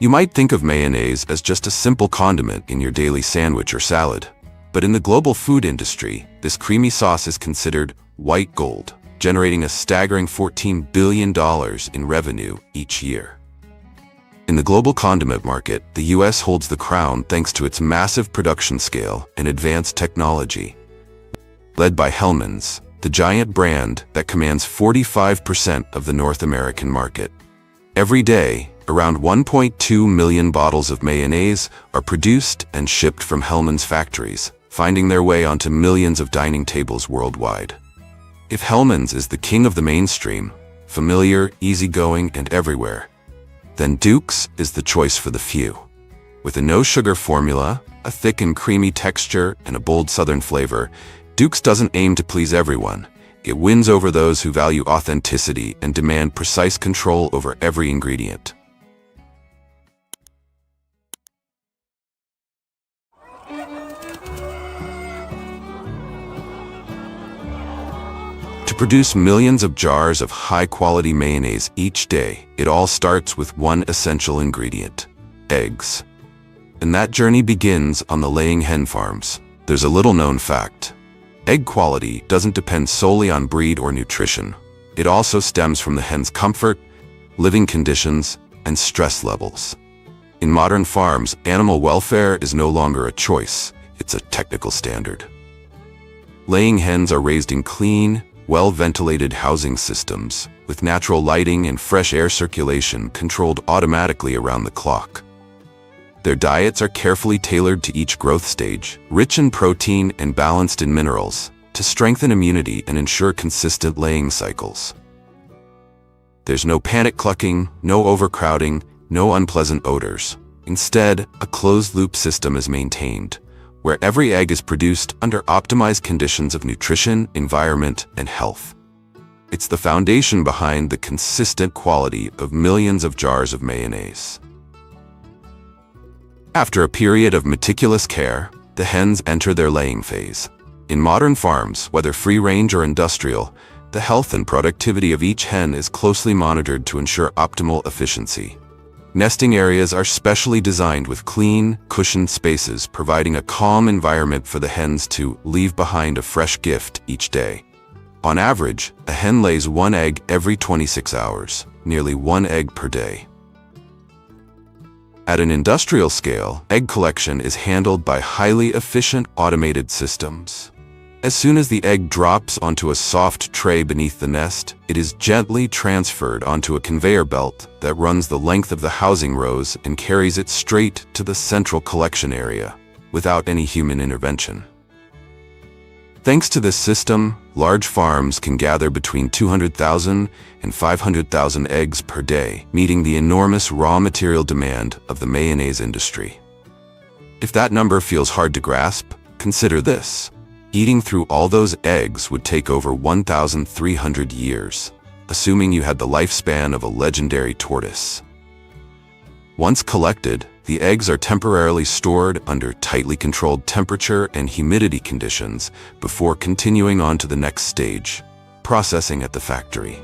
You might think of mayonnaise as just a simple condiment in your daily sandwich or salad. But in the global food industry, this creamy sauce is considered white gold, generating a staggering $14 billion in revenue each year. In the global condiment market, the U.S. holds the crown thanks to its massive production scale and advanced technology. Led by Hellmann's, the giant brand that commands 45% of the North American market. Every day, around 1.2 million bottles of mayonnaise are produced and shipped from Hellmann's factories, finding their way onto millions of dining tables worldwide. If Hellmann's is the king of the mainstream, familiar, easygoing, and everywhere, then Duke's is the choice for the few. With a no-sugar formula, a thick and creamy texture, and a bold southern flavor, Duke's doesn't aim to please everyone. It wins over those who value authenticity and demand precise control over every ingredient. To produce millions of jars of high-quality mayonnaise each day, it all starts with one essential ingredient: eggs. And that journey begins on the laying hen farms. There's a little-known fact. Egg quality doesn't depend solely on breed or nutrition. It also stems from the hen's comfort, living conditions, and stress levels. In modern farms, animal welfare is no longer a choice, it's a technical standard. Laying hens are raised in clean, well-ventilated housing systems, with natural lighting and fresh air circulation controlled automatically around the clock. Their diets are carefully tailored to each growth stage, rich in protein and balanced in minerals, to strengthen immunity and ensure consistent laying cycles. There's no panic clucking, no overcrowding, no unpleasant odors. Instead, a closed-loop system is maintained, where every egg is produced under optimized conditions of nutrition, environment, and health. It's the foundation behind the consistent quality of millions of jars of mayonnaise. After a period of meticulous care, the hens enter their laying phase. In modern farms, whether free-range or industrial, the health and productivity of each hen is closely monitored to ensure optimal efficiency. Nesting areas are specially designed with clean, cushioned spaces, providing a calm environment for the hens to leave behind a fresh gift each day. On average, a hen lays one egg every 26 hours, nearly one egg per day. At an industrial scale, egg collection is handled by highly efficient automated systems. As soon as the egg drops onto a soft tray beneath the nest, it is gently transferred onto a conveyor belt that runs the length of the housing rows and carries it straight to the central collection area, without any human intervention. Thanks to this system, large farms can gather between 200,000 and 500,000 eggs per day, meeting the enormous raw material demand of the mayonnaise industry. If that number feels hard to grasp, consider this. Eating through all those eggs would take over 1,300 years, assuming you had the lifespan of a legendary tortoise. Once collected, the eggs are temporarily stored under tightly controlled temperature and humidity conditions before continuing on to the next stage, processing at the factory.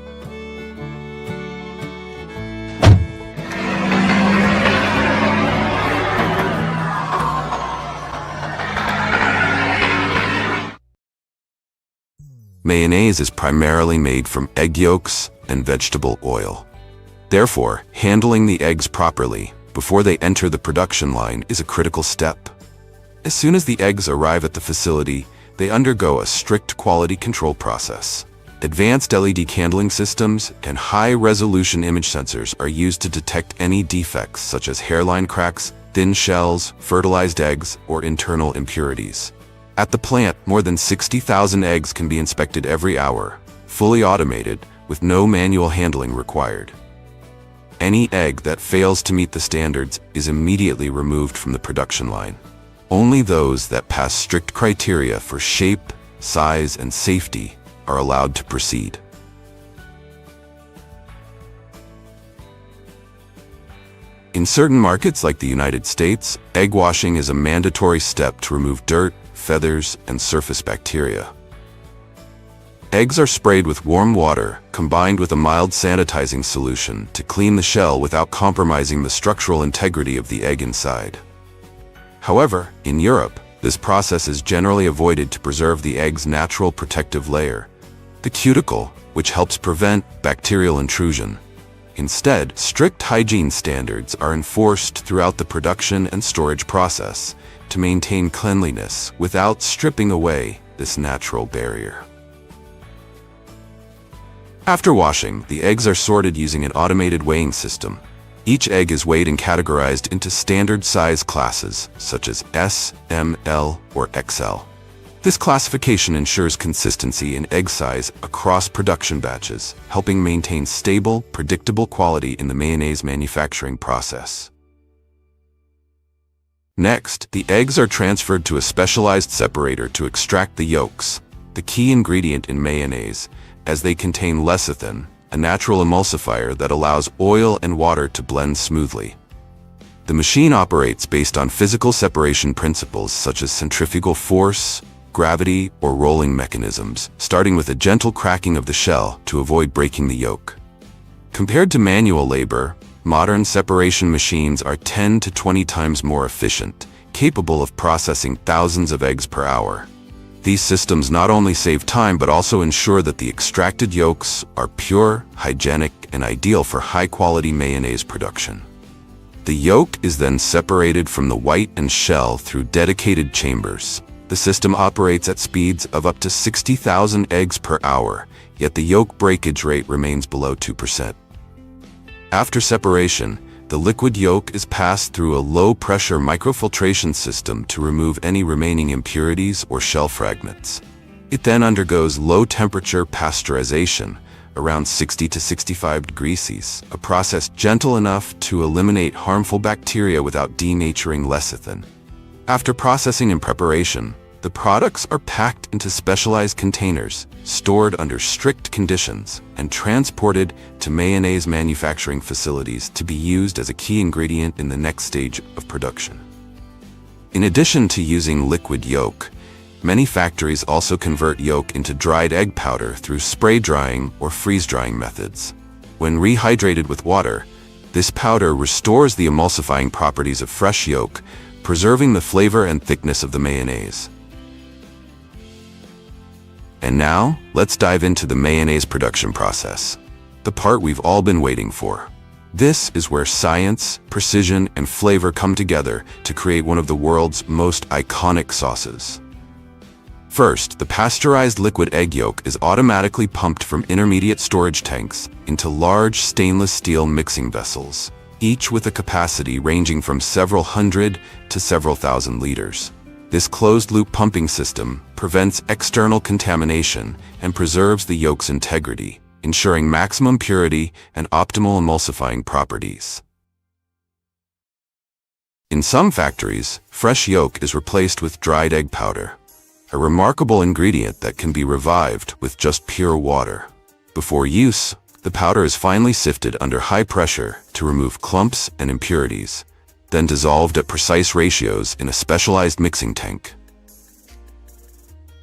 Mayonnaise is primarily made from egg yolks and vegetable oil. Therefore, handling the eggs properly before they enter the production line is a critical step. As soon as the eggs arrive at the facility, they undergo a strict quality control process. Advanced LED candling systems and high-resolution image sensors are used to detect any defects such as hairline cracks, thin shells, fertilized eggs, or internal impurities. At the plant, more than 60,000 eggs can be inspected every hour, fully automated, with no manual handling required. Any egg that fails to meet the standards is immediately removed from the production line. Only those that pass strict criteria for shape, size, and safety are allowed to proceed. In certain markets like the United States, egg washing is a mandatory step to remove dirt, feathers, and surface bacteria. Eggs are sprayed with warm water combined with a mild sanitizing solution to clean the shell without compromising the structural integrity of the egg inside. However, in Europe, this process is generally avoided to preserve the egg's natural protective layer, the cuticle, which helps prevent bacterial intrusion. Instead, strict hygiene standards are enforced throughout the production and storage process to maintain cleanliness without stripping away this natural barrier. After washing, the eggs are sorted using an automated weighing system. Each egg is weighed and categorized into standard size classes, such as S, M, L, or XL. This classification ensures consistency in egg size across production batches, helping maintain stable, predictable quality in the mayonnaise manufacturing process. Next, the eggs are transferred to a specialized separator to extract the yolks, the key ingredient in mayonnaise, as they contain lecithin, a natural emulsifier that allows oil and water to blend smoothly. The machine operates based on physical separation principles such as centrifugal force, gravity, or rolling mechanisms, starting with a gentle cracking of the shell to avoid breaking the yolk. Compared to manual labor, modern separation machines are 10 to 20 times more efficient, capable of processing thousands of eggs per hour. These systems not only save time but also ensure that the extracted yolks are pure, hygienic, and ideal for high-quality mayonnaise production. The yolk is then separated from the white and shell through dedicated chambers. The system operates at speeds of up to 60,000 eggs per hour, yet the yolk breakage rate remains below 2%. After separation, the liquid yolk is passed through a low-pressure microfiltration system to remove any remaining impurities or shell fragments. It then undergoes low-temperature pasteurization, around 60 to 65 degrees Celsius, a process gentle enough to eliminate harmful bacteria without denaturing lecithin. After processing and preparation, the products are packed into specialized containers, stored under strict conditions, and transported to mayonnaise manufacturing facilities to be used as a key ingredient in the next stage of production. In addition to using liquid yolk, many factories also convert yolk into dried egg powder through spray drying or freeze drying methods. When rehydrated with water, this powder restores the emulsifying properties of fresh yolk, preserving the flavor and thickness of the mayonnaise. And now, let's dive into the mayonnaise production process, the part we've all been waiting for. This is where science, precision, and flavor come together to create one of the world's most iconic sauces. First, the pasteurized liquid egg yolk is automatically pumped from intermediate storage tanks into large stainless steel mixing vessels, each with a capacity ranging from several hundred to several thousand liters. This closed-loop pumping system prevents external contamination and preserves the yolk's integrity, ensuring maximum purity and optimal emulsifying properties. In some factories, fresh yolk is replaced with dried egg powder, a remarkable ingredient that can be revived with just pure water. Before use, the powder is finely sifted under high pressure to remove clumps and impurities, then dissolved at precise ratios in a specialized mixing tank.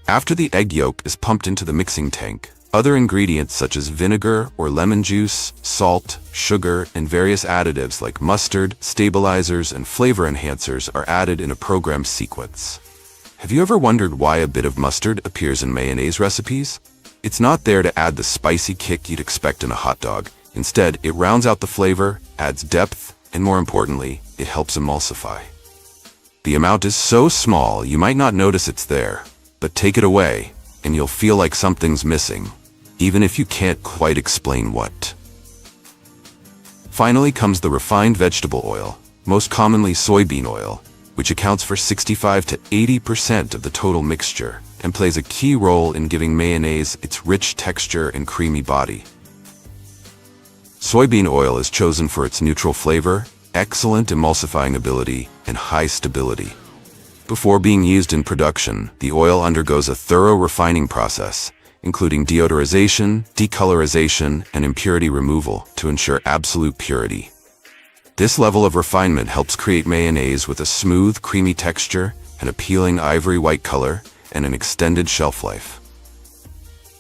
After the egg yolk is pumped into the mixing tank, other ingredients such as vinegar or lemon juice, salt, sugar, and various additives like mustard, stabilizers, and flavor enhancers are added in a programmed sequence. Have you ever wondered why a bit of mustard appears in mayonnaise recipes? It's not there to add the spicy kick you'd expect in a hot dog. Instead, it rounds out the flavor, adds depth, and more importantly, it helps emulsify. The amount is so small you might not notice it's there, but take it away, and you'll feel like something's missing, even if you can't quite explain what. Finally comes the refined vegetable oil, most commonly soybean oil, which accounts for 65 to 80% of the total mixture and plays a key role in giving mayonnaise its rich texture and creamy body. Soybean oil is chosen for its neutral flavor, excellent emulsifying ability, and high stability. Before being used in production, the oil undergoes a thorough refining process, including deodorization, decolorization, and impurity removal to ensure absolute purity. This level of refinement helps create mayonnaise with a smooth, creamy texture, an appealing ivory white color, and an extended shelf life.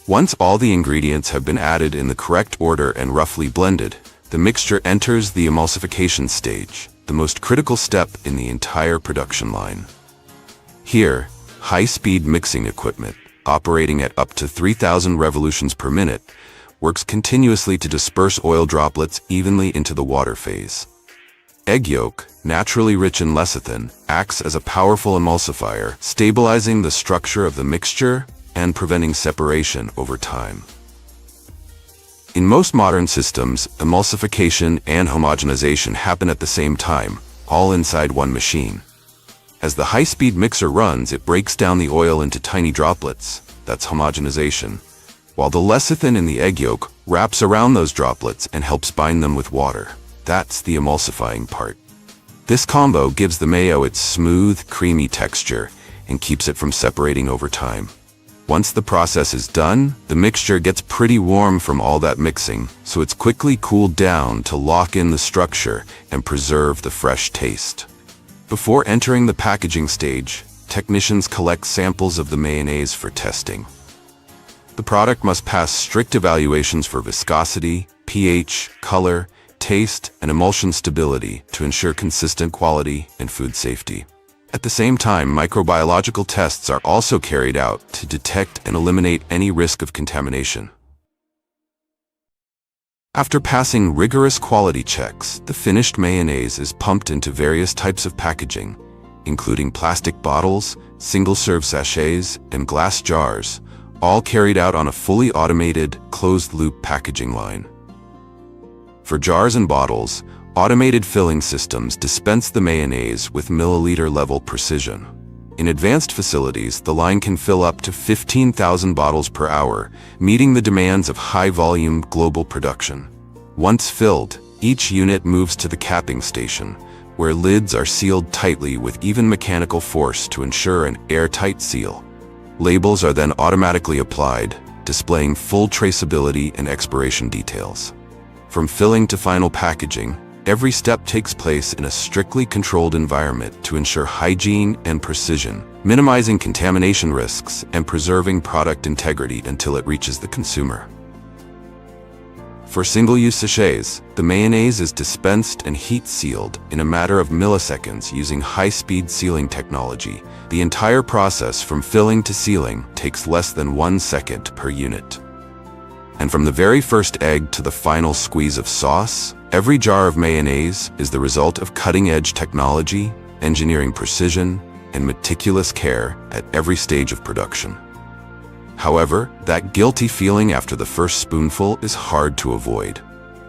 Once all the ingredients have been added in the correct order and roughly blended, the mixture enters the emulsification stage, the most critical step in the entire production line. Here, high-speed mixing equipment, operating at up to 3,000 revolutions per minute, works continuously to disperse oil droplets evenly into the water phase. Egg yolk, naturally rich in lecithin, acts as a powerful emulsifier, stabilizing the structure of the mixture and preventing separation over time. In most modern systems, emulsification and homogenization happen at the same time, all inside one machine. As the high-speed mixer runs, it breaks down the oil into tiny droplets, that's homogenization, while the lecithin in the egg yolk wraps around those droplets and helps bind them with water. That's the emulsifying part. This combo gives the mayo its smooth, creamy texture and keeps it from separating over time. Once the process is done, the mixture gets pretty warm from all that mixing, so it's quickly cooled down to lock in the structure and preserve the fresh taste. Before entering the packaging stage, technicians collect samples of the mayonnaise for testing. The product must pass strict evaluations for viscosity, pH, color, taste, and emulsion stability to ensure consistent quality and food safety. At the same time, microbiological tests are also carried out to detect and eliminate any risk of contamination. After passing rigorous quality checks, the finished mayonnaise is pumped into various types of packaging, including plastic bottles, single-serve sachets, and glass jars, all carried out on a fully automated, closed-loop packaging line. For jars and bottles, automated filling systems dispense the mayonnaise with milliliter-level precision. In advanced facilities, the line can fill up to 15,000 bottles per hour, meeting the demands of high-volume global production. Once filled, each unit moves to the capping station, where lids are sealed tightly with even mechanical force to ensure an airtight seal. Labels are then automatically applied, displaying full traceability and expiration details. From filling to final packaging, Every step takes place in a strictly controlled environment to ensure hygiene and precision, minimizing contamination risks and preserving product integrity until it reaches the consumer. For single-use sachets, the mayonnaise is dispensed and heat-sealed in a matter of milliseconds using high-speed sealing technology. The entire process from filling to sealing takes less than 1 second per unit. And from the very first egg to the final squeeze of sauce, every jar of mayonnaise is the result of cutting-edge technology, engineering precision, and meticulous care at every stage of production. However, that guilty feeling after the first spoonful is hard to avoid.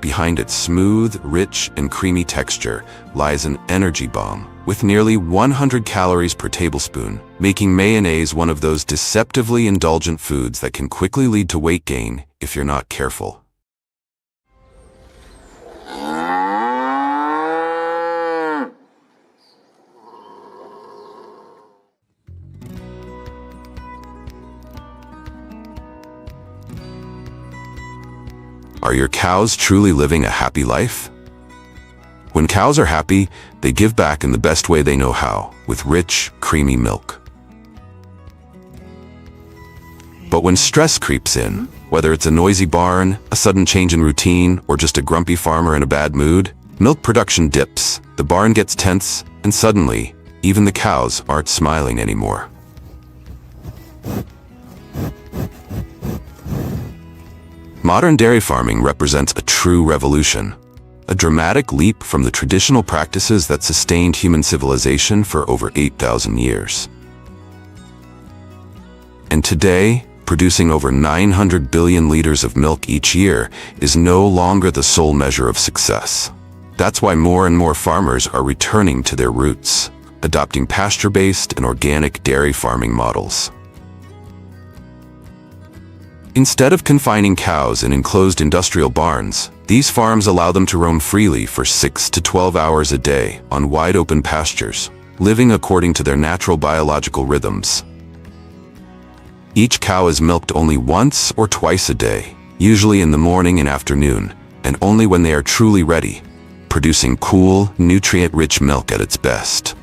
Behind its smooth, rich, and creamy texture lies an energy bomb with nearly 100 calories per tablespoon, making mayonnaise one of those deceptively indulgent foods that can quickly lead to weight gain if you're not careful. Are your cows truly living a happy life? When cows are happy, they give back in the best way they know how, with rich, creamy milk. But when stress creeps in, whether it's a noisy barn, a sudden change in routine, or just a grumpy farmer in a bad mood, milk production dips, the barn gets tense, and suddenly, even the cows aren't smiling anymore. Modern dairy farming represents a true revolution, a dramatic leap from the traditional practices that sustained human civilization for over 8,000 years. And today, producing over 900 billion liters of milk each year is no longer the sole measure of success. That's why more and more farmers are returning to their roots, adopting pasture-based and organic dairy farming models. Instead of confining cows in enclosed industrial barns, these farms allow them to roam freely for 6 to 12 hours a day on wide-open pastures, living according to their natural biological rhythms. Each cow is milked only once or twice a day, usually in the morning and afternoon, and only when they are truly ready, producing cool, nutrient-rich milk at its best.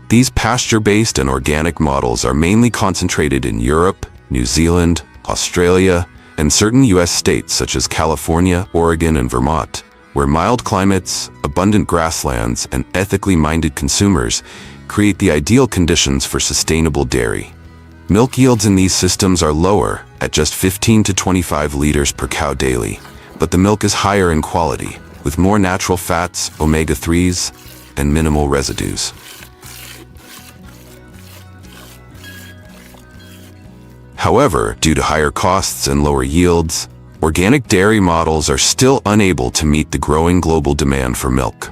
These pasture-based and organic models are mainly concentrated in Europe, New Zealand, Australia, and certain U.S. states such as California, Oregon, and Vermont, where mild climates, abundant grasslands, and ethically minded consumers create the ideal conditions for sustainable dairy. Milk yields in these systems are lower, at just 15 to 25 liters per cow daily, but the milk is higher in quality, with more natural fats, omega-3s, and minimal residues. However, due to higher costs and lower yields, organic dairy models are still unable to meet the growing global demand for milk.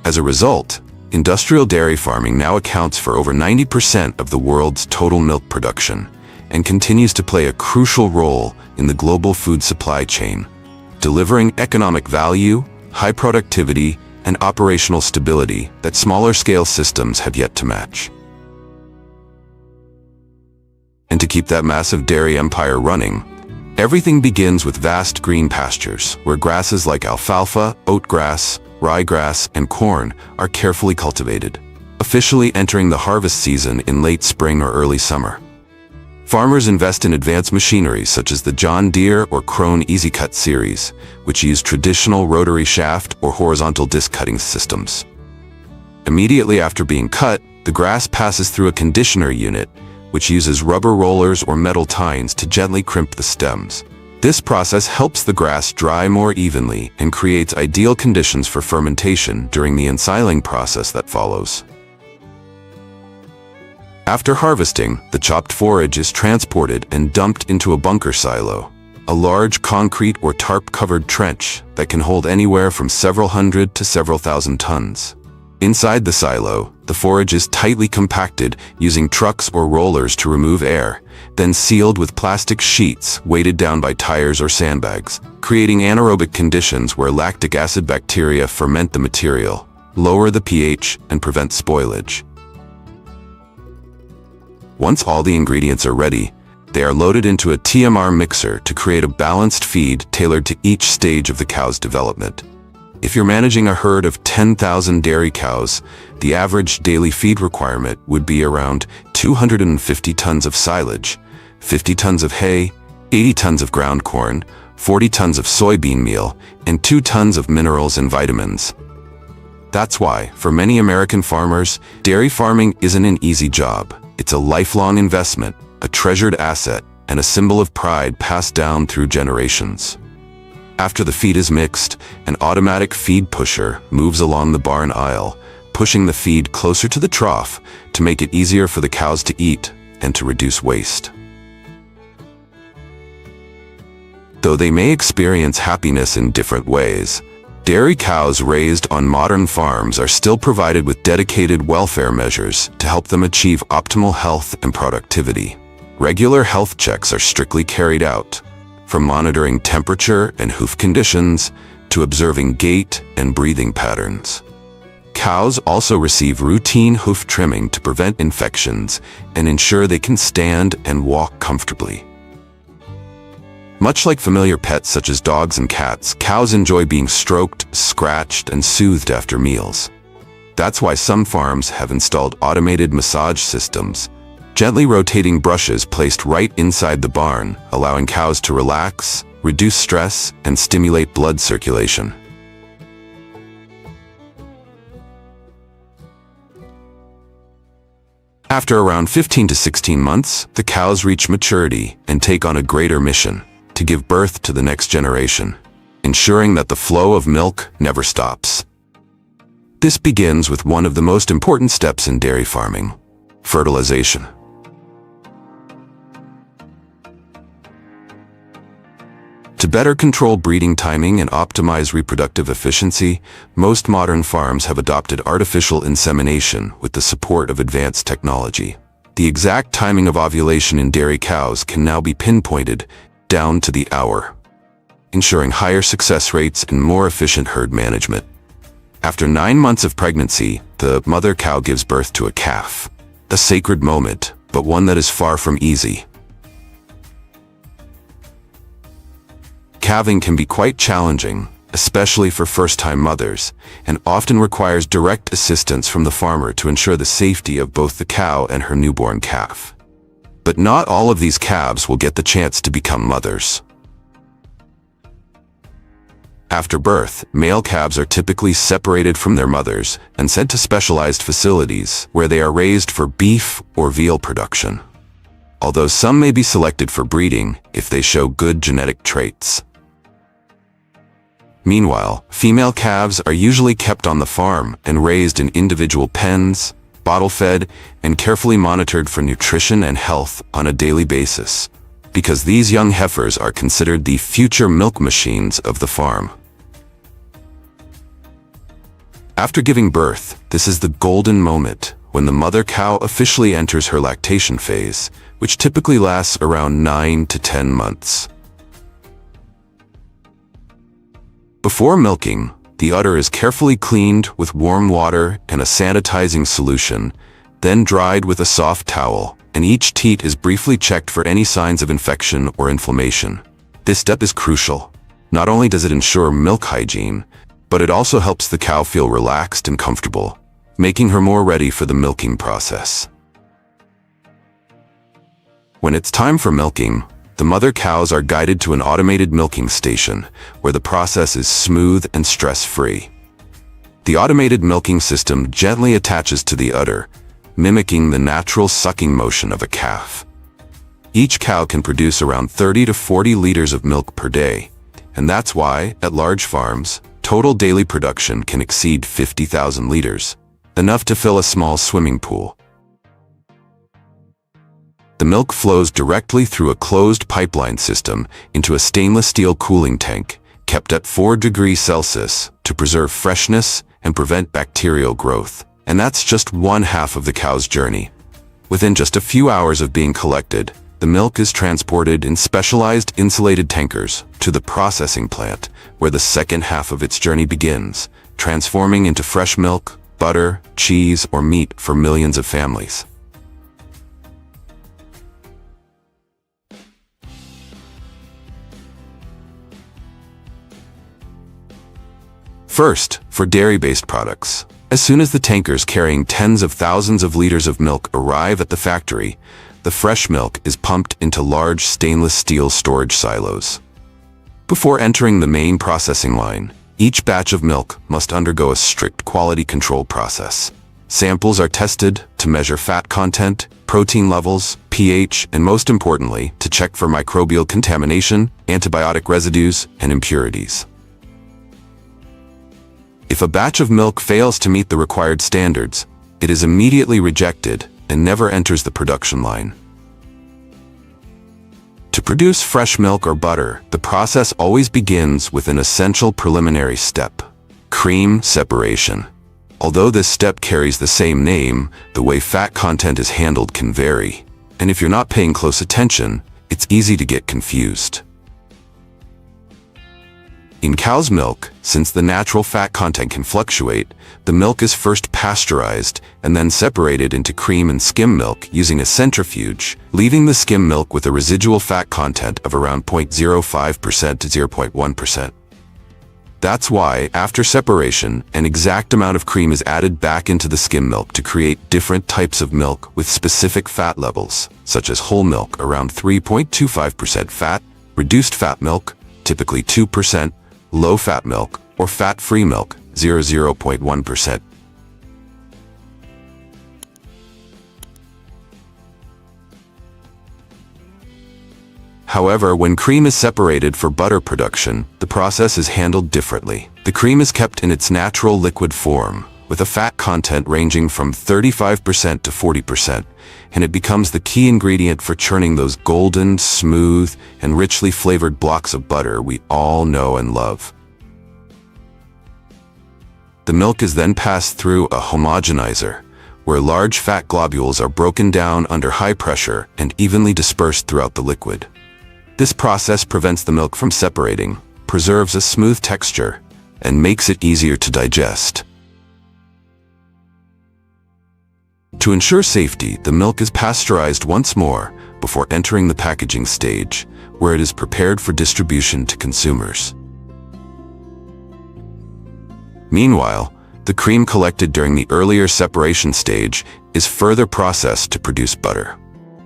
As a result, industrial dairy farming now accounts for over 90% of the world's total milk production and continues to play a crucial role in the global food supply chain, delivering economic value, high productivity, and operational stability that smaller-scale systems have yet to match. And to keep that massive dairy empire running, everything begins with vast green pastures, where grasses like alfalfa, oatgrass, ryegrass, and corn are carefully cultivated, officially entering the harvest season in late spring or early summer. Farmers invest in advanced machinery such as the John Deere or Krone EasyCut series, which use traditional rotary shaft or horizontal disc cutting systems. Immediately after being cut, the grass passes through a conditioner unit, which uses rubber rollers or metal tines to gently crimp the stems. This process helps the grass dry more evenly and creates ideal conditions for fermentation during the ensiling process that follows. After harvesting, the chopped forage is transported and dumped into a bunker silo, a large concrete or tarp-covered trench that can hold anywhere from several hundred to several thousand tons. Inside the silo, the forage is tightly compacted using trucks or rollers to remove air, then sealed with plastic sheets weighted down by tires or sandbags, creating anaerobic conditions where lactic acid bacteria ferment the material, lower the pH, and prevent spoilage. Once all the ingredients are ready, They are loaded into a TMR mixer to create a balanced feed tailored to each stage of the cow's development. If you're managing a herd of 10,000 dairy cows, the average daily feed requirement would be around 250 tons of silage, 50 tons of hay, 80 tons of ground corn, 40 tons of soybean meal, and 2 tons of minerals and vitamins. That's why, for many American farmers, dairy farming isn't an easy job. It's a lifelong investment, a treasured asset, and a symbol of pride passed down through generations. After the feed is mixed, an automatic feed pusher moves along the barn aisle, pushing the feed closer to the trough to make it easier for the cows to eat and to reduce waste. Though they may experience happiness in different ways, dairy cows raised on modern farms are still provided with dedicated welfare measures to help them achieve optimal health and productivity. Regular health checks are strictly carried out, from monitoring temperature and hoof conditions to observing gait and breathing patterns. Cows also receive routine hoof trimming to prevent infections and ensure they can stand and walk comfortably. Much like familiar pets such as dogs and cats, cows enjoy being stroked, scratched, and soothed after meals. That's why some farms have installed automated massage systems, gently rotating brushes placed right inside the barn, allowing cows to relax, reduce stress, and stimulate blood circulation. After around 15 to 16 months, the cows reach maturity and take on a greater mission: to give birth to the next generation, ensuring that the flow of milk never stops. This begins with one of the most important steps in dairy farming: fertilization. To better control breeding timing and optimize reproductive efficiency, most modern farms have adopted artificial insemination with the support of advanced technology. The exact timing of ovulation in dairy cows can now be pinpointed down to the hour, ensuring higher success rates and more efficient herd management. After 9 months of pregnancy, the mother cow gives birth to a calf. A sacred moment, but one that is far from easy. Calving can be quite challenging, especially for first-time mothers, and often requires direct assistance from the farmer to ensure the safety of both the cow and her newborn calf. But not all of these calves will get the chance to become mothers. After birth, male calves are typically separated from their mothers and sent to specialized facilities where they are raised for beef or veal production. Although some may be selected for breeding if they show good genetic traits. Meanwhile, female calves are usually kept on the farm and raised in individual pens, bottle-fed, and carefully monitored for nutrition and health on a daily basis, because these young heifers are considered the future milk machines of the farm. After giving birth, this is the golden moment when the mother cow officially enters her lactation phase, which typically lasts around 9 to 10 months. Before milking, the udder is carefully cleaned with warm water and a sanitizing solution, then dried with a soft towel, and each teat is briefly checked for any signs of infection or inflammation. This step is crucial. Not only does it ensure milk hygiene, but it also helps the cow feel relaxed and comfortable, making her more ready for the milking process. When it's time for milking, the mother cows are guided to an automated milking station where the process is smooth and stress-free. The automated milking system gently attaches to the udder, mimicking the natural sucking motion of a calf. Each cow can produce around 30 to 40 liters of milk per day, and that's why, at large farms, total daily production can exceed 50,000 liters, enough to fill a small swimming pool. The milk flows directly through a closed pipeline system into a stainless steel cooling tank, kept at 4 degrees Celsius to preserve freshness and prevent bacterial growth. And that's just one half of the cow's journey. Within just a few hours of being collected, the milk is transported in specialized insulated tankers to the processing plant, where the second half of its journey begins, transforming into fresh milk, butter, cheese, or meat for millions of families. First, for dairy-based products. As soon as the tankers carrying tens of thousands of liters of milk arrive at the factory, the fresh milk is pumped into large stainless steel storage silos. Before entering the main processing line, each batch of milk must undergo a strict quality control process. Samples are tested to measure fat content, protein levels, pH, and most importantly, to check for microbial contamination, antibiotic residues, and impurities. If a batch of milk fails to meet the required standards, it is immediately rejected and never enters the production line. To produce fresh milk or butter, the process always begins with an essential preliminary step: cream separation. Although this step carries the same name, the way fat content is handled can vary, and if you're not paying close attention, it's easy to get confused. In cow's milk, since the natural fat content can fluctuate, the milk is first pasteurized and then separated into cream and skim milk using a centrifuge, leaving the skim milk with a residual fat content of around 0.05% to 0.1%. That's why, after separation, an exact amount of cream is added back into the skim milk to create different types of milk with specific fat levels, such as whole milk around 3.25% fat, reduced fat milk, typically 2%, low-fat milk, or fat-free milk, 0.1%. However, when cream is separated for butter production, the process is handled differently. The cream is kept in its natural liquid form, with a fat content ranging from 35% to 40%, and it becomes the key ingredient for churning those golden, smooth, and richly flavored blocks of butter we all know and love. The milk is then passed through a homogenizer, where large fat globules are broken down under high pressure and evenly dispersed throughout the liquid. This process prevents the milk from separating, preserves a smooth texture, and makes it easier to digest. To ensure safety, the milk is pasteurized once more before entering the packaging stage, where it is prepared for distribution to consumers. Meanwhile, the cream collected during the earlier separation stage is further processed to produce butter.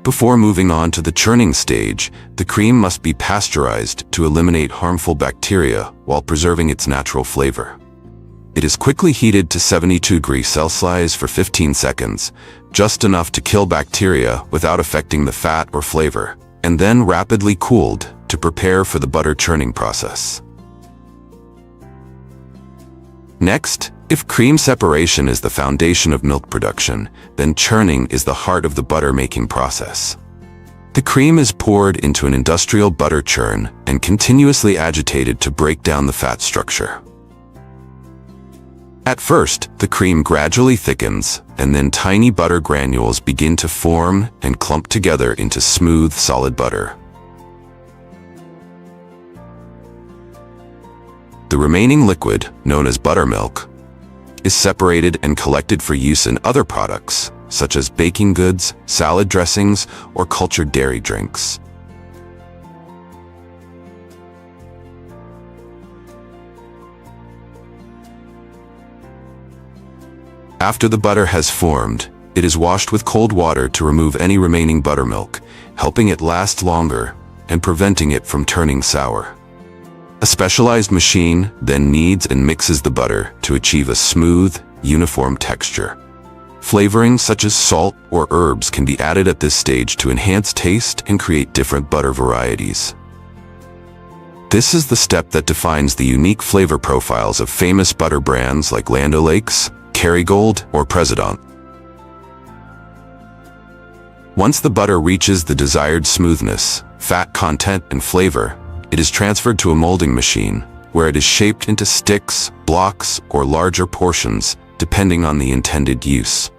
Before moving on to the churning stage, the cream must be pasteurized to eliminate harmful bacteria while preserving its natural flavor. It is quickly heated to 72 degrees Celsius for 15 seconds, just enough to kill bacteria without affecting the fat or flavor, and then rapidly cooled to prepare for the butter churning process. Next, if cream separation is the foundation of milk production, then churning is the heart of the butter-making process. The cream is poured into an industrial butter churn and continuously agitated to break down the fat structure. At first, the cream gradually thickens, and then tiny butter granules begin to form and clump together into smooth, solid butter. The remaining liquid, known as buttermilk, is separated and collected for use in other products, such as baking goods, salad dressings, or cultured dairy drinks. After the butter has formed, it is washed with cold water to remove any remaining buttermilk, helping it last longer and preventing it from turning sour. A specialized machine then kneads and mixes the butter to achieve a smooth, uniform texture. Flavorings such as salt or herbs can be added at this stage to enhance taste and create different butter varieties. This is the step that defines the unique flavor profiles of famous butter brands like Land O'Lakes, Kerrygold, or President. Once the butter reaches the desired smoothness, fat content, and flavor, it is transferred to a molding machine, where it is shaped into sticks, blocks, or larger portions, depending on the intended use.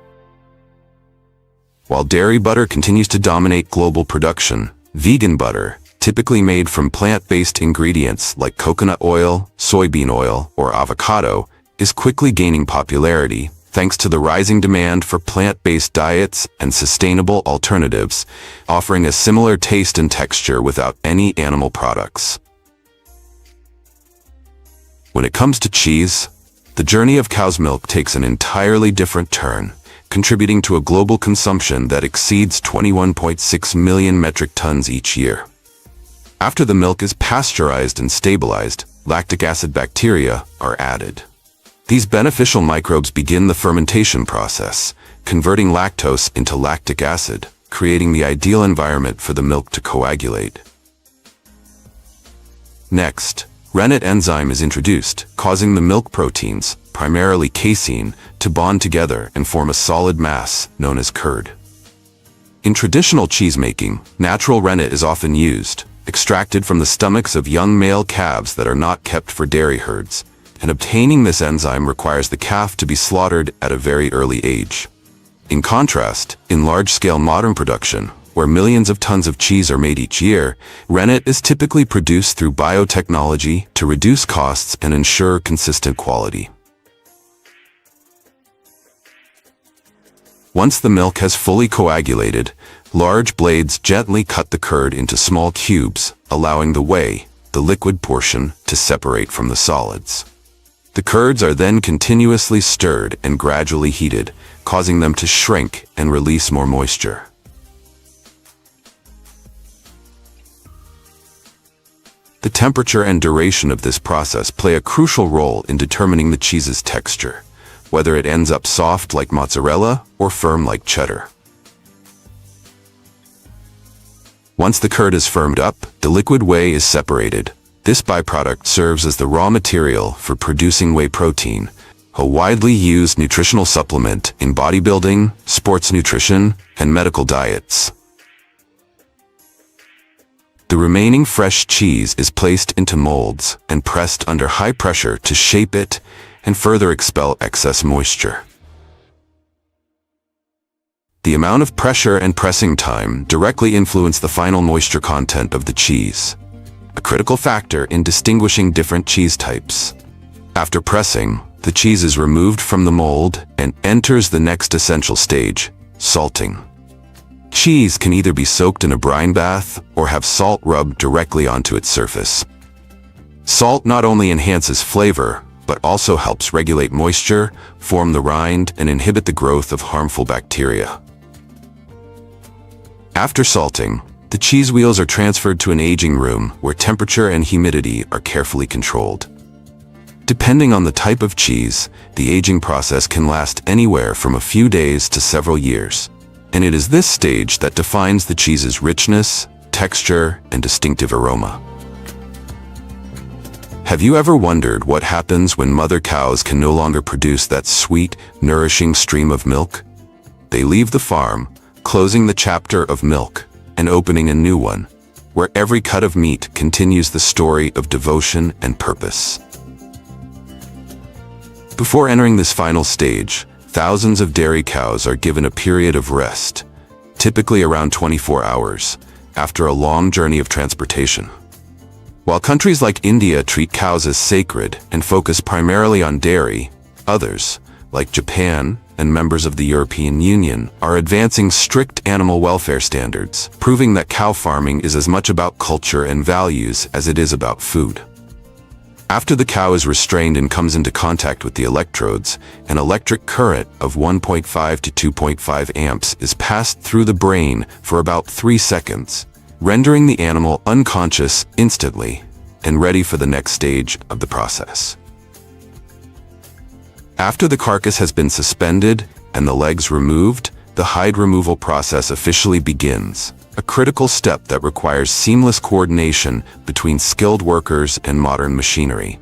While dairy butter continues to dominate global production, vegan butter, typically made from plant-based ingredients like coconut oil, soybean oil, or avocado, is quickly gaining popularity thanks to the rising demand for plant-based diets and sustainable alternatives, offering a similar taste and texture without any animal products. When it comes to cheese, The journey of cow's milk takes an entirely different turn, contributing to a global consumption that exceeds 21.6 million metric tons each year. After the milk is pasteurized and stabilized, lactic acid bacteria are added. These beneficial microbes begin the fermentation process, converting lactose into lactic acid, creating the ideal environment for the milk to coagulate. Next, rennet enzyme is introduced, causing the milk proteins, primarily casein, to bond together and form a solid mass known as curd. In traditional cheesemaking, natural rennet is often used, extracted from the stomachs of young male calves that are not kept for dairy herds, and obtaining this enzyme requires the calf to be slaughtered at a very early age. In contrast, in large-scale modern production, where millions of tons of cheese are made each year, rennet is typically produced through biotechnology to reduce costs and ensure consistent quality. Once the milk has fully coagulated, large blades gently cut the curd into small cubes, allowing the whey, the liquid portion, to separate from the solids. The curds are then continuously stirred and gradually heated, causing them to shrink and release more moisture. The temperature and duration of this process play a crucial role in determining the cheese's texture, whether it ends up soft like mozzarella or firm like cheddar. Once the curd is firmed up, the liquid whey is separated. This byproduct serves as the raw material for producing whey protein, a widely used nutritional supplement in bodybuilding, sports nutrition, and medical diets. The remaining fresh cheese is placed into molds and pressed under high pressure to shape it and further expel excess moisture. The amount of pressure and pressing time directly influence the final moisture content of the cheese, a critical factor in distinguishing different cheese types. After pressing, the cheese is removed from the mold and enters the next essential stage, salting. Cheese can either be soaked in a brine bath or have salt rubbed directly onto its surface. Salt not only enhances flavor, but also helps regulate moisture, form the rind, and inhibit the growth of harmful bacteria. After salting, the cheese wheels are transferred to an aging room where temperature and humidity are carefully controlled. Depending on the type of cheese, the aging process can last anywhere from a few days to several years, and it is this stage that defines the cheese's richness, texture, and distinctive aroma. Have you ever wondered what happens when mother cows can no longer produce that sweet, nourishing stream of milk? They leave the farm, closing the chapter of milk and opening a new one, where every cut of meat continues the story of devotion and purpose. Before entering this final stage, thousands of dairy cows are given a period of rest, typically around 24 hours, after a long journey of transportation. While countries like India treat cows as sacred and focus primarily on dairy, others, like Japan and members of the European Union, are advancing strict animal welfare standards, proving that cow farming is as much about culture and values as it is about food. After the cow is restrained and comes into contact with the electrodes, an electric current of 1.5 to 2.5 amps is passed through the brain for about 3 seconds, rendering the animal unconscious instantly and ready for the next stage of the process. After the carcass has been suspended and the legs removed, the hide removal process officially begins, a critical step that requires seamless coordination between skilled workers and modern machinery.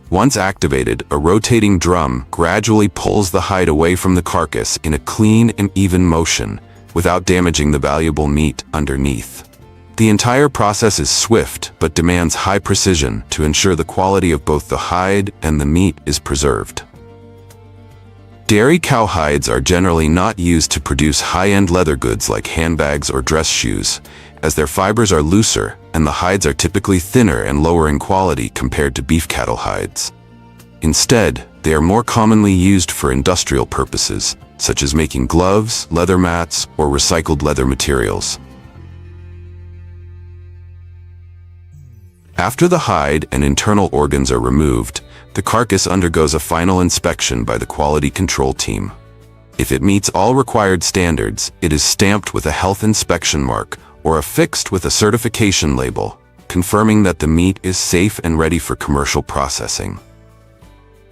Once activated, a rotating drum gradually pulls the hide away from the carcass in a clean and even motion, without damaging the valuable meat underneath. The entire process is swift but demands high precision to ensure the quality of both the hide and the meat is preserved. Dairy cow hides are generally not used to produce high-end leather goods like handbags or dress shoes, as their fibers are looser and the hides are typically thinner and lower in quality compared to beef cattle hides. Instead, they are more commonly used for industrial purposes, such as making gloves, leather mats, or recycled leather materials. After the hide and internal organs are removed, the carcass undergoes a final inspection by the quality control team. If it meets all required standards, it is stamped with a health inspection mark or affixed with a certification label, confirming that the meat is safe and ready for commercial processing.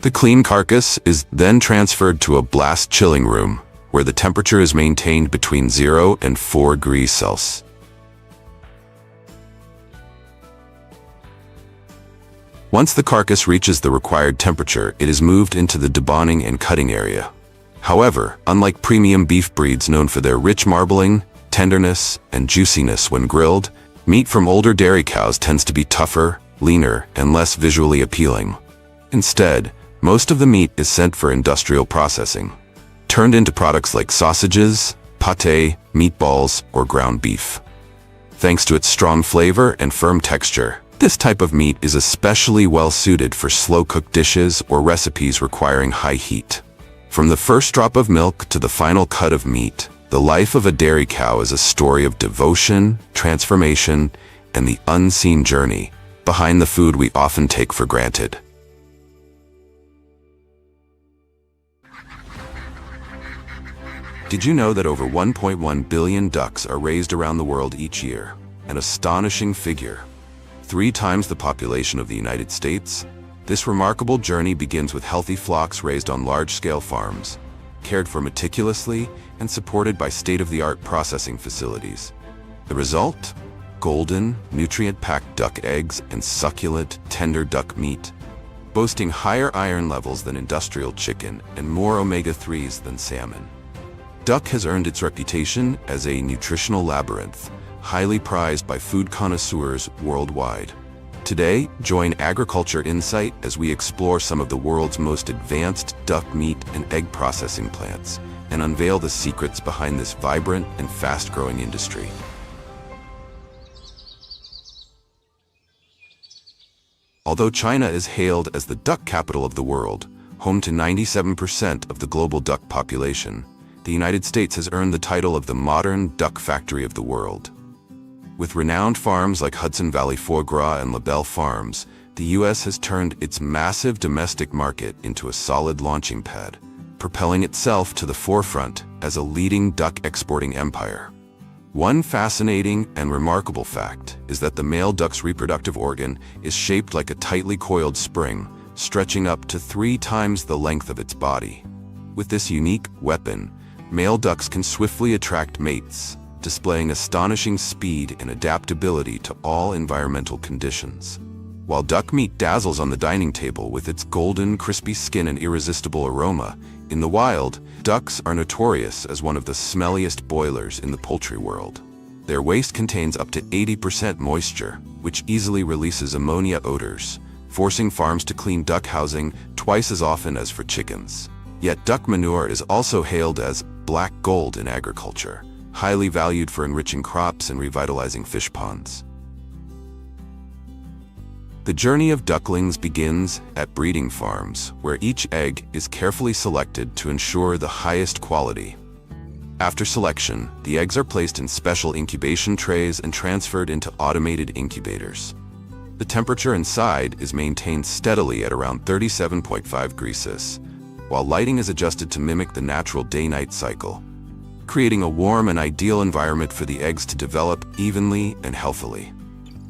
The clean carcass is then transferred to a blast chilling room, where the temperature is maintained between 0 and 4 degrees Celsius. Once the carcass reaches the required temperature, it is moved into the deboning and cutting area. However, unlike premium beef breeds known for their rich marbling, tenderness, and juiciness when grilled, meat from older dairy cows tends to be tougher, leaner, and less visually appealing. Instead, most of the meat is sent for industrial processing, turned into products like sausages, pâté, meatballs, or ground beef. Thanks to its strong flavor and firm texture, this type of meat is especially well suited for slow-cooked dishes or recipes requiring high heat. From the first drop of milk to the final cut of meat, the life of a dairy cow is a story of devotion, transformation, and the unseen journey behind the food we often take for granted. Did you know that over 1.1 billion ducks are raised around the world each year? An astonishing figure. 3 times the population of the United States. This remarkable journey begins with healthy flocks raised on large-scale farms, cared for meticulously and supported by state-of-the-art processing facilities. The result? Golden, nutrient-packed duck eggs and succulent, tender duck meat, boasting higher iron levels than industrial chicken and more omega-3s than salmon. Duck has earned its reputation as a nutritional labyrinth, highly prized by food connoisseurs worldwide. Today, join Agriculture Insight as we explore some of the world's most advanced duck meat and egg processing plants and unveil the secrets behind this vibrant and fast-growing industry. Although China is hailed as the duck capital of the world, home to 97% of the global duck population, the United States has earned the title of the modern duck factory of the world. With renowned farms like Hudson Valley Foie Gras and LaBelle Farms, the U.S. has turned its massive domestic market into a solid launching pad, propelling itself to the forefront as a leading duck exporting empire. One fascinating and remarkable fact is that the male duck's reproductive organ is shaped like a tightly coiled spring, stretching up to 3 times the length of its body. With this unique weapon, male ducks can swiftly attract mates, displaying astonishing speed and adaptability to all environmental conditions. While duck meat dazzles on the dining table with its golden, crispy skin and irresistible aroma, in the wild, ducks are notorious as one of the smelliest boilers in the poultry world. Their waste contains up to 80% moisture, which easily releases ammonia odors, forcing farms to clean duck housing twice as often as for chickens. Yet duck manure is also hailed as black gold in agriculture, highly valued for enriching crops and revitalizing fish ponds. The journey of ducklings begins at breeding farms, where each egg is carefully selected to ensure the highest quality. After selection, the eggs are placed in special incubation trays and transferred into automated incubators. The temperature inside is maintained steadily at around 37.5 degrees Celsius, while lighting is adjusted to mimic the natural day-night cycle, creating a warm and ideal environment for the eggs to develop evenly and healthily.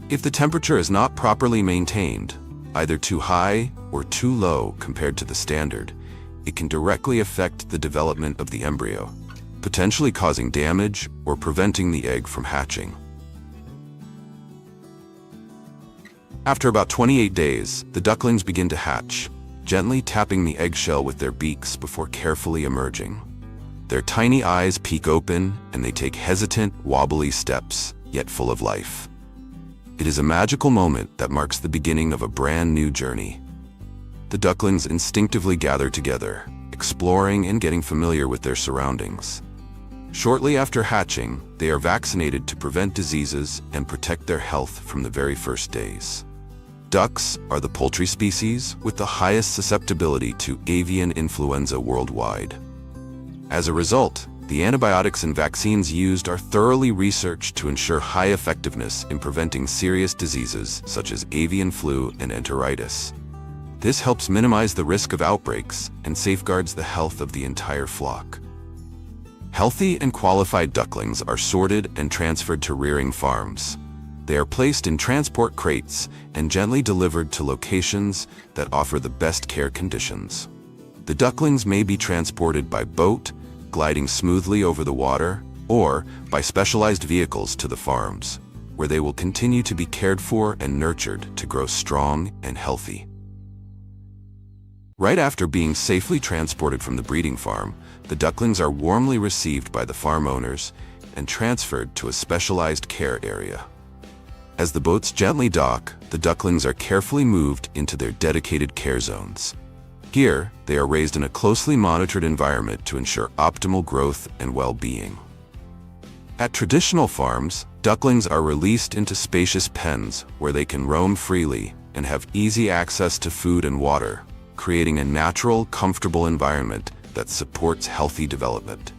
If the temperature is not properly maintained, either too high or too low compared to the standard, it can directly affect the development of the embryo, potentially causing damage or preventing the egg from hatching. After about 28 days, the ducklings begin to hatch, gently tapping the eggshell with their beaks before carefully emerging. Their tiny eyes peek open, and they take hesitant, wobbly steps, yet full of life. It is a magical moment that marks the beginning of a brand new journey. The ducklings instinctively gather together, exploring and getting familiar with their surroundings. Shortly after hatching, they are vaccinated to prevent diseases and protect their health from the very first days. Ducks are the poultry species with the highest susceptibility to avian influenza worldwide. As a result, The antibiotics and vaccines used are thoroughly researched to ensure high effectiveness in preventing serious diseases such as avian flu and enteritis. This helps minimize the risk of outbreaks and safeguards the health of the entire flock. Healthy and qualified ducklings are sorted and transferred to rearing farms. They are placed in transport crates and gently delivered to locations that offer the best care conditions. The ducklings may be transported by boat, gliding smoothly over the water, or by specialized vehicles to the farms, where they will continue to be cared for and nurtured to grow strong and healthy. Right after being safely transported from the breeding farm, the ducklings are warmly received by the farm owners and transferred to a specialized care area. As the boats gently dock, the ducklings are carefully moved into their dedicated care zones. Here, they are raised in a closely monitored environment to ensure optimal growth and well-being. At traditional farms, ducklings are released into spacious pens where they can roam freely and have easy access to food and water, creating a natural, comfortable environment that supports healthy development.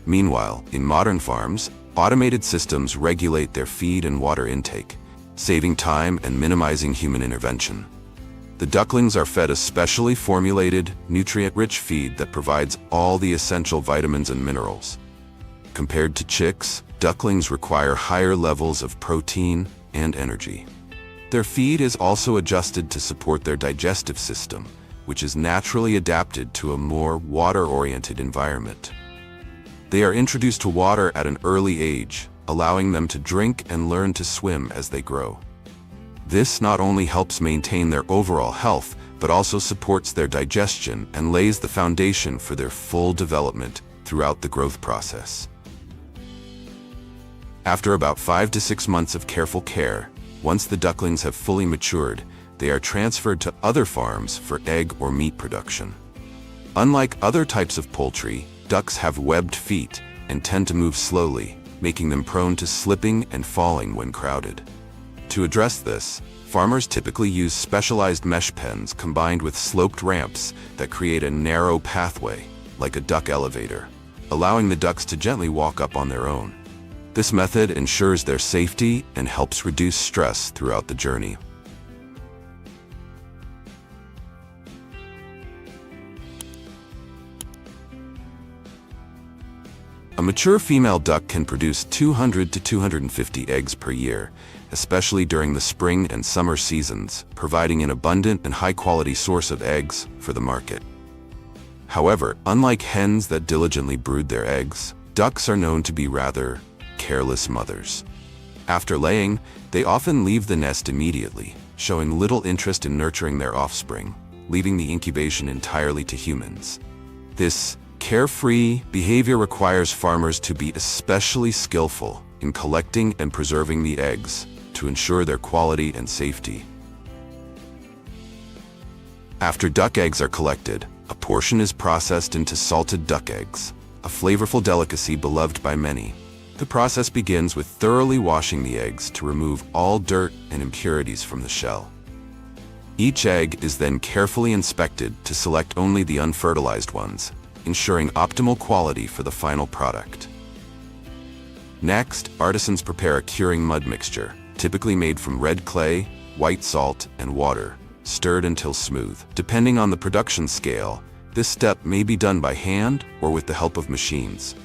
Meanwhile, in modern farms, automated systems regulate their feed and water intake, saving time and minimizing human intervention. The ducklings are fed a specially formulated, nutrient-rich feed that provides all the essential vitamins and minerals. Compared to chicks, ducklings require higher levels of protein and energy. Their feed is also adjusted to support their digestive system, which is naturally adapted to a more water-oriented environment. They are introduced to water at an early age, allowing them to drink and learn to swim as they grow. This not only helps maintain their overall health, but also supports their digestion and lays the foundation for their full development throughout the growth process. After about 5 to 6 months of careful care, once the ducklings have fully matured, they are transferred to other farms for egg or meat production. Unlike other types of poultry, ducks have webbed feet and tend to move slowly, making them prone to slipping and falling when crowded. To address this, farmers typically use specialized mesh pens combined with sloped ramps that create a narrow pathway, like a duck elevator, allowing the ducks to gently walk up on their own. This method ensures their safety and helps reduce stress throughout the journey. A mature female duck can produce 200 to 250 eggs per year, especially during the spring and summer seasons, providing an abundant and high-quality source of eggs for the market. However, unlike hens that diligently brood their eggs, ducks are known to be rather careless mothers. After laying, they often leave the nest immediately, showing little interest in nurturing their offspring, leaving the incubation entirely to humans. This carefree behavior requires farmers to be especially skillful in collecting and preserving the eggs to ensure their quality and safety. After duck eggs are collected, a portion is processed into salted duck eggs, a flavorful delicacy beloved by many. The process begins with thoroughly washing the eggs to remove all dirt and impurities from the shell. Each egg is then carefully inspected to select only the unfertilized ones, ensuring optimal quality for the final product. Next, artisans prepare a curing mud mixture, typically made from red clay, white salt, and water, stirred until smooth. Depending on the production scale, this step may be done by hand or with the help of machines.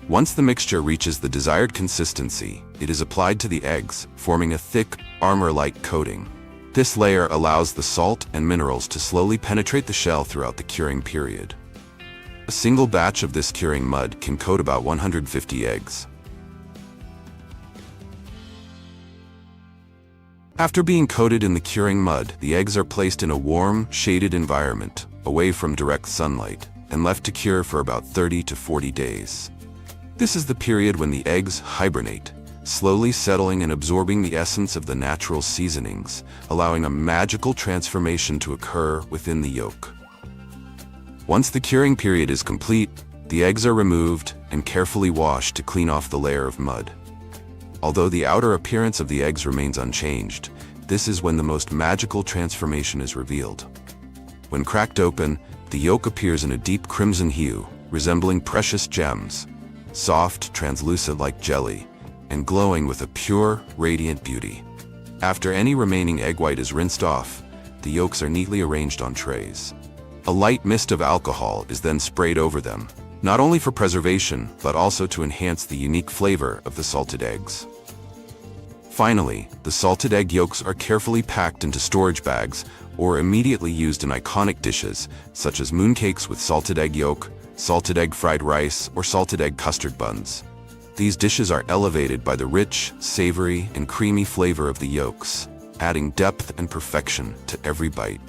Once the mixture reaches the desired consistency, it is applied to the eggs, forming a thick, armor-like coating. This layer allows the salt and minerals to slowly penetrate the shell throughout the curing period. A single batch of this curing mud can coat about 150 eggs. After being coated in the curing mud, the eggs are placed in a warm, shaded environment, away from direct sunlight, and left to cure for about 30 to 40 days. This is the period when the eggs hibernate, slowly settling and absorbing the essence of the natural seasonings, allowing a magical transformation to occur within the yolk. Once the curing period is complete, the eggs are removed and carefully washed to clean off the layer of mud. Although the outer appearance of the eggs remains unchanged, this is when the most magical transformation is revealed. When cracked open, the yolk appears in a deep crimson hue, resembling precious gems, soft, translucent like jelly, and glowing with a pure, radiant beauty. After any remaining egg white is rinsed off, the yolks are neatly arranged on trays. A light mist of alcohol is then sprayed over them, not only for preservation, but also to enhance the unique flavor of the salted eggs. Finally, the salted egg yolks are carefully packed into storage bags or immediately used in iconic dishes such as mooncakes with salted egg yolk, salted egg fried rice, or salted egg custard buns. These dishes are elevated by the rich, savory, and creamy flavor of the yolks, adding depth and perfection to every bite.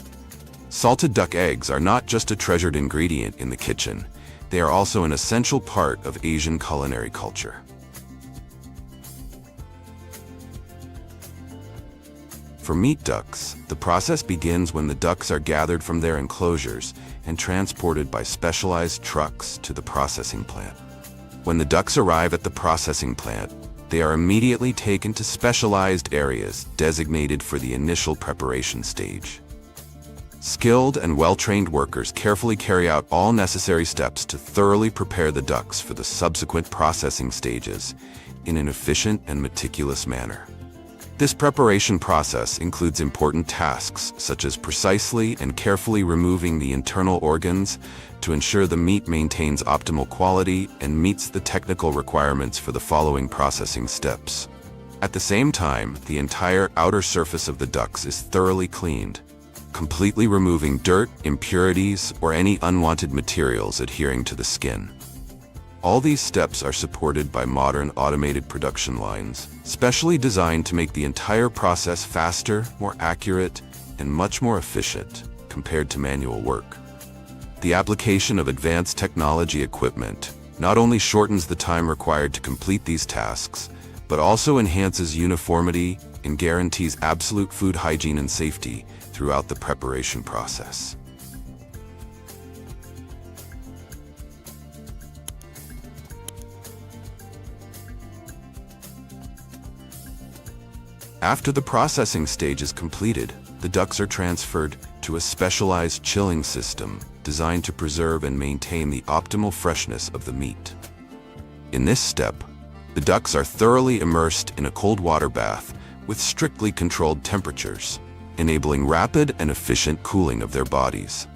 Salted duck eggs are not just a treasured ingredient in the kitchen, they are also an essential part of Asian culinary culture. For meat ducks, the process begins when the ducks are gathered from their enclosures and transported by specialized trucks to the processing plant. When the ducks arrive at the processing plant, they are immediately taken to specialized areas designated for the initial preparation stage. Skilled and well-trained workers carefully carry out all necessary steps to thoroughly prepare the ducks for the subsequent processing stages in an efficient and meticulous manner. This preparation process includes important tasks such as precisely and carefully removing the internal organs to ensure the meat maintains optimal quality and meets the technical requirements for the following processing steps. At the same time, the entire outer surface of the ducks is thoroughly cleaned, completely removing dirt, impurities, or any unwanted materials adhering to the skin. All these steps are supported by modern automated production lines, specially designed to make the entire process faster, more accurate, and much more efficient compared to manual work. The application of advanced technology equipment not only shortens the time required to complete these tasks, but also enhances uniformity and guarantees absolute food hygiene and safety throughout the preparation process. After the processing stage is completed, the ducks are transferred to a specialized chilling system designed to preserve and maintain the optimal freshness of the meat. In this step, the ducks are thoroughly immersed in a cold water bath with strictly controlled temperatures, enabling rapid and efficient cooling of their bodies.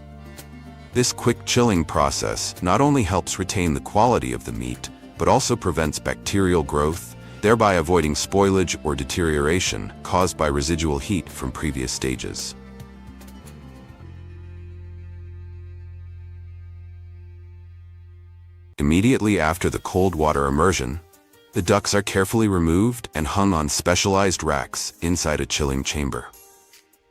This quick chilling process not only helps retain the quality of the meat, but also prevents bacterial growth, thereby avoiding spoilage or deterioration caused by residual heat from previous stages. Immediately after the cold water immersion, the ducks are carefully removed and hung on specialized racks inside a chilling chamber.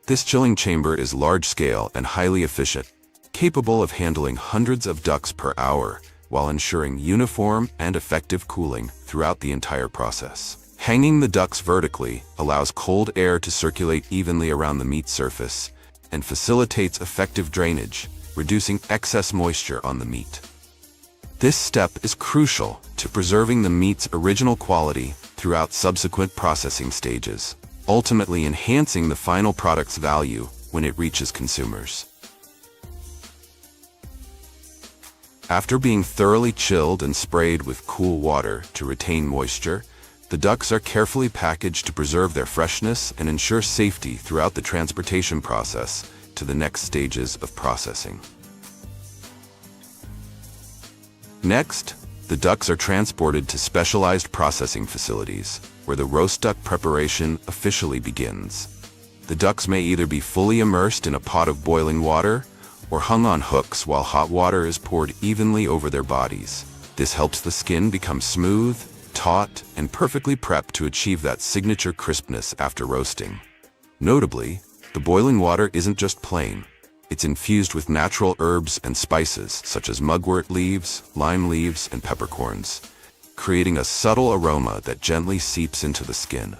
This chilling chamber is large-scale and highly efficient, capable of handling hundreds of ducks per hour, while ensuring uniform and effective cooling throughout the entire process. Hanging the ducks vertically allows cold air to circulate evenly around the meat surface and facilitates effective drainage, reducing excess moisture on the meat. This step is crucial to preserving the meat's original quality throughout subsequent processing stages, ultimately enhancing the final product's value when it reaches consumers. After being thoroughly chilled and sprayed with cool water to retain moisture, the ducks are carefully packaged to preserve their freshness and ensure safety throughout the transportation process to the next stages of processing. Next, the ducks are transported to specialized processing facilities, where the roast duck preparation officially begins. The ducks may either be fully immersed in a pot of boiling water, or hung on hooks while hot water is poured evenly over their bodies. This helps the skin become smooth, taut, and perfectly prepped to achieve that signature crispness after roasting. Notably, the boiling water isn't just plain. It's infused with natural herbs and spices such as mugwort leaves, lime leaves, and peppercorns, creating a subtle aroma that gently seeps into the skin.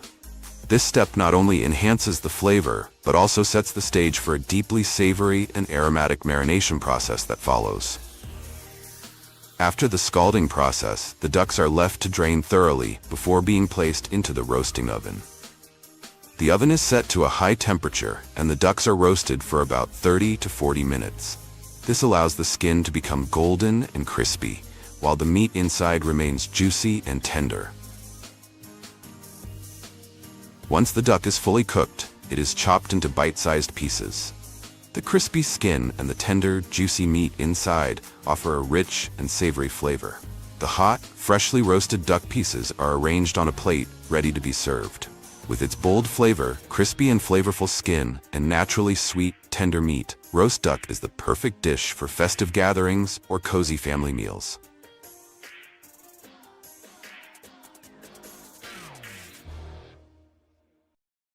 This step not only enhances the flavor, but also sets the stage for a deeply savory and aromatic marination process that follows. After the scalding process, the ducks are left to drain thoroughly before being placed into the roasting oven. The oven is set to a high temperature, and the ducks are roasted for about 30 to 40 minutes. This allows the skin to become golden and crispy, while the meat inside remains juicy and tender. Once the duck is fully cooked, it is chopped into bite-sized pieces. The crispy skin and the tender, juicy meat inside offer a rich and savory flavor. The hot, freshly roasted duck pieces are arranged on a plate, ready to be served. With its bold flavor, crispy and flavorful skin, and naturally sweet, tender meat, roast duck is the perfect dish for festive gatherings or cozy family meals.